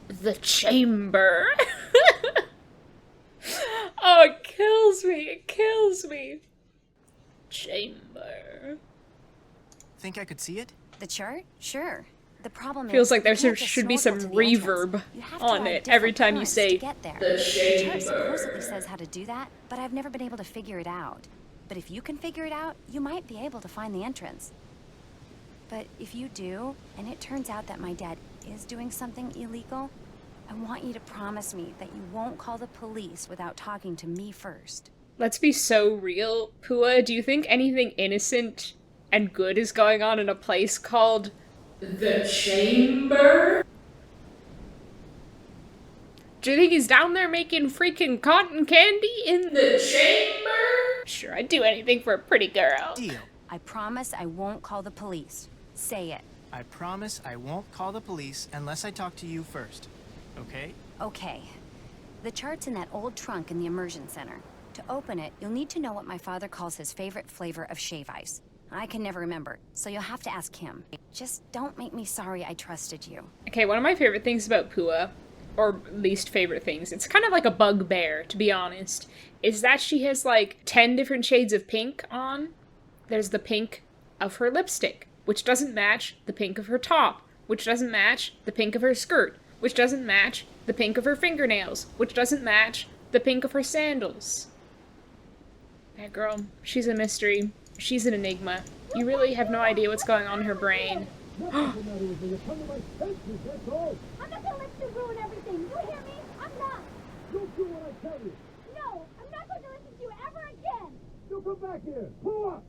the Chamber. Oh, it kills me. It kills me. Chamber. Think I could see it? The chart? Sure. The problem Feels is, like there you can't just should be snorkel some to the entrance. reverb You have to on ride it every different time you currents say to get there. the The chart Chamber. supposedly says how to do that, but I've never been able to figure it out. But if you can figure it out, you might be able to find the entrance. But if you do, and it turns out that my dad is doing something illegal, I want you to promise me that you won't call the police without talking to me first. Let's be so real, Pua. Do you think anything innocent and good is going on in a place called the Chamber? Do you think he's down there making freaking cotton candy in the chamber? Sure, I'd do anything for a pretty girl. Deal. I promise I won't call the police. Say it. I promise I won't call the police unless I talk to you first. Okay? Okay. The chart's in that old trunk in the immersion center. To open it, you'll need to know what my father calls his favorite flavor of shave ice. I can never remember, so you'll have to ask him. Just don't make me sorry I trusted you. Okay, one of my favorite things about Pua, or least favorite things, it's kind of like a bugbear, to be honest, is that she has like 10 different shades of pink on. There's the pink of her lipstick, which doesn't match the pink of her top, which doesn't match the pink of her skirt, which doesn't match the pink of her fingernails, which doesn't match the pink of her sandals. That girl, she's a mystery. She's an enigma. You really have no idea what's going on in her brain. I'm not gonna let you ruin everything. You hear me? I'm not. Don't do what I tell you. No, I'm not going to listen to you ever again. You come back here. Pull up.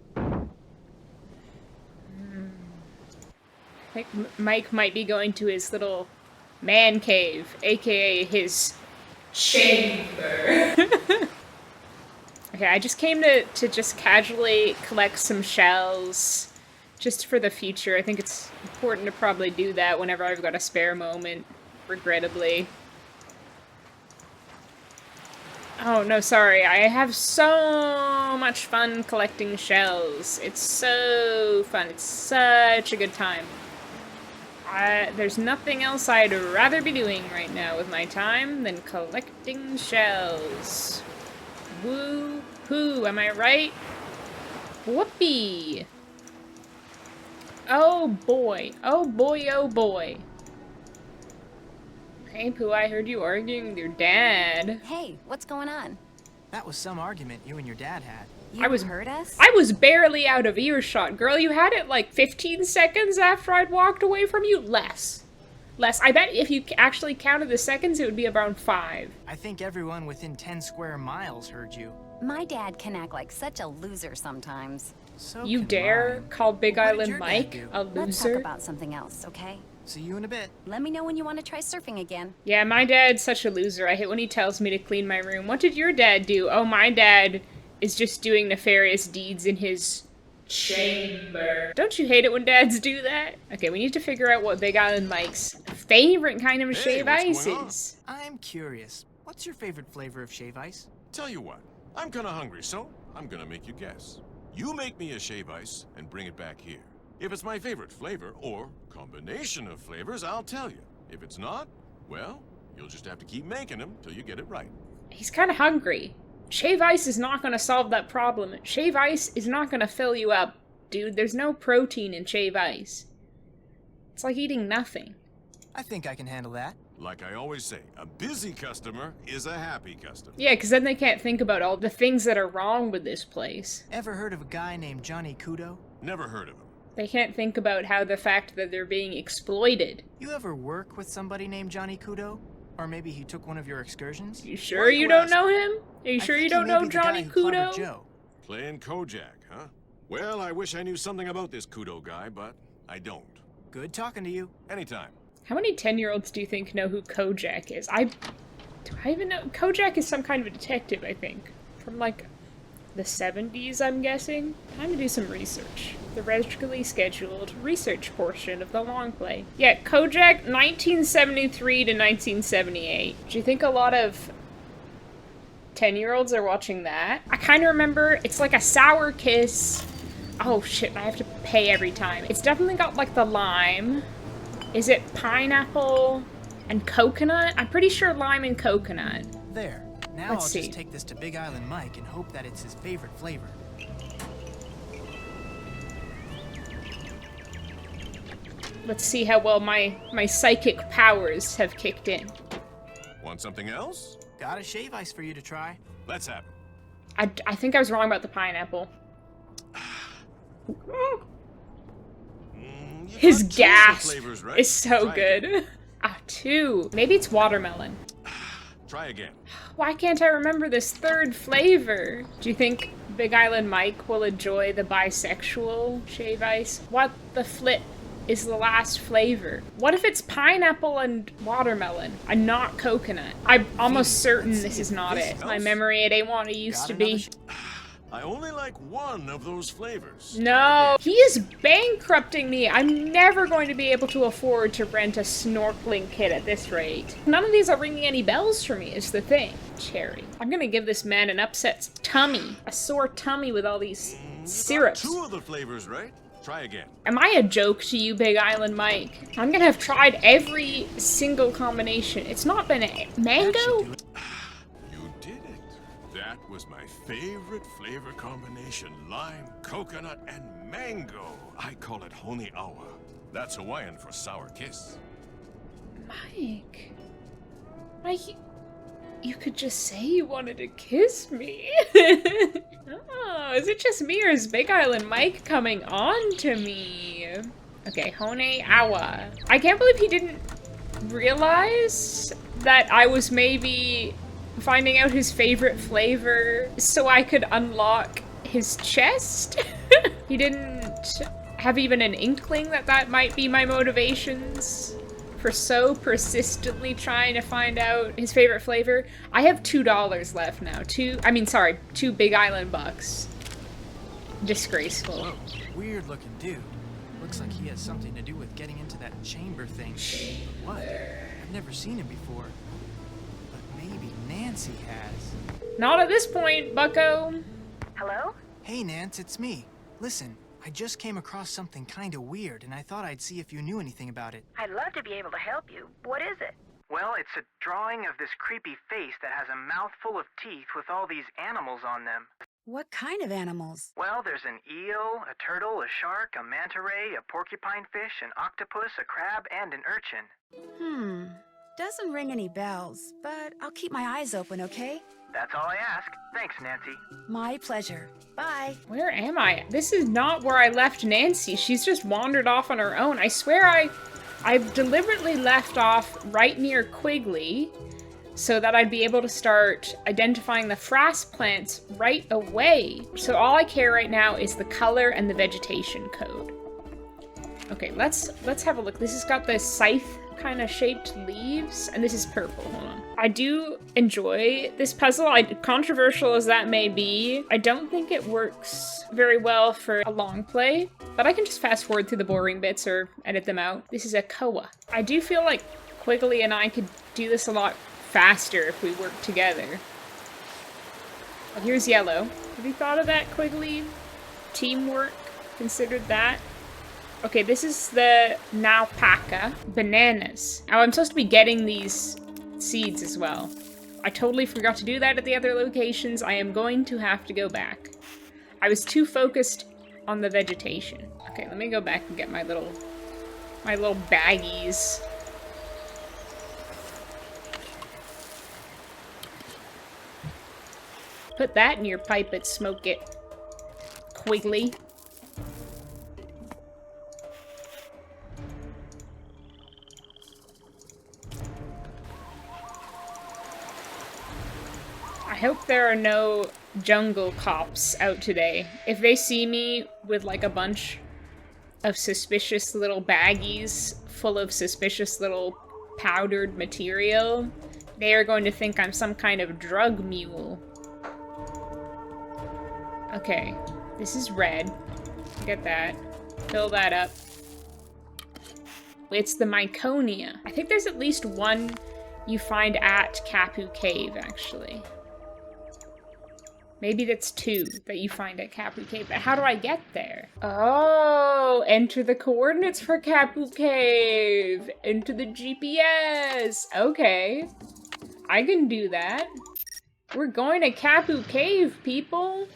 I think Mike might be going to his little man cave, aka his chamber. Okay, I just came to just casually collect some shells, just for the future. I think it's important to probably do that whenever I've got a spare moment, regrettably. Oh, no, sorry. I have so much fun collecting shells. It's so fun. It's such a good time. There's nothing else I'd rather be doing right now with my time than collecting shells. Woo-hoo, am I right? Whoopee! Oh boy, oh boy, oh boy. Hey Pooh, I heard you arguing with your dad. Hey, what's going on? That was some argument you and your dad had. You heard us? I was barely out of earshot, girl. You had it like 15 seconds after I'd walked away from you? Less. I bet if you actually counted the seconds, it would be around 5. I think everyone within 10 square miles heard you. My dad can act like such a loser sometimes. So you dare call Big Island Mike a loser? Let's talk about something else, okay? See you in a bit. Let me know when you want to try surfing again. Yeah, my dad's such a loser. I hate when he tells me to clean my room. What did your dad do? Oh, my dad is just doing nefarious deeds in his chamber. Don't you hate it when dads do that? Okay, we need to figure out what Big Island Mike's favorite kind of shave ice is. I'm curious. What's your favorite flavor of shave ice? Tell you what, I'm kinda hungry, so I'm gonna make you guess. You make me a shave ice and bring it back here. If it's my favorite flavor, or combination of flavors, I'll tell you. If it's not, well, you'll just have to keep making them till you get it right. He's kind of hungry. Shave ice is not going to solve that problem. Shave ice is not going to fill you up, dude. There's no protein in shave ice. It's like eating nothing. I think I can handle that. Like I always say, a busy customer is a happy customer. Yeah, because then they can't think about all the things that are wrong with this place. Ever heard of a guy named Johnny Kudo? Never heard of him. They can't think about how the fact that they're being exploited. You ever work with somebody named Johnny Kudo? Or maybe he took one of your excursions? You sure you don't know him? Are you sure you don't know Johnny Kudo? Joe. Playing Kojak, huh? Well, I wish I knew something about this Kudo guy, but I don't. Good talking to you. Anytime. How many 10-year-olds do you think know who Kojak is? Do I even know? Kojak is some kind of a detective, I think. From, like, the 70s, I'm guessing. Time to do some research. The regularly scheduled research portion of the Longplay. Yeah, Kojak, 1973 to 1978. Do you think a lot of 10-year-olds are watching that? I kind of remember, it's like a sour kiss. Oh shit, I have to pay every time. It's definitely got like the lime. Is it pineapple and coconut? I'm pretty sure lime and coconut. There. Now Let's I'll see. just take this to Big Island Mike and hope that it's his favorite flavor. Let's see how well my psychic powers have kicked in. Want something else? Got a shave ice for you to try. Let's have it. I think I was wrong about the pineapple. His gasp flavors, right? is so Try good. again. 2. Maybe it's watermelon. Try again. Why can't I remember this third flavor? Do you think Big Island Mike will enjoy the bisexual shave ice? What the flip is the last flavor? What if it's pineapple and watermelon and not coconut? I'm almost certain this is not it. My memory, it ain't what it used to be. I only like one of those flavors. No, he is bankrupting me. I'm never going to be able to afford to rent a snorkeling kit at this rate. None of these are ringing any bells for me, is the thing. Cherry. I'm gonna give this man an upset tummy. A sore tummy with all these syrups. 2 of the flavors, right? Try again. Am I a joke to you, Big Island Mike? I'm gonna have tried every single combination. It's not been a mango? You did it. That was my favorite flavor combination. Lime, coconut, and mango. I call it Honi Awa. That's Hawaiian for sour kiss. Mike, you could just say you wanted to kiss me. Oh, is it just me or is Big Island Mike coming on to me? Okay, Hone Awa. I can't believe he didn't realize that I was maybe finding out his favorite flavor so I could unlock his chest. He didn't have even an inkling that that might be my motivations for so persistently trying to find out his favorite flavor. I have $2 left now. 2 Big Island bucks. Disgraceful. Whoa, weird looking dude. Looks like he has something to do with getting into that chamber thing. But what? I've never seen him before. But maybe Nancy has. Not at this point, bucko. Hello? Hey, Nance, it's me. Listen, I just came across something kind of weird, and I thought I'd see if you knew anything about it. I'd love to be able to help you. What is it? Well, it's a drawing of this creepy face that has a mouth full of teeth with all these animals on them. What kind of animals? Well, there's an eel, a turtle, a shark, a manta ray, a porcupine fish, an octopus, a crab, and an urchin. Doesn't ring any bells, but I'll keep my eyes open, okay? That's all I ask. Thanks, Nancy. My pleasure. Bye. Where am I? This is not where I left Nancy. She's just wandered off on her own. I swear I've deliberately left off right near Quigley so that I'd be able to start identifying the frass plants right away. So all I care right now is the color and the vegetation code. Okay, let's have a look. This has got the scythe kind of shaped leaves, and this is purple. Hold on. I do enjoy this puzzle, controversial as that may be. I don't think it works very well for a long play, but I can just fast forward through the boring bits or edit them out. This is a koa. I do feel like Quigley and I could do this a lot faster if we work together. Oh, here's yellow. Have you thought of that, Quigley? Teamwork? Considered that? Okay, this is the Naupaka bananas. Oh, I'm supposed to be getting these seeds as well. I totally forgot to do that at the other locations. I am going to have to go back. I was too focused on the vegetation. Okay, let me go back and get my little baggies. Put that in your pipe and smoke it, Quigley. I hope there are no jungle cops out today. If they see me with like a bunch of suspicious little baggies full of suspicious little powdered material, they are going to think I'm some kind of drug mule. Okay, this is red. Get that. Fill that up. It's the Myconia. I think there's at least one you find at Kapu Cave, actually. Maybe that's 2 that you find at Kapu Cave, but how do I get there? Oh, enter the coordinates for Kapu Cave. Enter the GPS. Okay, I can do that. We're going to Kapu Cave, people.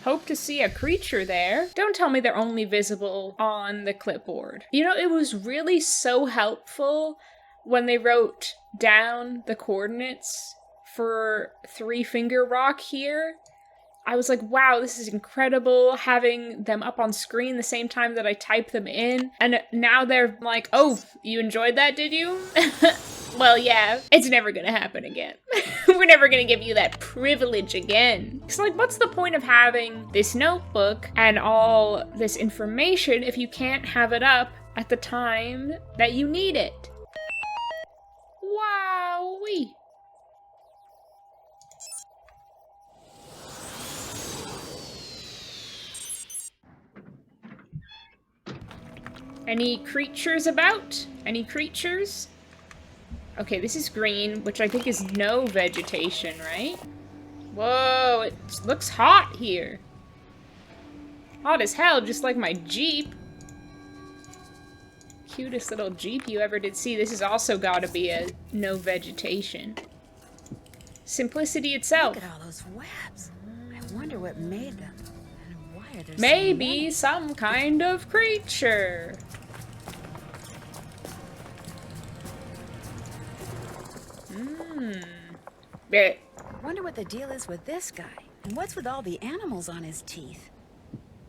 Hope to see a creature there. Don't tell me they're only visible on the clipboard. You know, it was really so helpful when they wrote down the coordinates for Three Finger Rock here. I was like, wow, this is incredible, having them up on screen the same time that I type them in. And now they're like, oh, you enjoyed that, did you? Well, yeah, it's never gonna happen again. We're never gonna give you that privilege again. It's like, what's the point of having this notebook and all this information if you can't have it up at the time that you need it? Wowee. Any creatures about? Any creatures? Okay, this is green, which I think is no vegetation, right? Whoa, it looks hot here. Hot as hell, just like my Jeep. Cutest little Jeep you ever did see. This has also got to be a no vegetation. Simplicity itself. Look at all those webs. I wonder what made them. And why are there Maybe some kind of creature. I wonder what the deal is with this guy. And what's with all the animals on his teeth?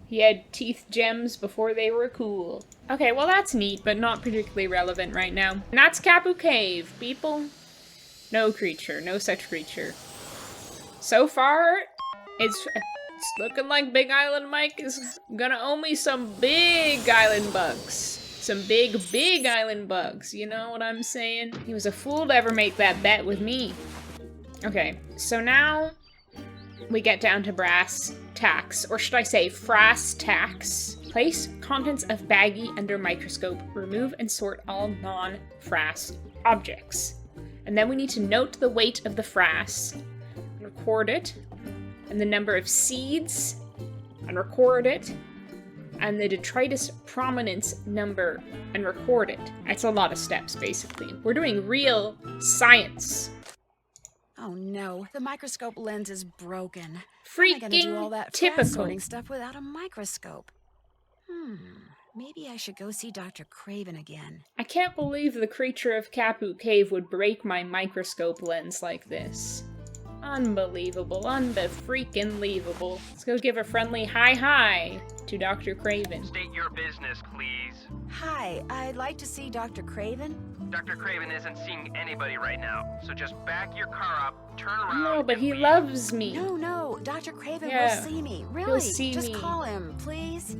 He had teeth gems before they were cool. Okay, well that's neat, but not particularly relevant right now. And that's Kapu Cave, people. No creature, no such creature. So far, it's looking like Big Island Mike is gonna owe me some big island bugs. Some big island bugs, you know what I'm saying? He was a fool to ever make that bet with me. Okay, so now we get down to brass tacks, or should I say frass tacks. Place contents of baggie under microscope. Remove and sort all non-frass objects. And then we need to note the weight of the frass, record it, and the number of seeds, and record it, and the detritus prominence number, and record it. It's a lot of steps, basically. We're doing real science. Oh no, the microscope lens is broken. Freaking How am I gonna do all that typical. fast sorting stuff without a microscope? Maybe I should go see Dr. Craven again. I can't believe the Creature of Kapu Cave would break my microscope lens like this. Unbelievable, unbe-freaking-leavable. Let's go give a friendly hi to Dr. Craven. State your business, please. Hi, I'd like to see Dr. Craven. Dr. Craven isn't seeing anybody right now, so just back your car up, turn around. No, but he loves me. No, Dr. Craven Yeah, will see me. Really, he'll see just me. call him, please.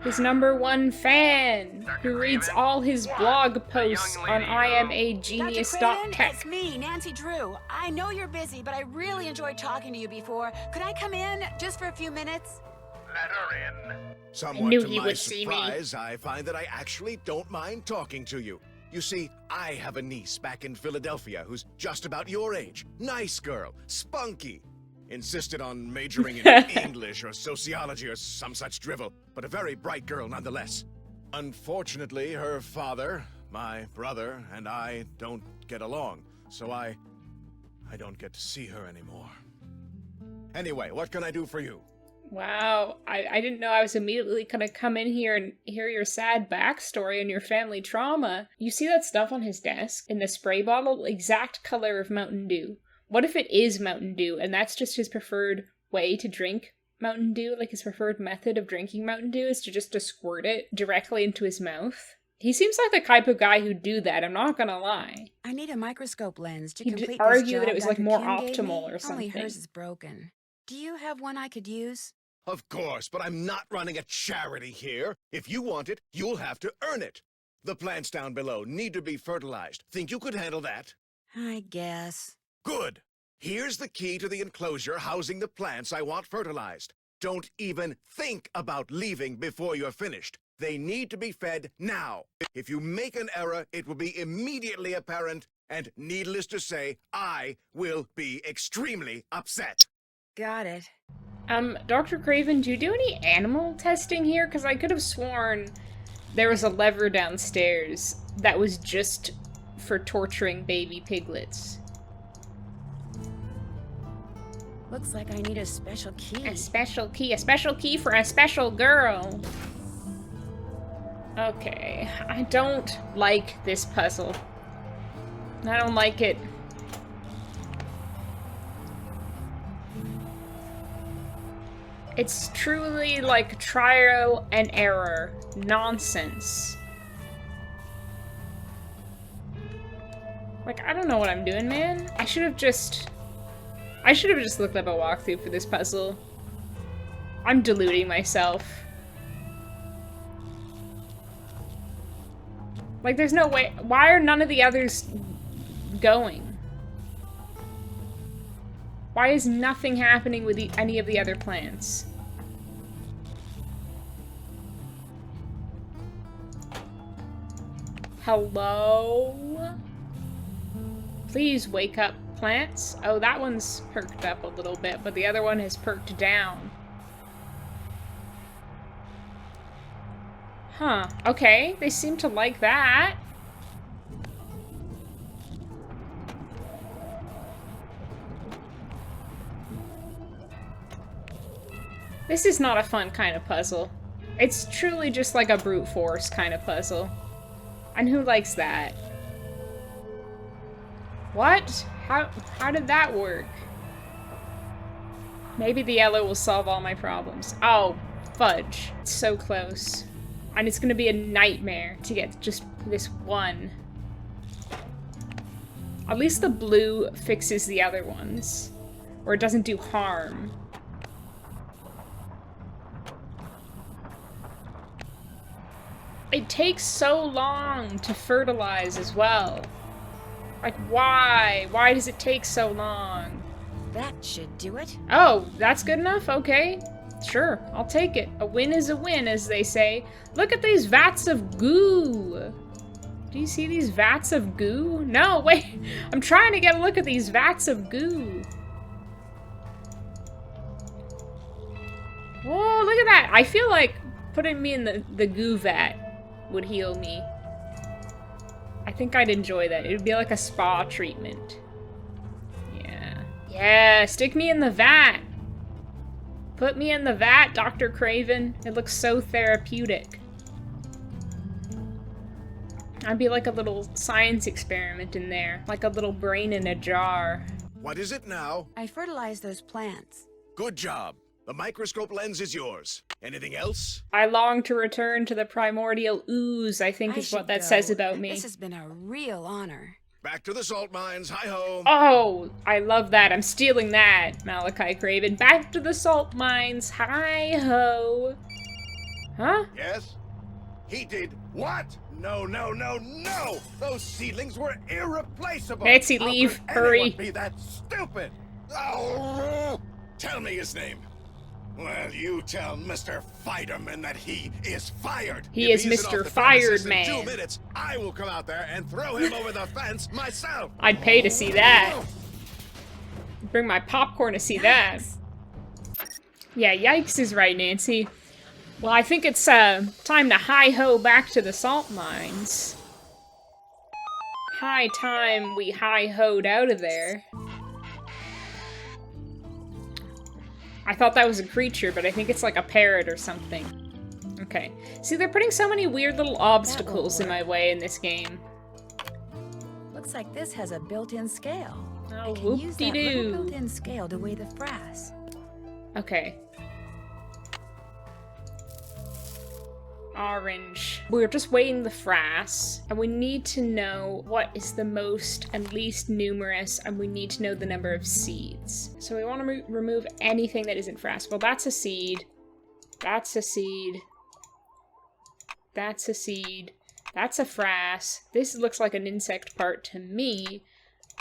His #1 fan, who reads all his blog posts on Dr. Craven, imagenius.tech. it's me, Nancy Drew. I know you're busy, but I really enjoyed talking to you before. Could I come in just for a few minutes? Let her in. Somewhat knew to he my would see me. surprise, I find that I actually don't mind talking to you. You see, I have a niece back in Philadelphia who's just about your age. Nice girl, spunky. Insisted on majoring in English or sociology or some such drivel, but a very bright girl nonetheless. Unfortunately, her father, my brother, and I don't get along, so I don't get to see her anymore. Anyway, what can I do for you? Wow, I didn't know I was immediately gonna come in here and hear your sad backstory and your family trauma. You see that stuff on his desk in the spray bottle? Exact color of Mountain Dew. What if it is Mountain Dew and that's just his preferred way to drink Mountain Dew? Like his preferred method of drinking Mountain Dew is to just squirt it directly into his mouth? He seems like the type of guy who'd do that, I'm not gonna lie. I need a microscope lens to He'd complete this argue that job it was like Dr. more Kim gave optimal me. or Only something. hers is broken. Do you have one I could use? Of course, but I'm not running a charity here. If you want it, you'll have to earn it. The plants down below need to be fertilized. Think you could handle that? I guess. Good. Here's the key to the enclosure housing the plants I want fertilized. Don't even think about leaving before you're finished. They need to be fed now. If you make an error, it will be immediately apparent, and needless to say, I will be extremely upset. Got it. Dr. Craven, do you do any animal testing here? Because I could have sworn there was a lever downstairs that was just for torturing baby piglets. Looks like I need a special key. A special key for a special girl. Okay, I don't like this puzzle. I don't like it. It's truly like trial and error nonsense. Like, I don't know what I'm doing, man. I should have just looked up a walkthrough for this puzzle. I'm deluding myself. Like, there's no way. Why are none of the others going? Why is nothing happening with any of the other plants? Hello? Please wake up, plants. Oh, that one's perked up a little bit, but the other one has perked down. Huh. Okay, they seem to like that. This is not a fun kind of puzzle. It's truly just like a brute force kind of puzzle. And who likes that? What? How did that work? Maybe the yellow will solve all my problems. Oh, fudge. It's so close. And it's gonna be a nightmare to get just this one. At least the blue fixes the other ones. Or it doesn't do harm. It takes so long to fertilize as well. Like, why? Why does it take so long? That should do it. Oh, that's good enough? Okay. Sure, I'll take it. A win is a win, as they say. Look at these vats of goo. Do you see these vats of goo? No, wait. I'm trying to get a look at these vats of goo. Whoa, look at that. I feel like putting me in the goo vat would heal me. I think I'd enjoy that. It would be like a spa treatment. Yeah. Yeah, stick me in the vat. Put me in the vat, Dr. Craven. It looks so therapeutic. I'd be like a little science experiment in there. Like a little brain in a jar. What is it now? I fertilized those plants. Good job. The microscope lens is yours. Anything else? I long to return to the primordial ooze, I think is what that says about me. This has been a real honor. Back to the salt mines. Hi-ho. Oh, I love that. I'm stealing that, Malachi Craven. Back to the salt mines. Hi-ho. Huh? Yes? He did what? No, no, no, no! Those seedlings were irreplaceable! Nancy, leave. Hurry. Anyone be that stupid? Oh, tell me his name. Well, you tell Mr. Fiderman that he is fired. He is Mr. Fired Man. In 2 minutes, I will come out there and throw him over the fence myself. I'd pay to see that. Bring my popcorn to see that. Yeah, yikes is right, Nancy. Well, I think it's time to hi-ho back to the salt mines. High time we hi-hoed out of there. I thought that was a creature, but I think it's like a parrot or something. Okay. See, they're putting so many weird little obstacles in my way in this game. Looks like this has a built-in scale. Oh, I can use that little whoop-de-doo. built-in scale to weigh the frass. Okay. Orange. We're just weighing the frass, and we need to know what is the most and least numerous, and we need to know the number of seeds. So we want to remove anything that isn't frass. Well, that's a seed. That's a seed. That's a seed. That's a frass. This looks like an insect part to me,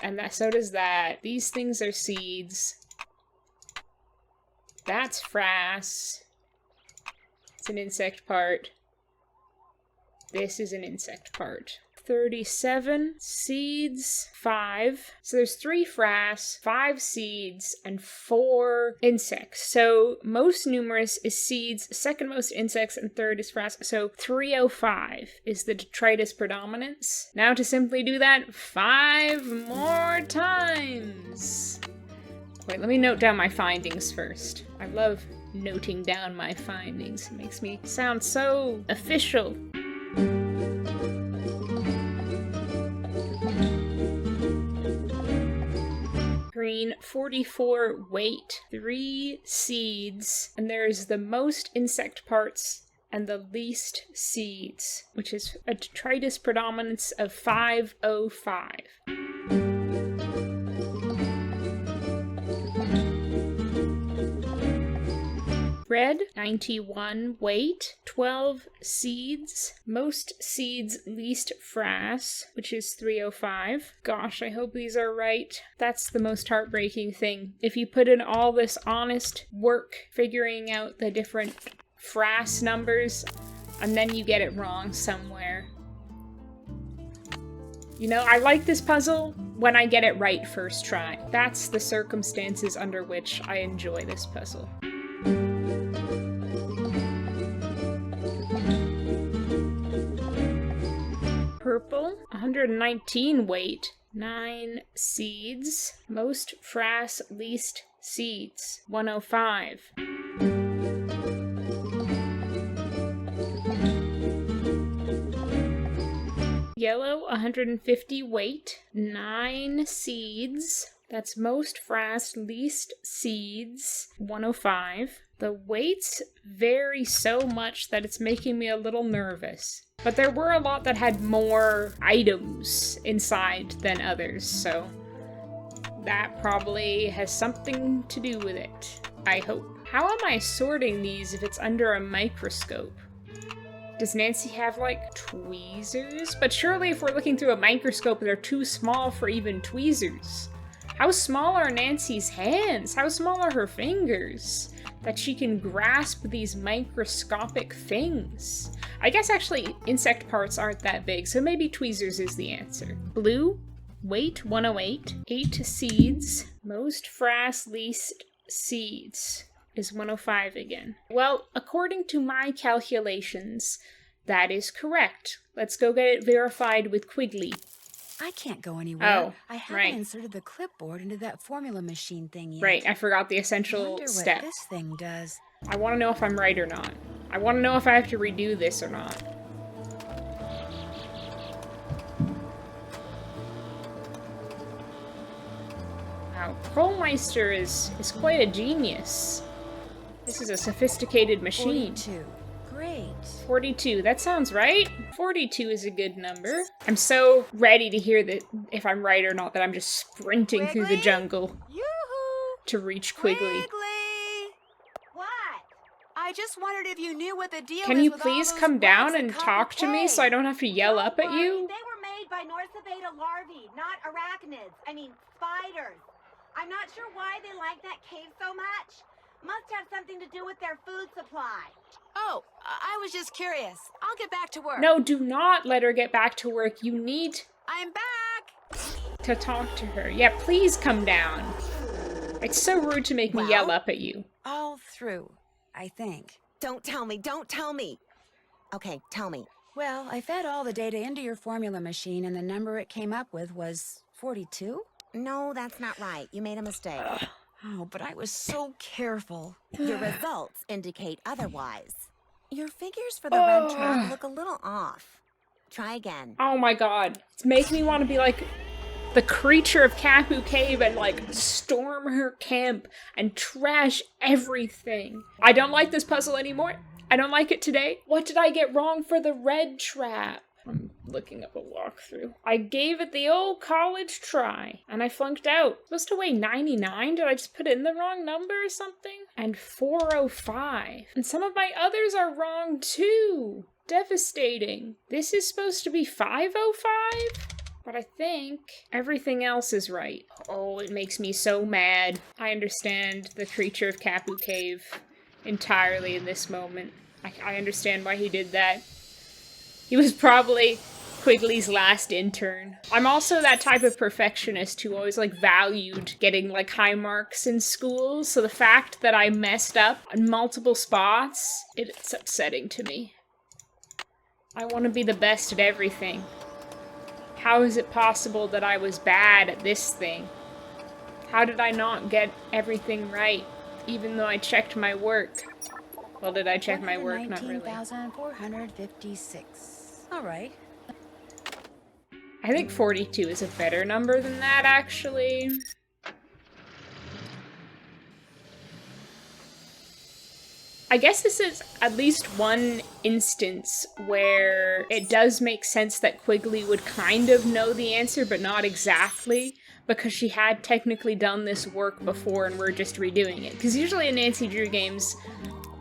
and so does that. These things are seeds. That's frass. It's an insect part. This is an insect part. 37 seeds, 5. So there's 3 frass, 5 seeds, and 4 insects. So most numerous is seeds, second most insects, and third is frass. So 305 is the detritus predominance. Now to simply do that 5 more times. Wait, let me note down my findings first. I love noting down my findings. It makes me sound so official. Green, 44 weight, 3 seeds, and there's the most insect parts and the least seeds, which is a detritus predominance of 505. Red, 91 weight, 12 seeds, most seeds, least frass, which is 305. Gosh, I hope these are right. That's the most heartbreaking thing. If you put in all this honest work figuring out the different frass numbers, and then you get it wrong somewhere. You know, I like this puzzle when I get it right first try. That's the circumstances under which I enjoy this puzzle. Purple, 119 weight, 9 seeds, most frass, least seeds, 105. Yellow, 150 weight, 9 seeds. That's most frass, least seeds, 105. The weights vary so much that it's making me a little nervous. But there were a lot that had more items inside than others, so that probably has something to do with it, I hope. How am I sorting these if it's under a microscope? Does Nancy have, like, tweezers? But surely if we're looking through a microscope, they're too small for even tweezers. How small are Nancy's hands? How small are her fingers? That she can grasp these microscopic things. I guess actually insect parts aren't that big, so maybe tweezers is the answer. Blue, weight 108, 8 seeds, most frass, least seeds is 105 again. Well, according to my calculations, that is correct. Let's go get it verified with Quigley. I can't go anywhere. Oh, I haven't right. inserted the clipboard into that formula machine thing yet. Right, I forgot the essential Wonder step. what this thing does. I want to know if I'm right or not. I want to know if I have to redo this or not. Now, Krollmeister is quite a genius. This is a sophisticated machine. 42. Great. 42, that sounds right. 42 is a good number. I'm so ready to hear that if I'm right or not, that I'm just sprinting through the jungle to reach Quigley. What? I just wondered if you knew what the deal Can is you with all please those come down bugs in and Kapu talk to me so I don't have to yell up at you? They were made by Norsaveta larvae, not arachnids. I mean, spiders. I'm not sure why they like that cave so much. Must have something to do with their food supply. Oh, I was just curious. I'll get back to work. No, do not let her get back to work. You need I'm back! to talk to her. Yeah, please come down. It's so rude to make me yell up at you. All through, I think. Don't tell me, don't tell me. Okay, tell me. Well, I fed all the data into your formula machine, and the number it came up with was 42? No, that's not right. You made a mistake. Oh, but I was so careful. Your results indicate otherwise. Your figures for the red track look a little off. Try again. Oh my god. It's making me want to be like the Creature of Kapu Cave and like storm her camp and trash everything. I don't like this puzzle anymore. I don't like it today. What did I get wrong for the red trap? I'm looking up a walkthrough. I gave it the old college try, and I flunked out. Supposed to weigh 99? Did I just put in the wrong number or something? And 405. And some of my others are wrong too. Devastating. This is supposed to be 505? But I think everything else is right. Oh, it makes me so mad. I understand the Creature of Kapu Cave entirely in this moment. I understand why he did that. He was probably Quigley's last intern. I'm also that type of perfectionist who always like valued getting like high marks in school, so the fact that I messed up on multiple spots, it's upsetting to me. I want to be the best at everything. How is it possible that I was bad at this thing? How did I not get everything right, even though I checked my work? Well, did I check my work? Not really. 19,456. All right. I think 42 is a better number than that, actually. I guess this is at least one instance where it does make sense that Quigley would kind of know the answer, but not exactly, because she had technically done this work before and we're just redoing it. Because usually in Nancy Drew games,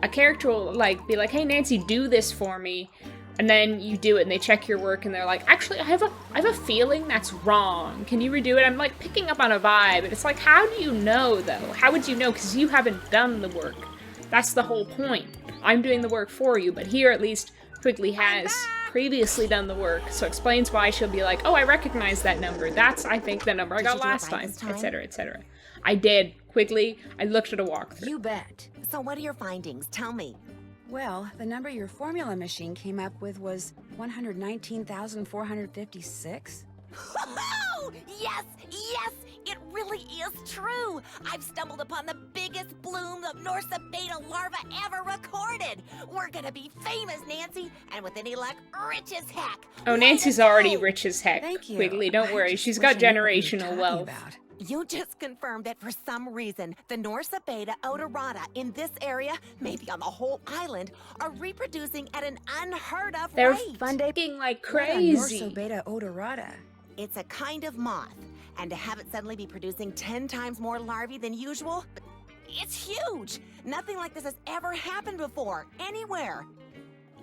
a character will like be like, hey Nancy, do this for me. And then you do it and they check your work and they're like, actually, I have a feeling that's wrong. Can you redo it? I'm like picking up on a vibe. And it's like, how do you know though? How would you know? Because you haven't done the work. That's the whole point. I'm doing the work for you, but here at least Quigley has previously done the work, so explains why she'll be like, oh, I recognize that number. That's, I think, the number I got last time, etc., etc. I did. Quickly, I looked at a walkthrough. You bet. So what are your findings? Tell me. Well, the number your formula machine came up with was 119,456. Yes! Yes! It really is true! I've stumbled upon the biggest bloom of Norsa beta larva ever recorded! We're gonna be famous, Nancy, and with any luck, rich as heck! Oh, Nancy's already rich as heck. Thank you. Quigley, don't worry. She's got generational wealth. You just confirmed that for some reason, the Norsa beta odorata in this area, maybe on the whole island, are reproducing at an unheard of They're rate. fucking like What a crazy. Norsa beta odorata. It's a kind of moth, and to have it suddenly be producing 10 times more larvae than usual, it's huge! Nothing like this has ever happened before, anywhere.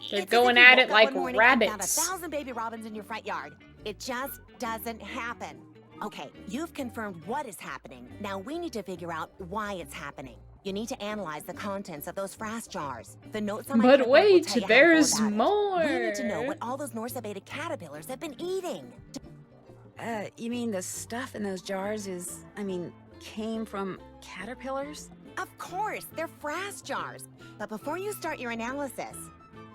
They're It's going as if you at woke it up like one morning and found rabbits. 1,000 baby robins in your front yard. It just doesn't happen. Okay, you've confirmed what is happening. Now we need to figure out why it's happening. You need to analyze the contents of those frass jars. The notes on my But clipboard will wait, tell you how to go there's about it. more. We need to know what all those Norsa beta caterpillars have been eating. You mean the stuff in those jars came from caterpillars? Of course, they're frass jars. But before you start your analysis,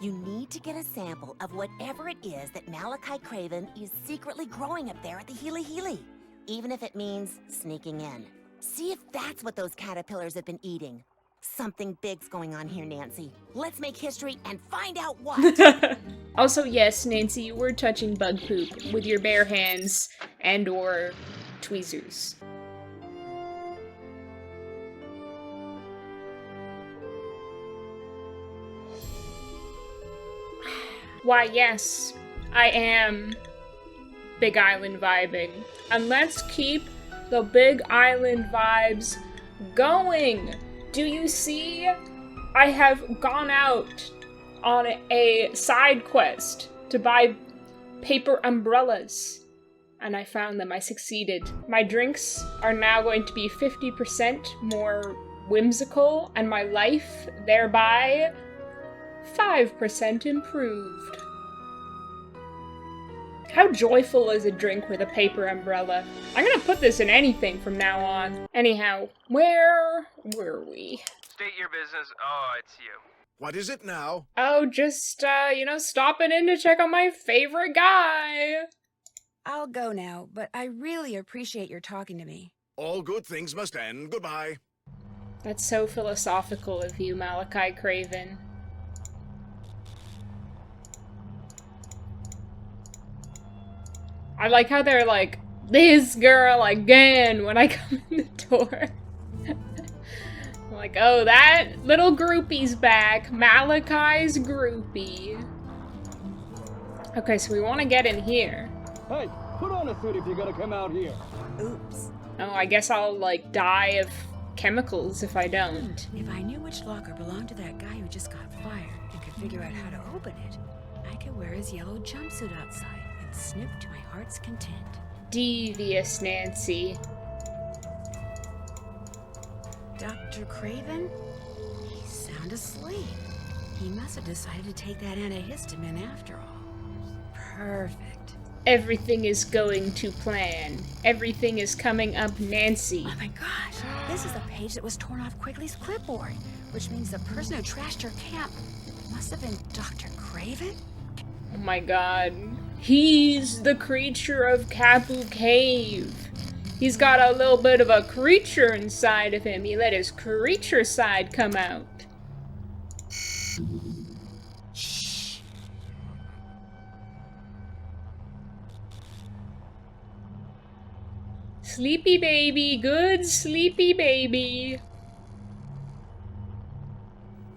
you need to get a sample of whatever it is that Malachi Craven is secretly growing up there at the Healy Healy. Even if it means sneaking in. See if that's what those caterpillars have been eating. Something big's going on here, Nancy. Let's make history and find out what. Also, yes, Nancy, you were touching bug poop with your bare hands and or tweezers. Why, yes, I am Big Island vibing. And let's keep the Big Island vibes going. Do you see? I have gone out on a side quest to buy paper umbrellas. And I found them. I succeeded. My drinks are now going to be 50% more whimsical, and my life thereby 5% improved. How joyful is a drink with a paper umbrella? I'm gonna put this in anything from now on. Anyhow, where were we? State your business. Oh, it's you. What is it now? Oh, just, stopping in to check on my favorite guy. I'll go now, but I really appreciate your talking to me. All good things must end. Goodbye. That's so philosophical of you, Malachi Craven. I like how they're like, this girl again when I come in the door. I'm like, oh, that little groupie's back. Malachi's groupie. Okay, so we want to get in here. Hey, put on a suit if you're gonna come out here. Oops. Oh, I guess I'll, like, die of chemicals if I don't. If I knew which locker belonged to that guy who just got fired and could figure out how to open it, I could wear his yellow jumpsuit outside and snoop to my heart's content. Devious Nancy. Dr. Craven? He's sound asleep. He must have decided to take that antihistamine after all. Perfect. Everything is going to plan. Everything is coming up Nancy. Oh my gosh, this is a page that was torn off Quigley's clipboard, which means the person who trashed her camp must have been Dr. Craven? Oh my god. He's the creature of Kapu Cave. He's got a little bit of a creature inside of him. He let his creature side come out. Shh. Sleepy baby, good sleepy baby.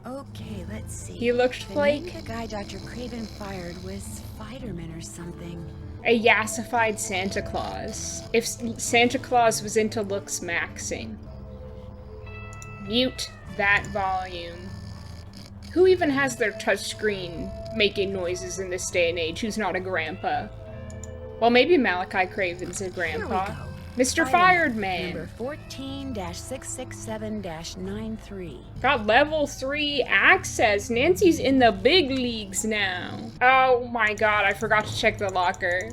Okay, let's see. He looked the like name of the guy Dr. Craven fired was Spider-Man or something. a yassified Santa Claus. If Santa Claus was into looks maxing. Mute that volume. Who even has their touchscreen making noises in this day and age who's not a grandpa? Well, maybe Malachi Craven's a grandpa. Mr. Fired Man. Number 14-667-93. Got level 3 access. Nancy's in the big leagues now. Oh my god, I forgot to check the locker.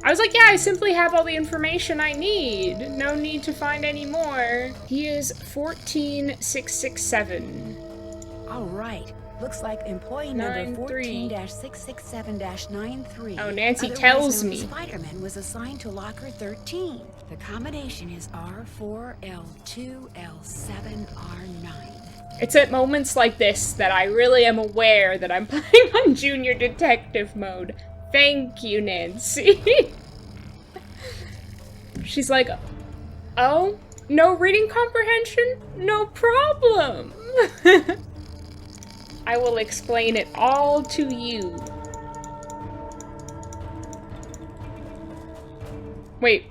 I was like, yeah, I simply have all the information I need. No need to find any more. He is 14667. All right. Looks like employee number 14-667-93. Oh, Nancy otherwise tells known me. as Spider-Man was assigned to locker 13. The combination is R4L2L7R9. It's at moments like this that I really am aware that I'm playing on Junior Detective mode. Thank you, Nancy. She's like, oh, no reading comprehension? No problem. I will explain it all to you. Wait.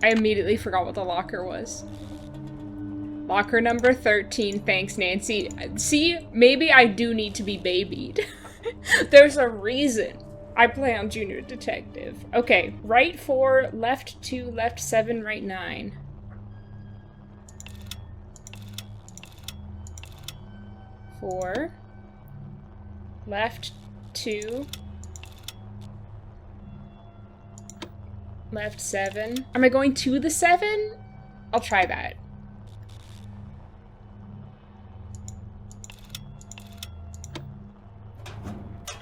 I immediately forgot what the locker was. Locker number 13, thanks, Nancy. See, maybe I do need to be babied. There's a reason I play on Junior Detective. Okay, right 4, left 2, left 7, right 9. Four, left 2, left 7. Am I going to the 7? I'll try that.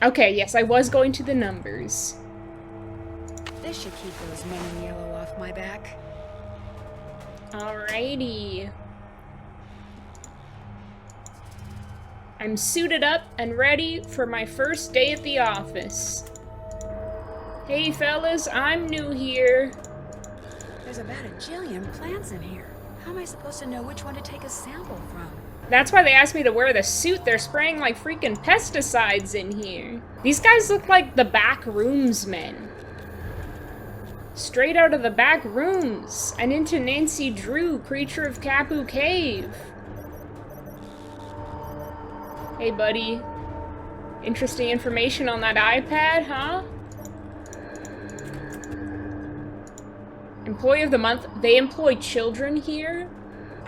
Okay, yes, I was going to the numbers. This should keep those men in yellow off my back. Alrighty. I'm suited up and ready for my first day at the office. Hey fellas, I'm new here. There's about a jillion plants in here. How am I supposed to know which one to take a sample from? That's why they asked me to wear the suit. They're spraying like freaking pesticides in here. These guys look like the back rooms men. Straight out of the back rooms and into Nancy Drew, Creature of Kapu Cave. Hey buddy. Interesting information on that iPad, huh? Employee of the month. They employ children here?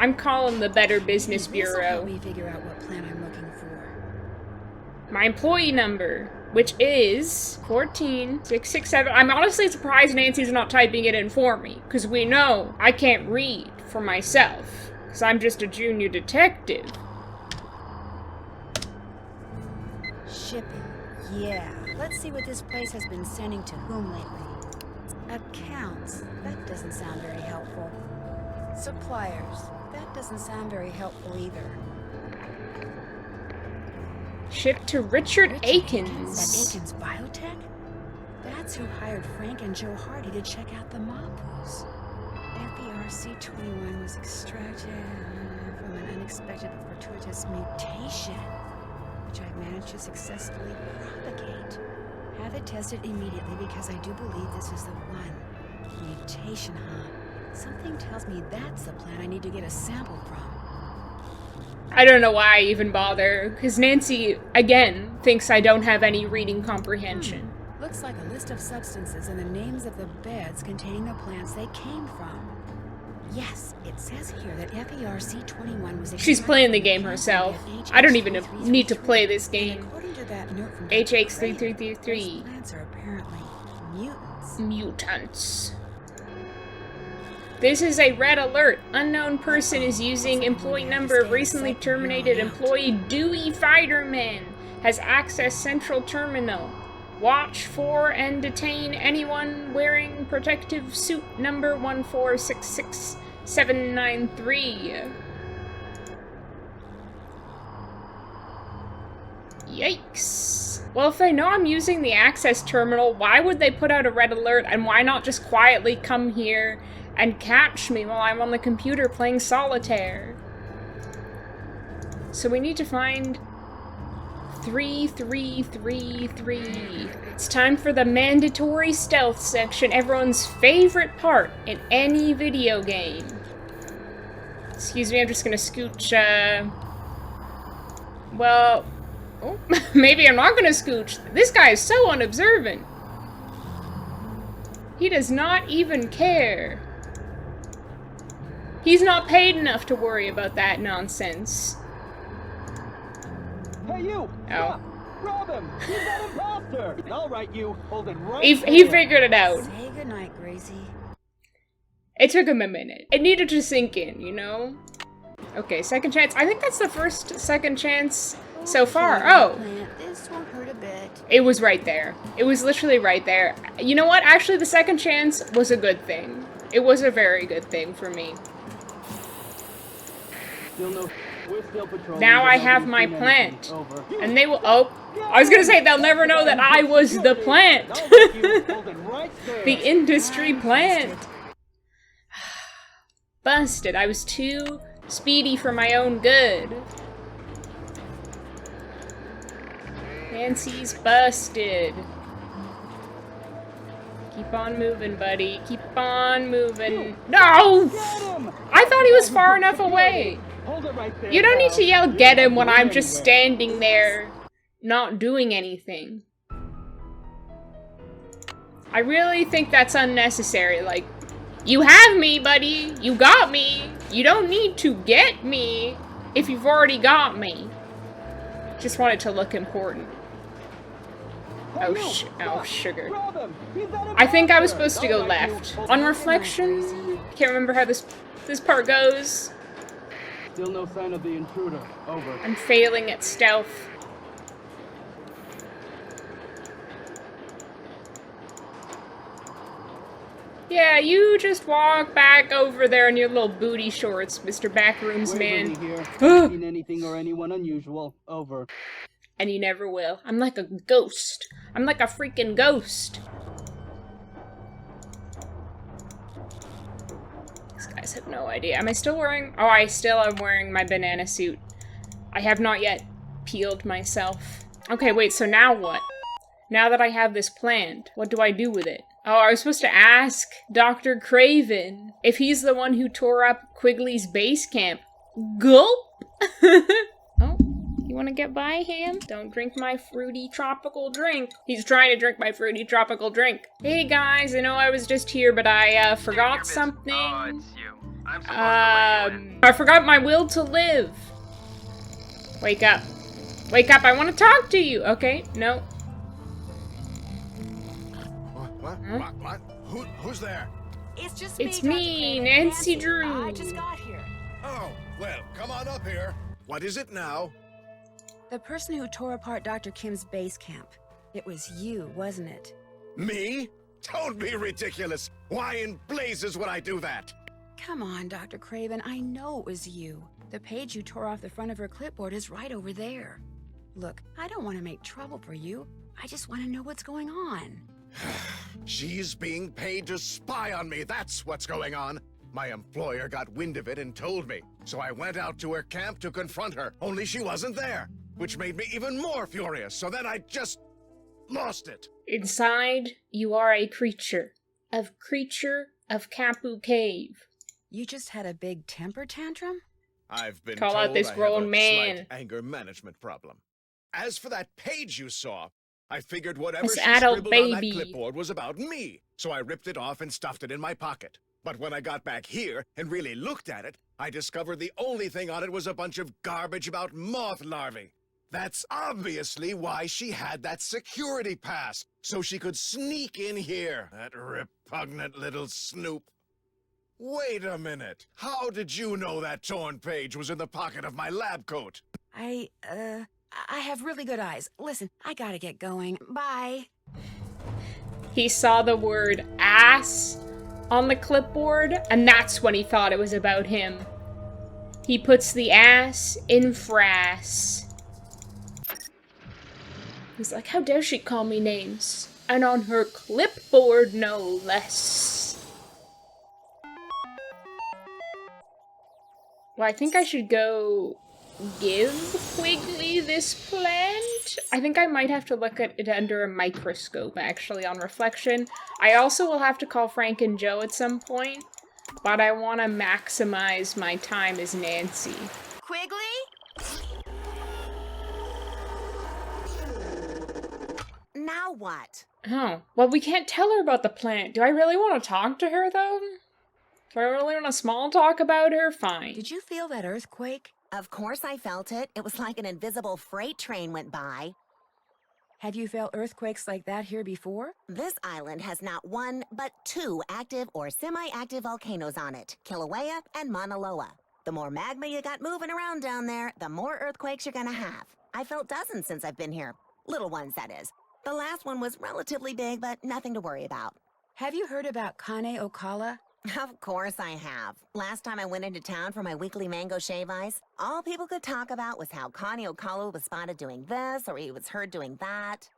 I'm calling the Better Business Bureau. Help me figure out what plan I'm looking for. My employee number, which is 14667. I'm honestly surprised Nancy's not typing it in for me, because we know I can't read for myself, because I'm just a junior detective. Shipping. Yeah. Let's see what this place has been sending to whom lately. Accounts. That doesn't sound very helpful. Suppliers. That doesn't sound very helpful either. Shipped to Richard Akins. At Akins Biotech? That's who hired Frank and Joe Hardy to check out the Mapus. FERC-21 was extracted from an unexpected but fortuitous mutation, which I've managed to successfully propagate. Have it tested immediately because I do believe this is the one. Mutation, huh? Something tells me that's the plant I need to get a sample from. I don't know why I even bother, because Nancy, again, thinks I don't have any reading comprehension. Looks like a list of substances and the names of the beds containing the plants they came from. Yes, it says here that FERC-21 was... She's playing the game herself. I don't even need to play this game. According to that note from HX3333. plants are apparently mutants. Mutants. This is a red alert. Unknown person is using employee number of recently terminated employee Dewey Fiderman. Has access central terminal. Watch for and detain anyone wearing protective suit number 1466793. Yikes. Well, if they know I'm using the access terminal, why would they put out a red alert, and why not just quietly come here and catch me while I'm on the computer playing solitaire? So we need to find 3333. It's time for the mandatory stealth section, everyone's favorite part in any video game. Excuse me, I'm just gonna scooch, well, oh, maybe I'm not gonna scooch. This guy is so unobservant. He does not even care. He's not paid enough to worry about that nonsense. Hey, you! Oh. Grab him! He's that imposter! All right, you. Hold it right He there. figured it out. Say goodnight, Gracie. It took him a minute. It needed to sink in, you know? Okay, second chance. I think that's the first second chance so far. Oh! This won't hurt a bit. It was right there. It was literally right there. You know what? Actually, the second chance was a good thing. It was a very good thing for me. Now I have my plant. And they will- oh. I was gonna say, they'll never know that I was the plant. The industry plant. Busted. I was too speedy for my own good. Nancy's busted. Keep on moving, buddy. Keep on moving. No! I thought he was far enough away. You don't need to yell, "Get him," when I'm just standing there, not doing anything. I really think that's unnecessary. Like, you have me, buddy. You got me. You don't need to get me if you've already got me. Just want it to look important. Oh, sugar. I think I was supposed to go left. On reflection, can't remember how this part goes. Still no sign of the intruder. Over. I'm failing at stealth. Yeah, you just walk back over there in your little booty shorts, Mr. Backrooms man. Haven't seen anything or anyone unusual. Over. And you never will. I'm like a ghost. I'm like a freaking ghost. These guys have no idea. Am I still wearing... Oh, I still am wearing my banana suit. I have not yet peeled myself. Okay, wait, so now what? Now that I have this plant, what do I do with it? Oh, I was supposed to ask Dr. Craven if he's the one who tore up Quigley's base camp. Gulp! Oh, you wanna get by, Ham? Don't drink my fruity tropical drink. He's trying to drink my fruity tropical drink. Hey guys, I know I was just here, but I forgot something. Oh, it's you. I'm supposed to let you in. I forgot my will to live. Wake up. Wake up, I want to talk to you. Okay, no. What? Huh? What? Who's there? It's just It's me, me, Dr. Nancy Drew. I just got here. Oh, well, come on up here. What is it now? The person who tore apart Dr. Kim's base camp. It was you, wasn't it? Me? Don't be ridiculous. Why in blazes would I do that? Come on, Dr. Craven. I know it was you. The page you tore off the front of her clipboard is right over there. Look, I don't want to make trouble for you. I just want to know what's going on. She's being paid to spy on me. That's what's going on. My employer got wind of it and told me. So I went out to her camp to confront her, only she wasn't there, which made me even more furious. So then I just lost it. Inside, you are a creature of Kapu Cave. You just had a big temper tantrum? I've been Call told out this I have grown a man. slight anger management problem. As for that page you saw, I figured whatever This she adult scribbled on that baby. clipboard was about me, so I ripped it off and stuffed it in my pocket. But when I got back here and really looked at it, I discovered the only thing on it was a bunch of garbage about moth larvae. That's obviously why she had that security pass, so she could sneak in here, that repugnant little snoop. Wait a minute. How did you know that torn page was in the pocket of my lab coat? I have really good eyes. Listen, I gotta get going. Bye. He saw the word ass on the clipboard, and that's when he thought it was about him. He puts the ass in frass. He's like, how dare she call me names? And on her clipboard, no less. Well, I think I should go give Quigley this plant. I think I might have to look at it under a microscope, actually, on reflection. I also will have to call Frank and Joe at some point, but I want to maximize my time as Nancy. Quigley? Now what? Oh, well, we can't tell her about the plant. Do I really want to talk to her, though? Do I really want to small talk about her? Fine. Did you feel that earthquake? Of course I felt it. It was like an invisible freight train went by. Have you felt earthquakes like that here before? This island has not one, but two active or semi-active volcanoes on it, Kilauea and Mauna Loa. The more magma you got moving around down there, the more earthquakes you're gonna have. I felt dozens since I've been here. Little ones, that is. The last one was relatively big, but nothing to worry about. Have you heard about Kane Okala? Of course I have. Last time I went into town for my weekly mango shave ice, all people could talk about was how Kane Okala was spotted doing this, or he was heard doing that.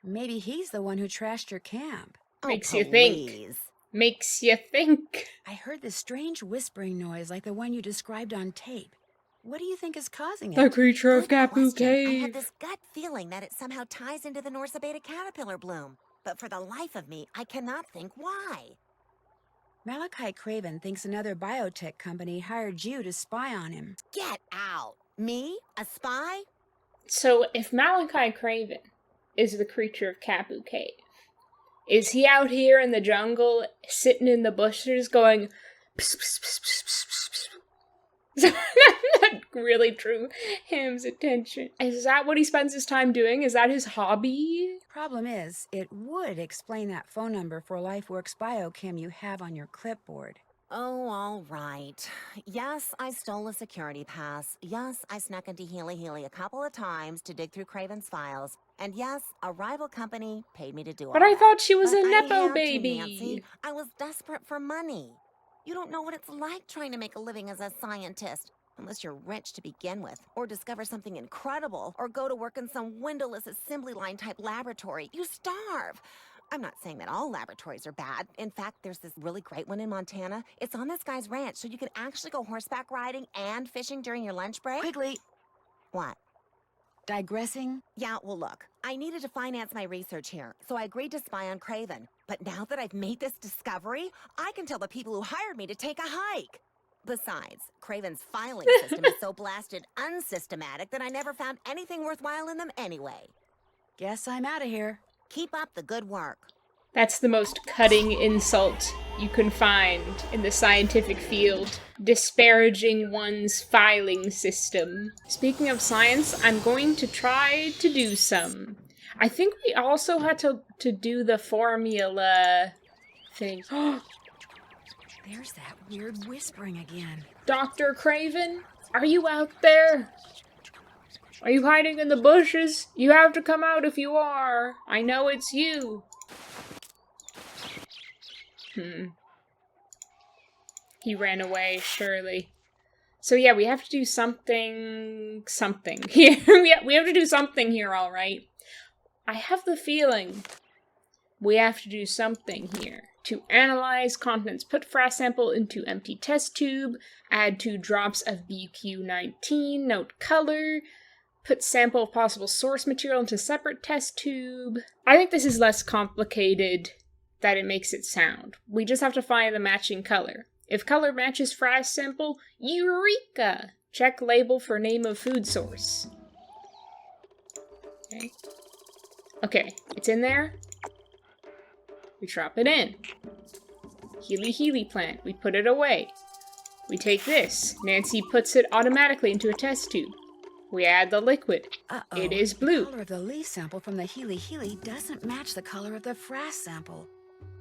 Maybe he's the one who trashed your camp. Makes Oh, you think. please. Makes you think. I heard this strange whispering noise like the one you described on tape. What do you think is causing it? The Creature of Good Kapu question. I Cave. have this gut feeling that it somehow ties into the Norsa Beta caterpillar bloom. But for the life of me, I cannot think why. Malachi Craven thinks another biotech company hired you to spy on him. Get out. Me? A spy? So, if Malachi Craven is the Creature of Kapu Cave, is he out here in the jungle, sitting in the bushes, going, pss, pss, pss, pss, pss, pss, pss? That really drew Ham's attention. Is that what he spends his time doing? Is that his hobby? Problem is, it would explain that phone number for LifeWorks biochem you have on your clipboard. Oh, all right. Yes, I stole a security pass. Yes, I snuck into Healy a couple of times to dig through Craven's files. And yes, a rival company paid me to do all But I that. thought she was But a I Nepo had to, baby. Nancy. I was desperate for money. You don't know what it's like trying to make a living as a scientist. Unless you're rich to begin with, or discover something incredible, or go to work in some windowless assembly line type laboratory. You starve. I'm not saying that all laboratories are bad. In fact, there's this really great one in Montana. It's on this guy's ranch, so you can actually go horseback riding and fishing during your lunch break. Quigley! What? Digressing? Yeah, well, look, I needed to finance my research here, so I agreed to spy on Craven. But now that I've made this discovery, I can tell the people who hired me to take a hike. Besides, Craven's filing system is so blasted unsystematic that I never found anything worthwhile in them anyway. Guess I'm out of here. Keep up the good work. That's the most cutting insult you can find in the scientific field. Disparaging one's filing system. Speaking of science, I'm going to try to do some. I think we also had to do the formula thing. There's that weird whispering again. Dr. Craven, are you out there? Are you hiding in the bushes? You have to come out if you are. I know it's you. He ran away, surely. So yeah, we have to do something here. we have to do something here, all right. I have the feeling we have to do something here. To analyze contents, put frass sample into empty test tube, add 2 drops of BQ19, note color, put sample of possible source material into separate test tube. I think this is less complicated than it makes it sound. We just have to find the matching color. If color matches frass sample, eureka! Check label for name of food source. Okay, it's in there. We drop it in. Healy plant. We put it away. We take this. Nancy puts it automatically into a test tube. We add the liquid. Uh-oh. It is blue. The color of the leaf sample from the Healy doesn't match the color of the frass sample.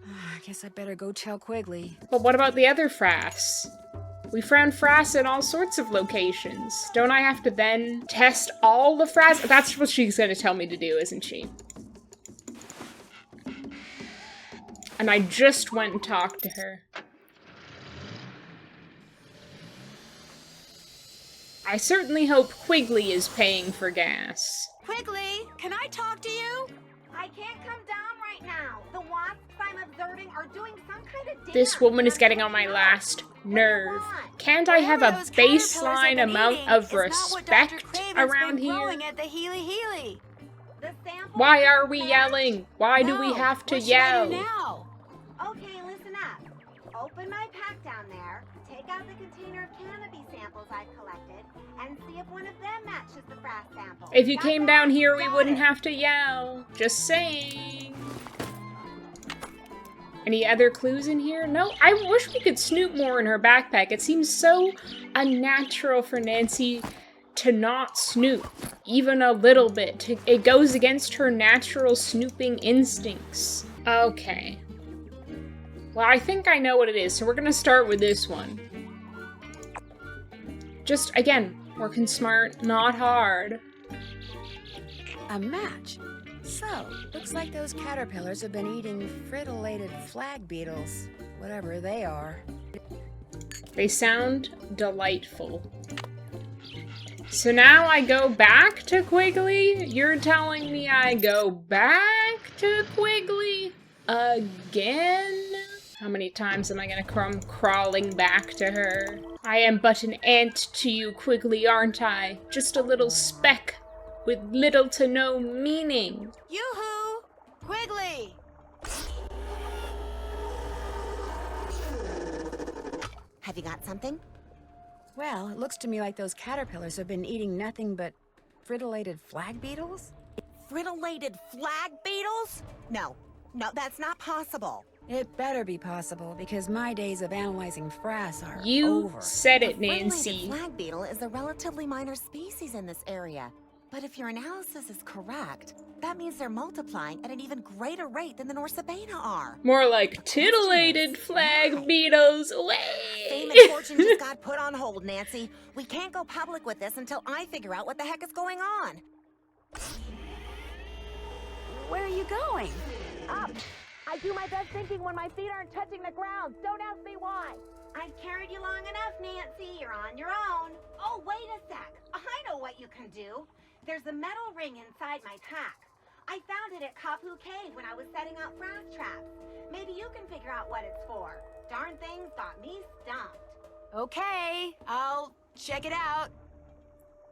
I guess I better go tell Quigley. But what about the other frass? We found frass in all sorts of locations. Don't I have to then test all the frass? That's what she's going to tell me to do, isn't she? And I just went and talked to her. I certainly hope Quigley is paying for gas. Quigley, can I talk to you? I can't come down right now. The wasps I'm observing are doing some kind of dance. This woman is getting on my last nerve. Can't I have a baseline amount of respect around here? At the Healy. Why are we yelling? Why do we have to yell? Okay, listen up. Open my pack down there, take out the container of canopy samples I've collected, and see if one of them matches the frass sample. If you came down here, we wouldn't have to yell. Just saying. Any other clues in here? No? I wish we could snoop more in her backpack. It seems so unnatural for Nancy to not snoop, even a little bit. It goes against her natural snooping instincts. Okay. Well, I think I know what it is, so we're gonna start with this one. Just, again, working smart, not hard. A match. So, looks like those caterpillars have been eating fritillated flag beetles, whatever they are. They sound delightful. So now I go back to Quigley? You're telling me I go back to Quigley again? How many times am I gonna come crawling back to her? I am but an ant to you, Quigley, aren't I? Just a little speck with little to no meaning. Yoo-hoo! Quigley! Have you got something? Well, it looks to me like those caterpillars have been eating nothing but fritillated flag beetles? Fritillated flag beetles? No, that's not possible. It better be possible, because my days of analyzing frass are You over. said it, The Nancy. fritillated flag beetle is a relatively minor species in this area. But if your analysis is correct, that means they're multiplying at an even greater rate than the Norsabena are. More like titillated flag beetles. Fame Way! and fortune just got put on hold, Nancy. We can't go public with this until I figure out what the heck is going on. Where are you going? Up! I do my best thinking when my feet aren't touching the ground. Don't ask me why. I've carried you long enough, Nancy. You're on your own. Oh, wait a sec. I know what you can do. There's a metal ring inside my pack. I found it at Kapu Cave when I was setting out frass traps. Maybe you can figure out what it's for. Darn thing's got me stumped. Okay, I'll check it out.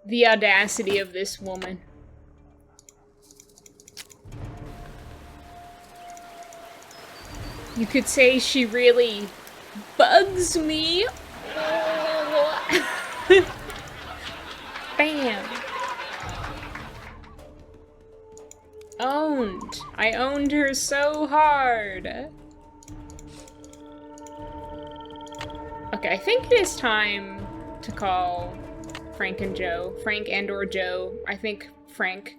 The audacity of this woman. You could say she really bugs me. Bam. Owned. I owned her so hard. Okay, I think it is time to call Frank and Joe. Frank and or Joe. I think Frank.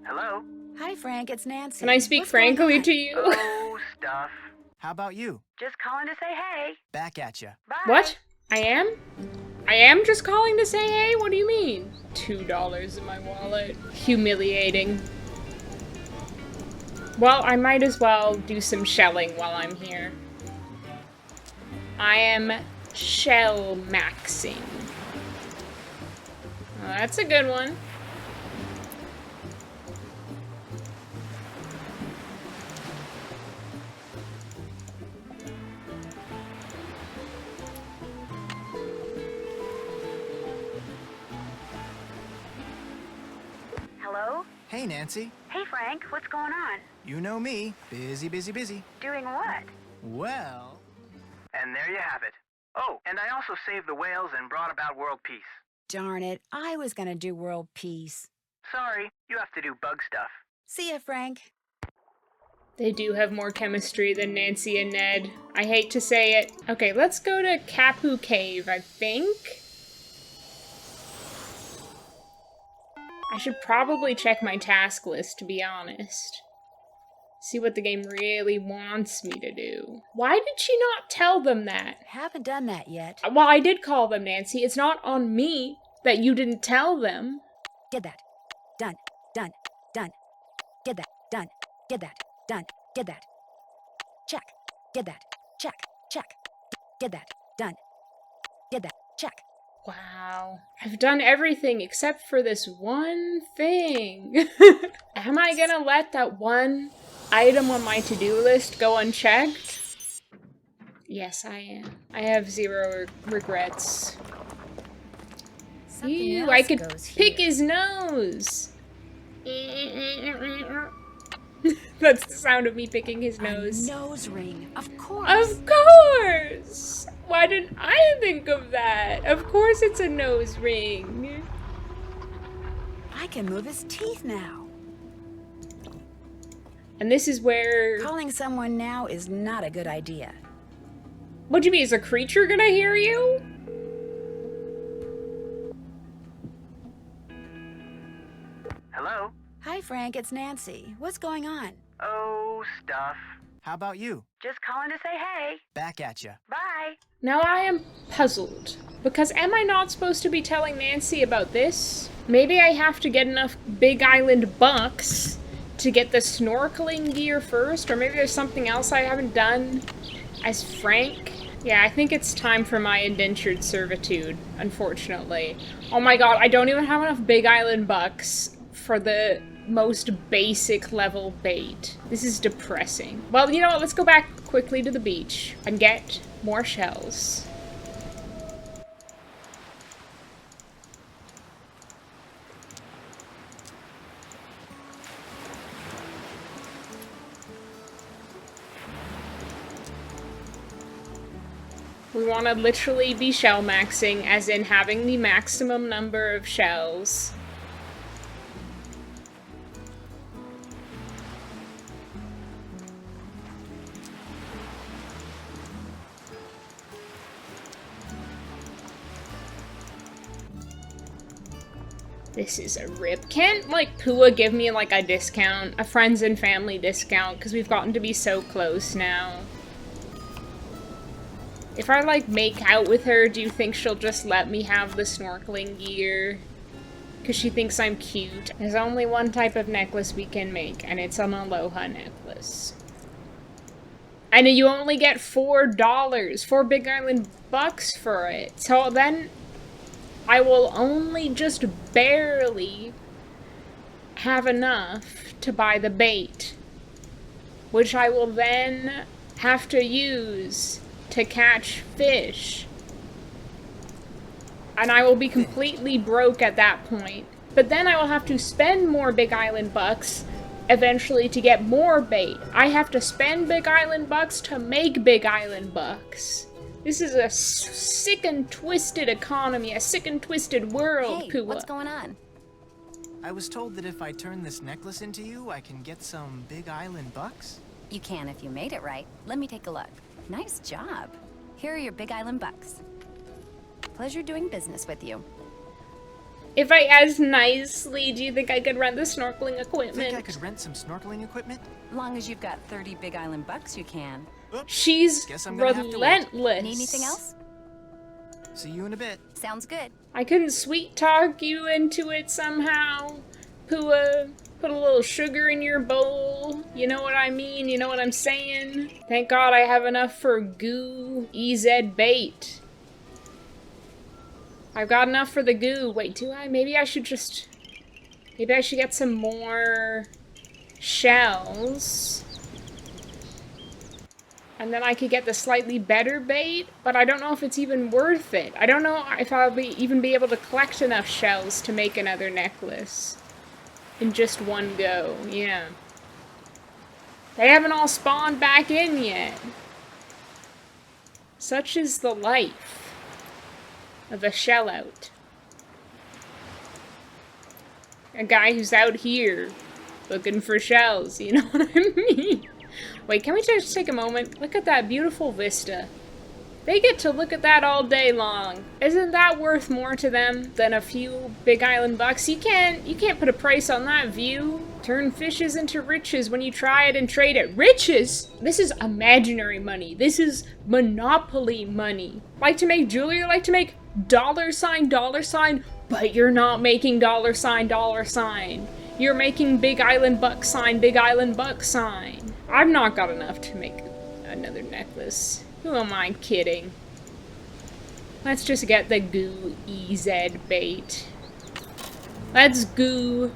Hello? Hi, Frank, it's Nancy. Can I speak frankly to you? Oh, stuff. How about you? Just calling to say hey. Back at ya. Bye. What? I am? I am just calling to say hey? What do you mean? $2 in my wallet. Humiliating. Well, I might as well do some shelling while I'm here. I am shell maxing. Oh, that's a good one. Hello? Hey, Nancy. Hey, Frank, what's going on? You know me. Busy, busy, busy. Doing what? Well... And there you have it. Oh, and I also saved the whales and brought about world peace. Darn it, I was gonna do world peace. Sorry, you have to do bug stuff. See ya, Frank. They do have more chemistry than Nancy and Ned. I hate to say it. Okay, let's go to Kapu Cave, I think. I should probably check my task list, to be honest. See what the game really wants me to do. Why did she not tell them that? Haven't done that yet. Well, I did call them, Nancy. It's not on me that you didn't tell them. Did that. Done. Done. Done. Did that. Done. Did that. Done. Did that. Check. Did that. Check. Check. Did that. Done. Did that. Check. Wow. I've done everything except for this one thing. Am I gonna let that one item on my to-do list go unchecked? Yes, I am. I have zero regrets. Something Ew, else I could goes pick here. his nose. That's the sound of me picking his nose. A nose ring, of course. Of course! Why didn't I think of that? Of course it's a nose ring. I can move his teeth now. And this is where... Calling someone now is not a good idea. What do you mean, is a creature gonna hear you? Hi, Frank. It's Nancy. What's going on? Oh, stuff. How about you? Just calling to say hey. Back at ya. Bye. Now I am puzzled, because am I not supposed to be telling Nancy about this? Maybe I have to get enough Big Island bucks to get the snorkeling gear first, or maybe there's something else I haven't done as Frank. Yeah, I think it's time for my indentured servitude, unfortunately. Oh my god, I don't even have enough Big Island bucks for the most basic level bait. This is depressing. Well, you know what, let's go back quickly to the beach and get more shells. We want to literally be shell maxing, as in having the maximum number of shells. This is a rip. Can't, like, Pua give me, like, a discount? A friends and family discount? Because we've gotten to be so close now. If I, like, make out with her, do you think she'll just let me have the snorkeling gear? Because she thinks I'm cute. There's only one type of necklace we can make, and it's an aloha necklace. And you only get $4, 4 Big Island bucks for it. So then I will only just barely have enough to buy the bait, which I will then have to use to catch fish. And I will be completely broke at that point. But then I will have to spend more Big Island bucks eventually to get more bait. I have to spend Big Island bucks to make Big Island bucks. This is a sick and twisted economy, a sick and twisted world, Hey, Pua. what's going on? I was told that if I turn this necklace into you, I can get some Big Island bucks? You can if you made it right. Let me take a look. Nice job. Here are your Big Island bucks. Pleasure doing business with you. If I asked nicely, do you think I could rent the snorkeling equipment? Think I could rent some snorkeling equipment? Long as you've got 30 Big Island bucks, you can. She's Guess I'm gonna have to wait. relentless. Need anything else? See you in a bit. Sounds good. I couldn't sweet talk you into it somehow. Pua, put a little sugar in your bowl. You know what I mean? You know what I'm saying? Thank God I have enough for goo EZ bait. I've got enough for the goo. Wait, do I? Maybe I should just... Maybe I should get some more shells. And then I could get the slightly better bait, but I don't know if it's even worth it. I don't know if I'll even be able to collect enough shells to make another necklace in just one go. Yeah. They haven't all spawned back in yet. Such is the life of a shell out. A guy who's out here looking for shells, you know what I mean? Wait, can we just take a moment? Look at that beautiful vista. They get to look at that all day long. Isn't that worth more to them than a few Big Island bucks? You can't put a price on that view. Turn fishes into riches when you try it and trade it. Riches? This is imaginary money. This is monopoly money. Like to make jewelry, like to make $, but you're not making $. You're making Big Island buck sign, Big Island buck sign. I've not got enough to make another necklace. Who am I kidding? Let's just get the goo EZ bait. Let's goo.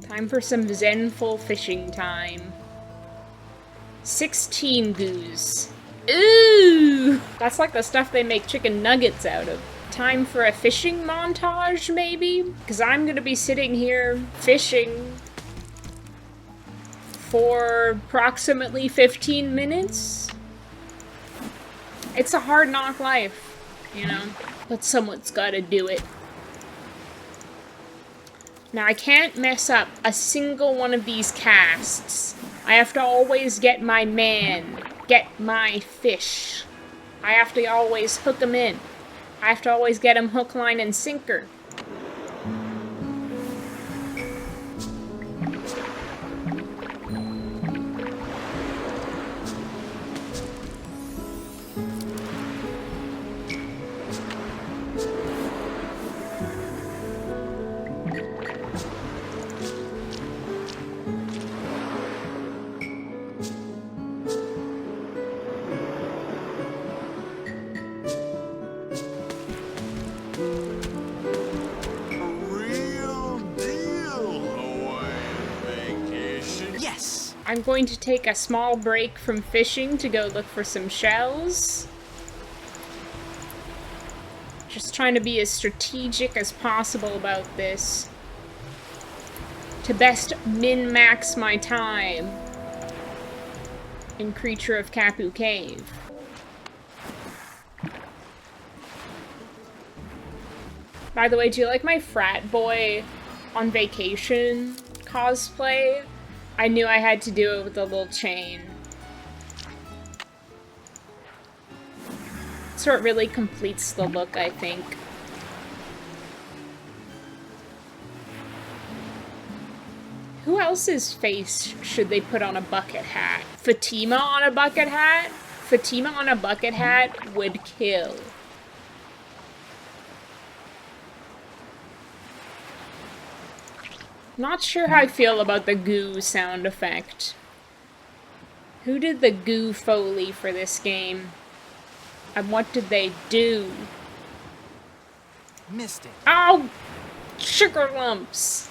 Time for some zenful fishing time. 16 goos. Ooh! That's like the stuff they make chicken nuggets out of. Time for a fishing montage, maybe? Because I'm gonna be sitting here fishing for approximately 15 minutes. It's a hard knock life, you know? But someone's gotta do it. Now, I can't mess up a single one of these casts. I have to always get my man, get my fish. I have to always hook them in. I have to always get him hook, line, and sinker. I'm going to take a small break from fishing to go look for some shells. Just trying to be as strategic as possible about this, to best min-max my time in Creature of Kapu Cave. By the way, do you like my frat boy on vacation cosplay? I knew I had to do it with the little chain. So it really completes the look, I think. Who else's face should they put on a bucket hat? Fatima on a bucket hat? Fatima on a bucket hat would kill. Not sure how I feel about the goo sound effect. Who did the goo Foley for this game? And what did they do? Missed it. Oh! Sugar lumps!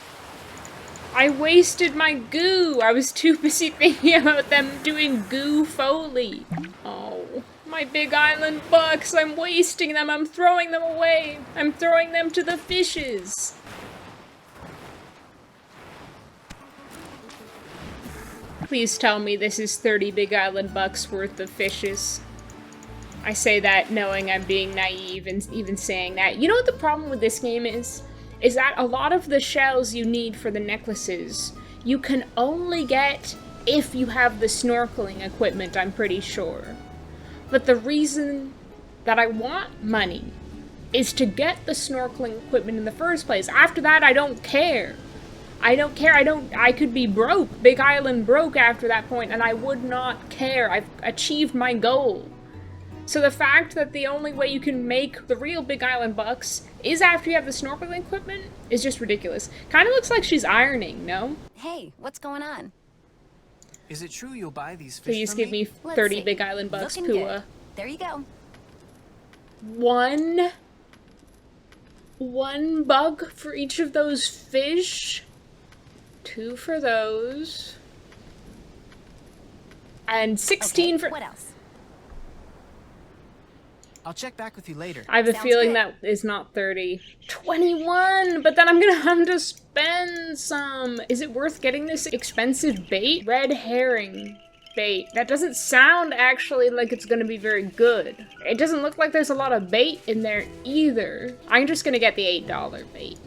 I wasted my goo! I was too busy thinking about them doing goo Foley. Oh, my Big Island bucks! I'm wasting them! I'm throwing them away! I'm throwing them to the fishes! Please tell me this is 30 Big Island bucks worth of fishes. I say that knowing I'm being naive and even saying that. You know what the problem with this game is? Is that a lot of the shells you need for the necklaces, you can only get if you have the snorkeling equipment, I'm pretty sure. But the reason that I want money is to get the snorkeling equipment in the first place. After that, I don't care. I don't care, I could be broke, Big Island broke after that point, and I would not care. I've achieved my goal. So the fact that the only way you can make the real Big Island bucks is after you have the snorkeling equipment is just ridiculous. Kind of looks like she's ironing, no? Hey, what's going on? Is it true you'll buy these fish Please from give me 30 Big Island bucks, Pua. There you go. One bug for each of those fish. 2 for those. And 16 for... What else? I'll check back with you later. I have a feeling that is not 30. 21! But then I'm gonna have to spend some. Is it worth getting this expensive bait? Red herring bait. That doesn't sound actually like it's gonna be very good. It doesn't look like there's a lot of bait in there either. I'm just gonna get the $8 bait.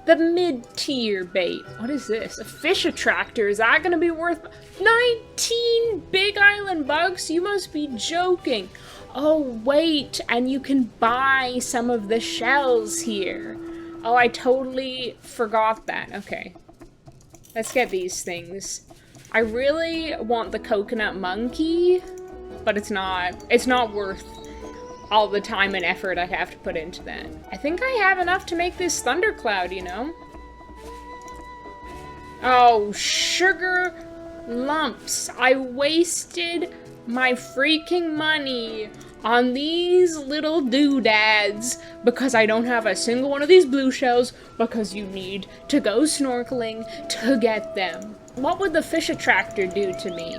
The mid-tier bait. What is this? A fish attractor. Is that gonna be worth 19 Big Island bucks? You must be joking. Oh, wait, and you can buy some of the shells here. Oh, I totally forgot that. Okay. Let's get these things. I really want the coconut monkey, but it's not worth all the time and effort I have to put into that. I think I have enough to make this thundercloud, you know? Oh, sugar lumps. I wasted my freaking money on these little doodads because I don't have a single one of these blue shells because you need to go snorkeling to get them. What would the fish attractor do to me?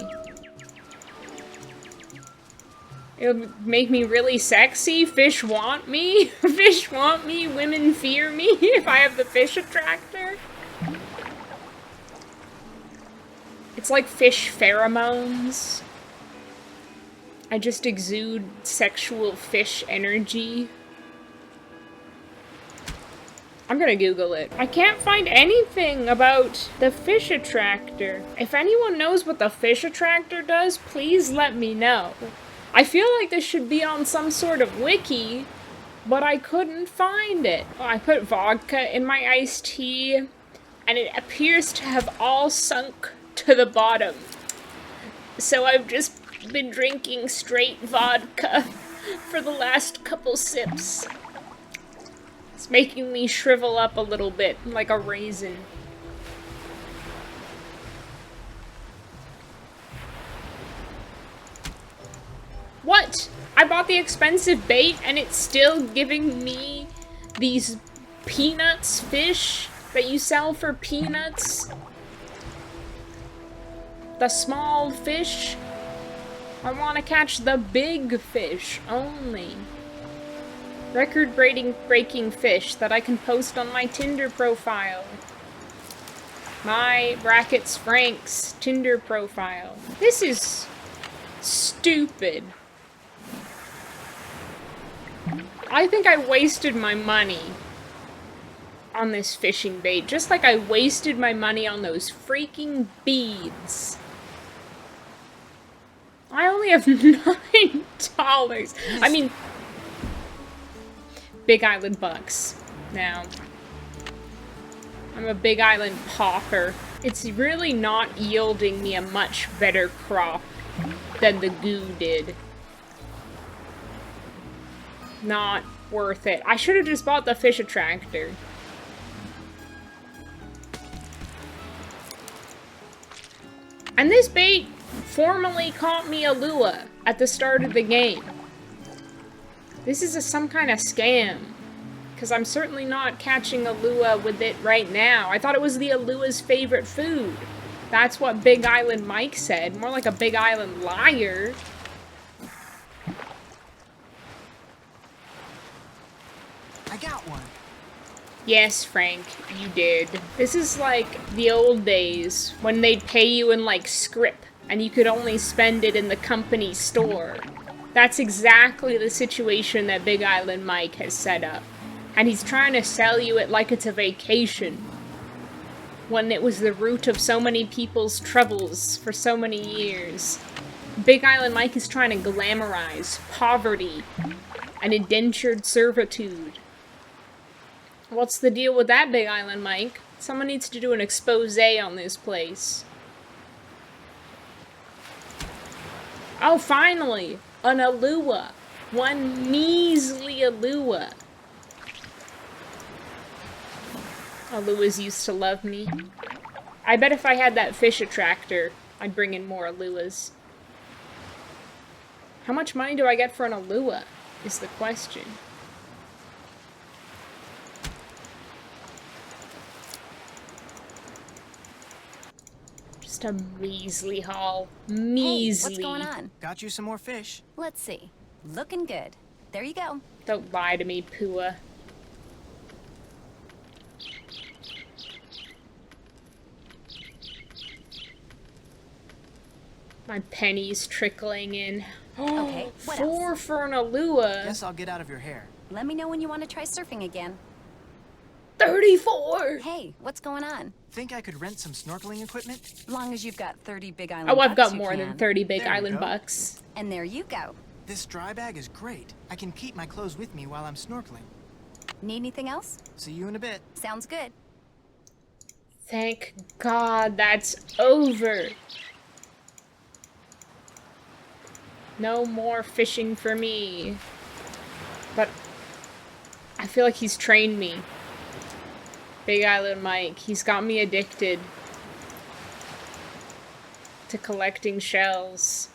It'll make me really sexy. Fish want me. Fish want me. Women fear me if I have the fish attractor. It's like fish pheromones. I just exude sexual fish energy. I'm gonna Google it. I can't find anything about the fish attractor. If anyone knows what the fish attractor does, please let me know. I feel like this should be on some sort of wiki, but I couldn't find it. Oh, I put vodka in my iced tea, and it appears to have all sunk to the bottom. So I've just been drinking straight vodka for the last couple sips. It's making me shrivel up a little bit, like a raisin. What? I bought the expensive bait and it's still giving me these peanuts fish that you sell for peanuts? The small fish? I want to catch the big fish only. Record-breaking fish that I can post on my Tinder profile. My brackets Frank's Tinder profile. This is stupid. I think I wasted my money on this fishing bait, just like I wasted my money on those freaking beads. I only have $9. I mean, Big Island bucks now. I'm a Big Island pauper. It's really not yielding me a much better crop than the goo did. Not worth it. I should have just bought the fish attractor. And this bait formally caught me a lure at the start of the game. This is some kind of scam. Because I'm certainly not catching a lure with it right now. I thought it was the Alua's favorite food. That's what Big Island Mike said. More like a Big Island liar. I got one. Yes, Frank, you did. This is like the old days when they'd pay you in like scrip and you could only spend it in the company store. That's exactly the situation that Big Island Mike has set up. And he's trying to sell you it like it's a vacation. When it was the root of so many people's troubles for so many years. Big Island Mike is trying to glamorize poverty and indentured servitude. What's the deal with that, Big Island Mike? Someone needs to do an expose on this place. Oh, finally! An Alua! One measly Alua! Aluas used to love me. I bet if I had that fish attractor, I'd bring in more Aluas. How much money do I get for an Alua, is the question. Just a measly haul. Measly. Hey, what's going on? Got you some more fish. Let's see. Looking good. There you go. Don't lie to me, Pua. My pennies trickling in. Okay, what Four else? for an Alua. Guess I'll get out of your hair. Let me know when you want to try surfing again. 34! Hey, what's going on? Think I could rent some snorkeling equipment? Long as you've got 30 Big Island Oh, I've bucks, got you more can. than 30 Big There we Island go. bucks. And there you go. This dry bag is great. I can keep my clothes with me while I'm snorkeling. Need anything else? See you in a bit. Sounds good. Thank God that's over. No more fishing for me. But I feel like he's trained me. Big Island Mike. He's got me addicted to collecting shells.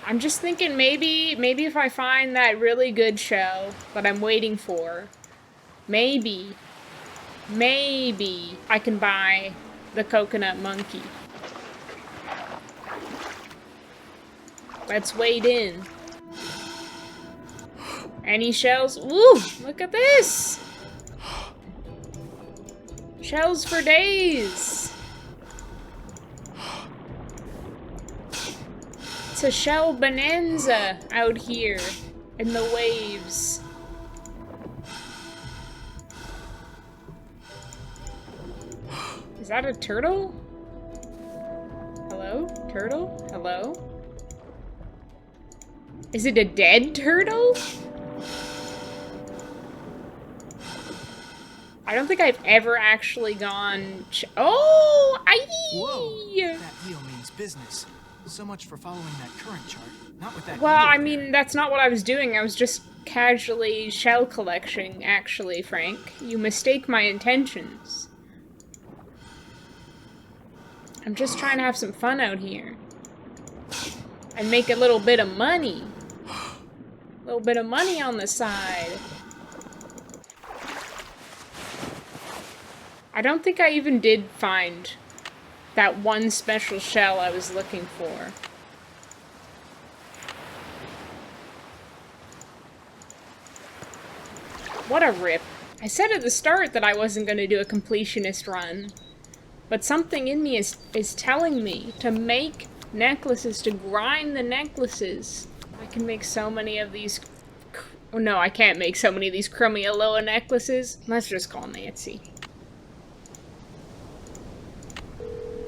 I'm just thinking maybe if I find that really good shell that I'm waiting for, maybe I can buy the coconut monkey. Let's wade in. Any shells? Ooh, look at this! Shells for days! It's a shell bonanza out here in the waves. Is that a turtle? Hello? Turtle? Hello? Is it a dead turtle? I don't think I've ever actually gone... Oh! Whoa! That eel means business. So much for following that current chart. Not with that Well, eel I there. mean, that's not what I was doing. I was just casually shell collecting, actually, Frank. You mistake my intentions. I'm just trying to have some fun out here. And make a little bit of money. A little bit of money on the side. I don't think I even did find that one special shell I was looking for. What a rip. I said at the start that I wasn't going to do a completionist run. But something in me is telling me to make necklaces, to grind the necklaces. I can make so many of these... Oh, no, I can't make so many of these crummy Aloha necklaces. Let's just call Nancy.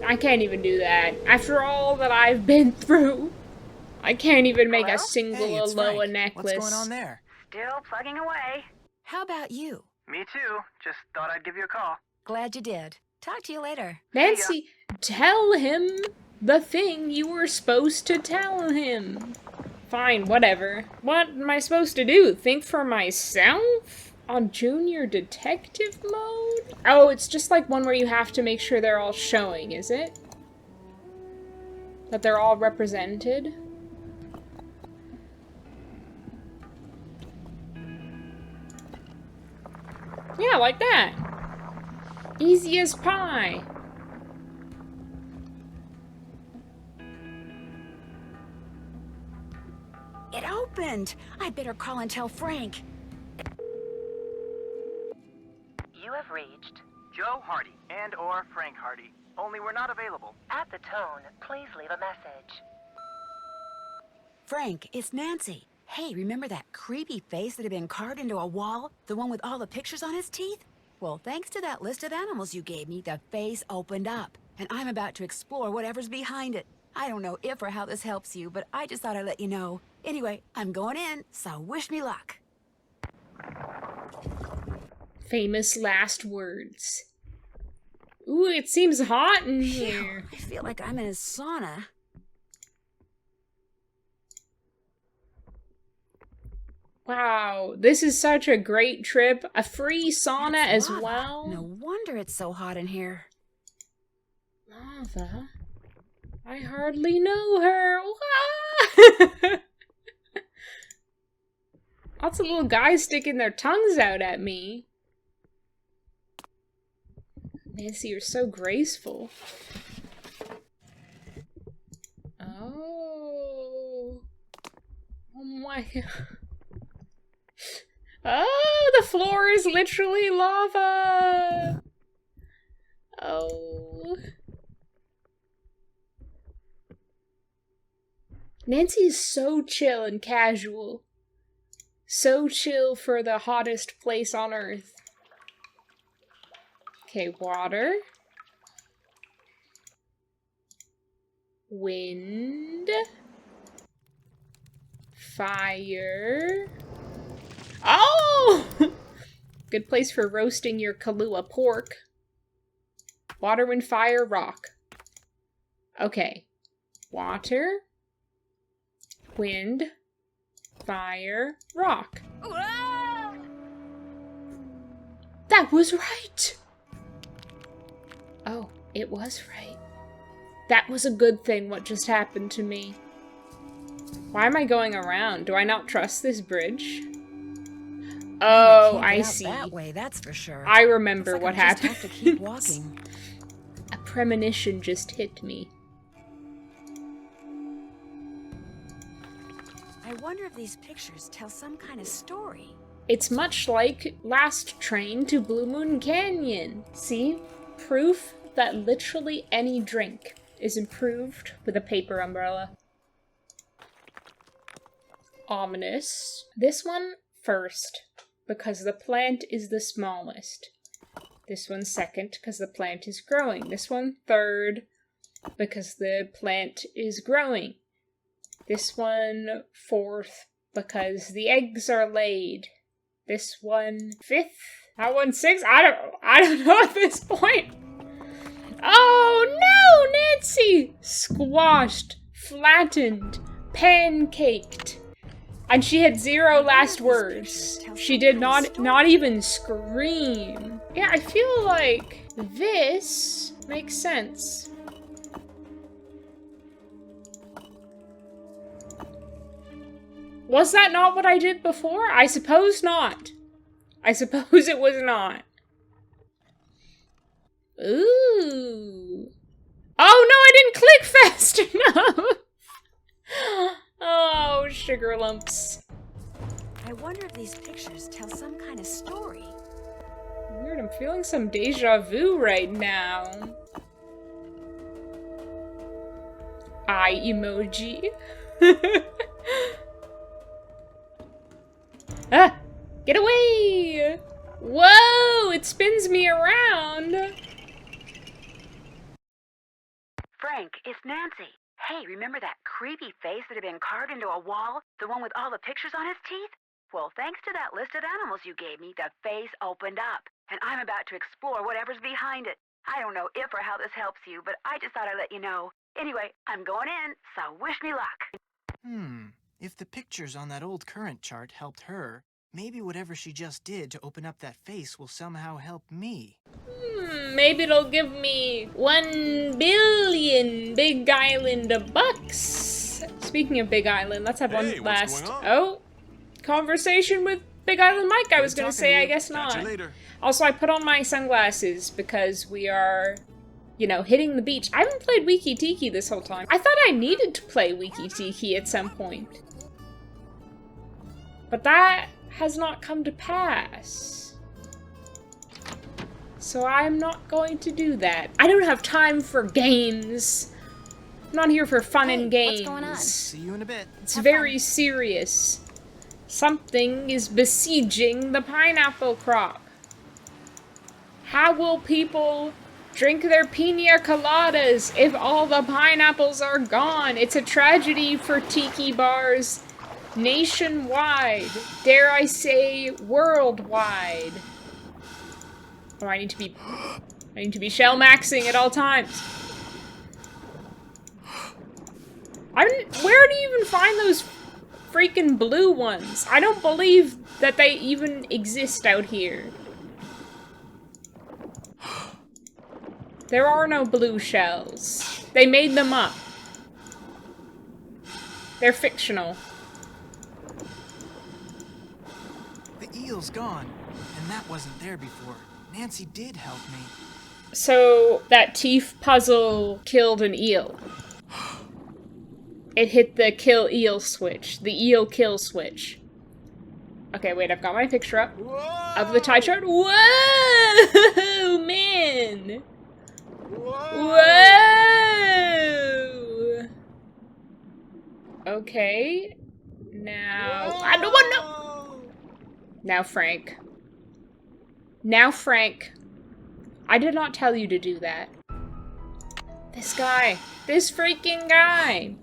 I can't even do that. After all that I've been through, I can't even make a single Hey, it's Aloha Frank. necklace. What's going on there? Still plugging away. How about you? Me too. Just thought I'd give you a call. Glad you did. Talk to you later. Nancy, tell him the thing you were supposed to tell him. Fine, whatever. What am I supposed to do? Think for myself? On junior detective mode? Oh, it's just like one where you have to make sure they're all showing, is it? That they're all represented? Yeah, like that. Easy as pie. It opened! I better call and tell Frank. You have reached Joe Hardy and or Frank Hardy. Only we're not available. at the tone. Please leave a message. Frank, it's Nancy. Hey, remember that creepy face that had been carved into a wall? The one with all the pictures on his teeth? Well, thanks to that list of animals you gave me, the face opened up. And I'm about to explore whatever's behind it. I don't know if or how this helps you, but I just thought I'd let you know. Anyway, I'm going in, so wish me luck. Famous last words. Ooh, it seems hot in here. I feel like I'm in a sauna. Wow, this is such a great trip. A free sauna That's as lava. well. No wonder it's so hot in here. Lava? I hardly know her. Lots of little guys sticking their tongues out at me. Nancy, you're so graceful. Oh. Oh my god. Oh, the floor is literally lava! Oh. Nancy is so chill and casual. So chill for the hottest place on earth. Okay, water. Wind. Fire. Oh! Good place for roasting your Kahlua pork. Water, wind, fire, rock. Okay. Water. Wind. Fire. Rock. That was right! Oh, it was right. That was a good thing, what just happened to me. Why am I going around? Do I not trust this bridge? Oh, I see. That way, that's for sure. I remember Looks what like I just happened. have to keep walking. A premonition just hit me. I wonder if these pictures tell some kind of story. It's much like Last Train to Blue Moon Canyon. See? Proof that literally any drink is improved with a paper umbrella. Ominous. This one first, because the plant is the smallest. This one second, because the plant is growing. This one third, because the plant is growing. This one 4th because the eggs are laid. This one 5th. That one 6th. I don't know at this point. Oh no, Nancy! Squashed, flattened, pancaked. And she had 0 last words. She did not even scream. Yeah, I feel like this makes sense. Was that not what I did before? I suppose not. I suppose it was not. Ooh. Oh no, I didn't click fast enough! Oh, sugar lumps. I wonder if these pictures tell some kind of story. Weird, I'm feeling some deja vu right now. Eye emoji. Ah! Get away! Whoa! It spins me around! Frank, it's Nancy. Hey, remember that creepy face that had been carved into a wall? The one with all the pictures on his teeth? Well, thanks to that list of animals you gave me, the face opened up, and I'm about to explore whatever's behind it. I don't know if or how this helps you, but I just thought I'd let you know. Anyway, I'm going in, so wish me luck. If the pictures on that old current chart helped her, maybe whatever she just did to open up that face will somehow help me. Maybe it'll give me 1 billion Big Island bucks. Speaking of Big Island, let's have one last... Oh, conversation with Big Island Mike, I was gonna say, I guess not. Also, I put on my sunglasses because we are, you know, hitting the beach. I haven't played Wiki Tiki this whole time. I thought I needed to play Wiki Tiki at some point. But that has not come to pass. So I'm not going to do that. I don't have time for games. I'm not here for fun and games. What's going on? See you in a bit. It's very serious. Something is besieging the pineapple crop. How will people drink their pina coladas if all the pineapples are gone? It's a tragedy for tiki bars nationwide. Dare I say, worldwide. Oh, I need to be shell maxing at all times. Where do you even find those freaking blue ones? I don't believe that they even exist out here. There are no blue shells. They made them up. They're fictional. The eel's gone, and that wasn't there before. Nancy did help me. So, that teeth puzzle killed an eel. It hit the kill eel switch. The eel kill switch. Okay, wait, I've got my picture up. Whoa! Of the tie chart. Whoa! Man! Whoa! Okay. Now... I don't want to... Now, Frank. Now, Frank. I did not tell you to do that. This guy. This freaking guy.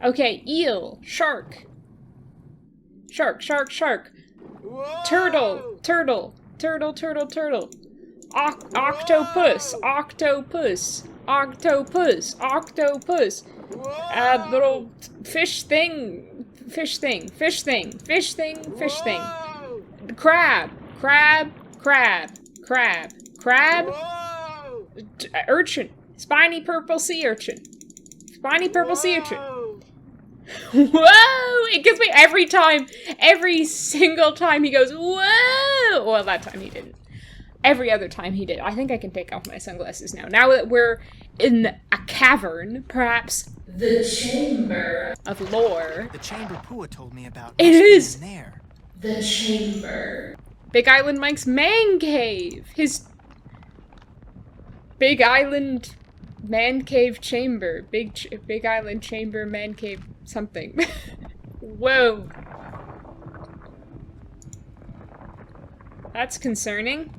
Okay, eel. Shark. Shark, shark, shark. Whoa! Turtle, turtle, turtle, turtle, turtle. Octopus, octopus, octopus, octopus. Little fish thing, fish thing, fish thing, fish thing, fish thing. Crab, crab, crab, crab, crab. Urchin, spiny purple sea urchin. Spiny purple sea urchin. Whoa! It gets me every time. Every single time he goes, whoa! Well, that time he didn't. Every other time he did. I think I can take off my sunglasses now. Now that we're in a cavern, perhaps the chamber of lore. The chamber Pua told me about. It is in there. The chamber. Big Island Mike's man cave. His Big Island man cave chamber. Big Island chamber man cave something. Whoa. That's concerning.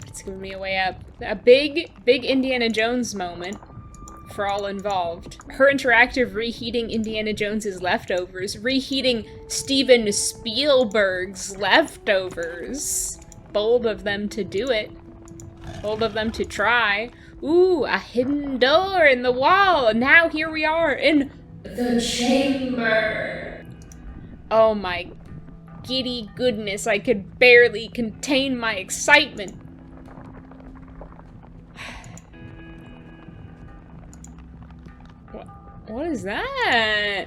It's giving me a way up. A big Indiana Jones moment. for all involved. Her interactive reheating Indiana Jones's leftovers, reheating Steven Spielberg's leftovers. Bold of them to do it. Bold of them to try. Ooh, a hidden door in the wall, and now here we are in the chamber. Oh my giddy goodness, I could barely contain my excitement. What is that?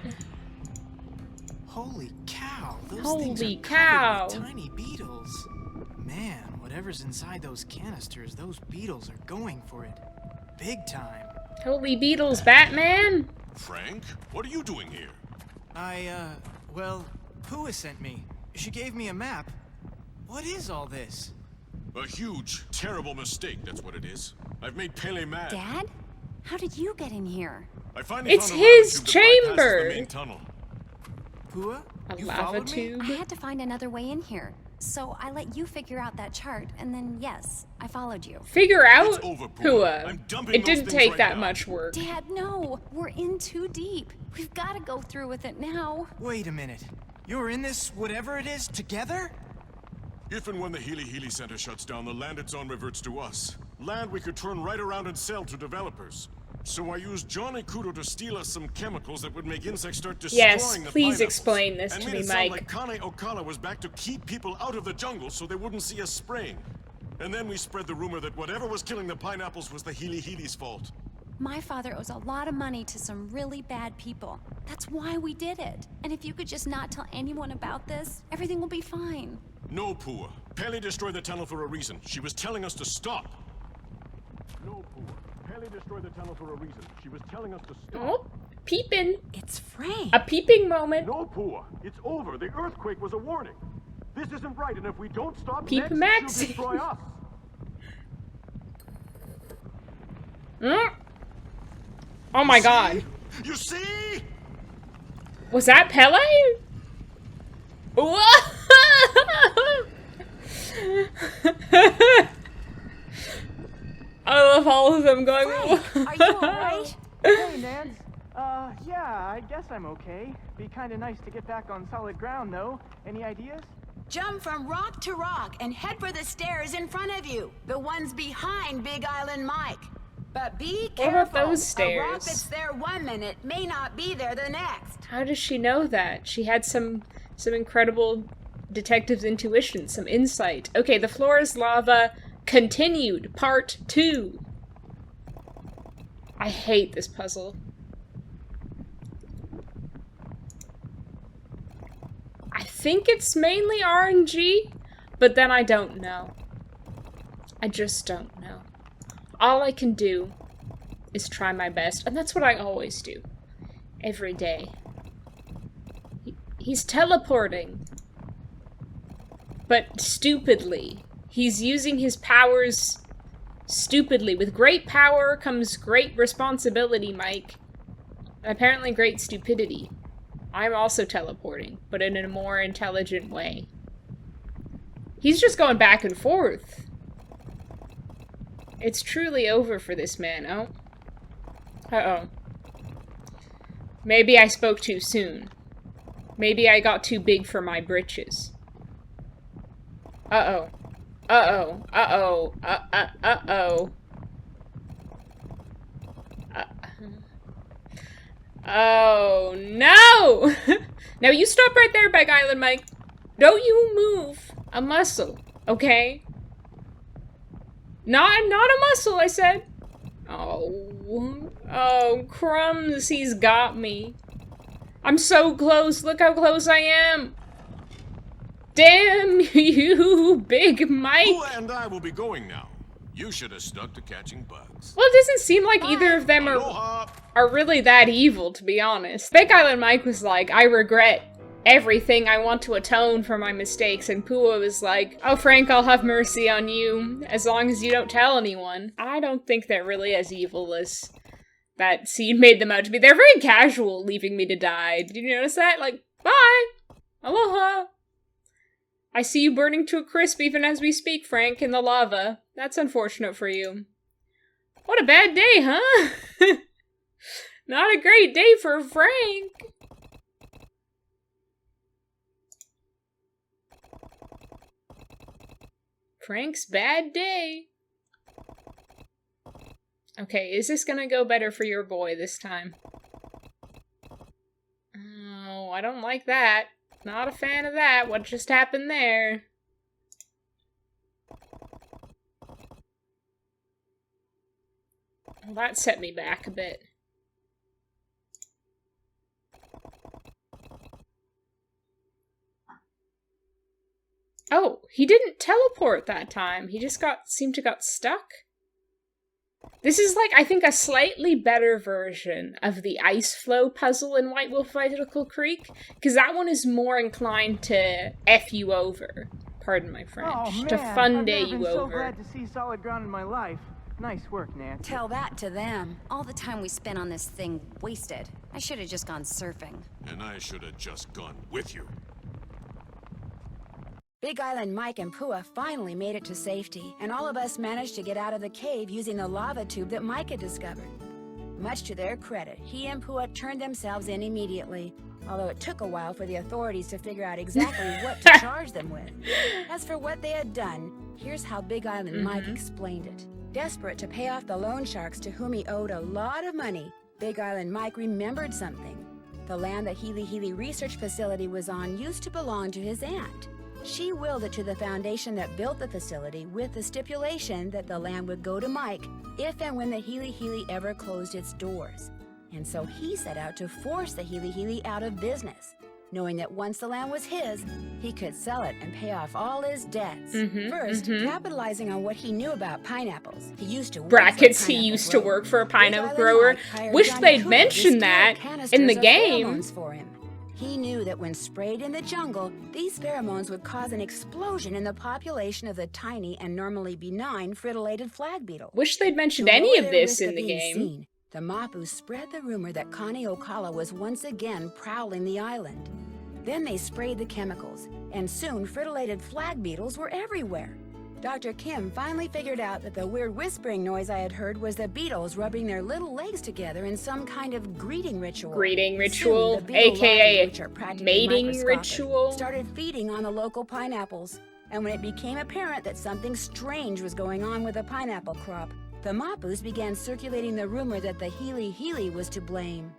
Holy cow! Those Holy things are cow! covered with tiny beetles. Man, whatever's inside those canisters, those beetles are going for it. Big time. Holy beetles, Batman? Frank, what are you doing here? Well, Pua sent me. She gave me a map. What is all this? A huge, terrible mistake, that's what it is. I've made Pele mad. Dad? How did you get in here? I finally It's found a lava his tube that bypasses chamber. the main tunnel. Pua? A You lava followed me? tube? I had to find another way in here. So I let you figure out that chart, and then, yes, I followed you. Figure out? It's over, Pua. Pua. I'm dumping It those didn't things take right that now. much work. Dad, no! We're in too deep. We've got to go through with it now. Wait a minute. You're in this, whatever it is, together? If and when the Healy Healy Center shuts down, the landed zone reverts to us. Land we could turn right around and sell to developers. So I used Johnny Kudo to steal us some chemicals that would make insects start destroying Yes, the please pineapples. explain this and to made me, it sound Mike. like Kane Okala was back to keep people out of the jungle so they wouldn't see us spraying. And then we spread the rumor that whatever was killing the pineapples was the Healy Healy's fault. My father owes a lot of money to some really bad people. That's why we did it. And if you could just not tell anyone about this, everything will be fine. No, Pua. Pele destroyed the tunnel for a reason. She was telling us to stop. No, Pua. Pele destroyed the tunnel for a reason. She was telling us to stop. Oh, peeping. It's Frank. A peeping moment. No, Pua. It's over. The earthquake was a warning. This isn't right, and if we don't stop, Peep next Maxi. she'll destroy us. Oh my god. You see? Was that Pele? Whoa! I love all of them going. Are you alright? Hey, Nance. Yeah, I guess I'm okay. Be kinda nice to get back on solid ground, though. Any ideas? Jump from rock to rock and head for the stairs in front of you. The ones behind Big Island Mike. But be What careful. about those A rock stairs? that's there 1 minute may not be there the next. How does she know that? She had some incredible detective's intuition, some insight. Okay, the floor is lava. Continued, part 2. I hate this puzzle. I think it's mainly RNG, but then I don't know. I just don't know. All I can do is try my best, and that's what I always do. Every day. He's teleporting. But stupidly. He's using his powers stupidly. With great power comes great responsibility, Mike. And apparently great stupidity. I'm also teleporting, but in a more intelligent way. He's just going back and forth. It's truly over for this man. Oh. Uh-oh. Maybe I spoke too soon. Maybe I got too big for my britches. Uh-oh. Uh-oh. Uh-oh. Uh-oh. Oh, no! Now you stop right there, Big Island Mike. Don't you move a muscle, okay? Not a muscle, I said. Oh, crumbs, he's got me. I'm so close, look how close I am. Damn you, Big Mike. Pua and I will be going now. You should have stuck to catching bugs. Well, it doesn't seem like either of them are really that evil, to be honest. Big Island Mike was like, I regret everything. I want to atone for my mistakes. And Pua was like, oh, Frank, I'll have mercy on you as long as you don't tell anyone. I don't think they're really as evil as that scene made them out to be. They're very casual, leaving me to die. Did you notice that? Like, bye! Aloha! I see you burning to a crisp even as we speak, Frank, in the lava. That's unfortunate for you. What a bad day, huh? Not a great day for Frank. Frank's bad day. Okay, is this gonna go better for your boy this time? Oh, I don't like that. Not a fan of that. What just happened there? Well, that set me back a bit. Oh, he didn't teleport that time. He just seemed to got stuck. This is like, I think, a slightly better version of the ice flow puzzle in White Wolf Vital Creek, because that one is more inclined to F you over. Pardon my French. Oh, man. To fun day I've you never been so over. glad to see solid ground in my life. Nice work, Nancy. Tell that to them. All the time we spent on this thing wasted. I should have just gone surfing. And I should have just gone with you. Big Island Mike and Pua finally made it to safety, and all of us managed to get out of the cave using the lava tube that Mike had discovered. Much to their credit, he and Pua turned themselves in immediately, although it took a while for the authorities to figure out exactly what to charge them with. As for what they had done, here's how Big Island Mike explained it. Desperate to pay off the loan sharks to whom he owed a lot of money, Big Island Mike remembered something. The land the Healy Healy Research Facility was on used to belong to his aunt. She willed it to the foundation that built the facility with the stipulation that the land would go to Mike if and when the Healy Healy ever closed its doors. And so he set out to force the Healy Healy out of business, knowing that once the land was his, he could sell it and pay off all his debts. First, capitalizing on what he knew about pineapples. He used to work Brackets, for a he pineapple used to grower. work for a Big pineapple Island grower. Mike hired Wish Johnny they'd Cooper to mentioned distill that in canisters the of game. pheromones for him. He knew that when sprayed in the jungle, these pheromones would cause an explosion in the population of the tiny and normally benign fritillated flag beetle. Wish they'd mentioned To any lower of their this risk in of the being game. seen, the Mapu spread the rumor that Connie Ocala was once again prowling the island. Then they sprayed the chemicals, and soon fritillated flag beetles were everywhere. Dr. Kim finally figured out that the weird whispering noise I had heard was the beetles rubbing their little legs together in some kind of greeting ritual. Greeting Soon, ritual, the beetle aka larvae, which are practically mating microscopic, ritual. started feeding on the local pineapples. And when it became apparent that something strange was going on with the pineapple crop, the Mapus began circulating the rumor that the Healy Healy was to blame.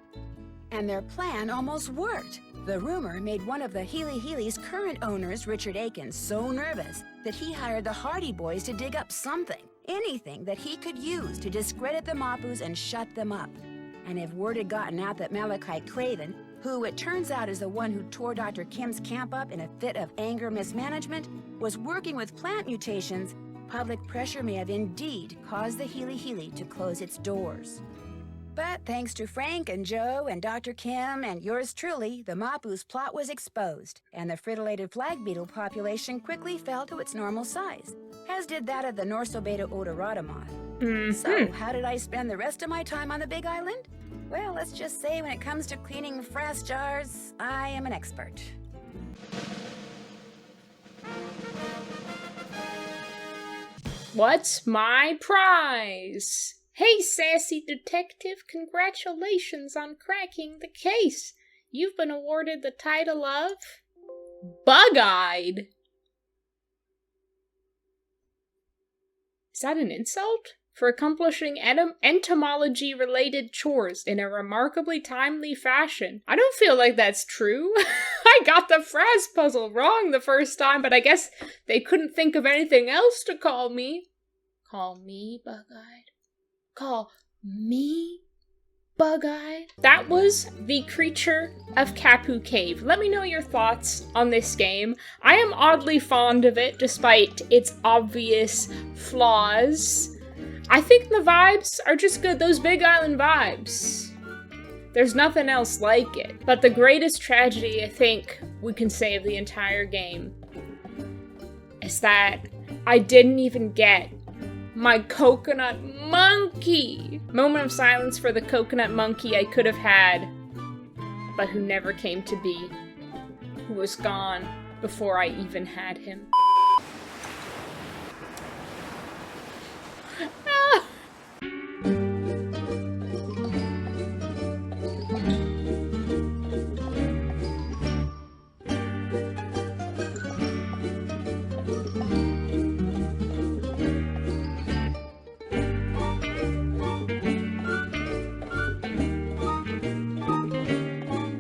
And their plan almost worked. The rumor made one of the Healy Healy's current owners, Richard Aiken, so nervous that he hired the Hardy Boys to dig up something, anything that he could use to discredit the Mapus and shut them up. And if word had gotten out that Malachi Craven, who it turns out is the one who tore Dr. Kim's camp up in a fit of anger mismanagement, was working with plant mutations, public pressure may have indeed caused the Healy Healy to close its doors. But thanks to Frank and Joe and Dr. Kim and yours truly, the Mapu's plot was exposed, and the fritillated flag beetle population quickly fell to its normal size, as did that of the Norsobeta odorata moth. So, how did I spend the rest of my time on the Big Island? Well, let's just say when it comes to cleaning frass jars, I am an expert. What's my prize? Hey, sassy detective, congratulations on cracking the case. You've been awarded the title of Bug-Eyed. Is that an insult? For accomplishing entomology-related chores in a remarkably timely fashion. I don't feel like that's true. I got the frass puzzle wrong the first time, but I guess they couldn't think of anything else to call me. Call me Bug-Eyed. Call me Bug-Eyed. That was the Creature of Kapu Cave. Let me know your thoughts on this game. I am oddly fond of it, despite its obvious flaws. I think the vibes are just good, those Big Island vibes. There's nothing else like it. But the greatest tragedy, I think, we can say of the entire game is that I didn't even get my coconut monkey! Moment of silence for the coconut monkey I could have had, but who never came to be. Who was gone before I even had him.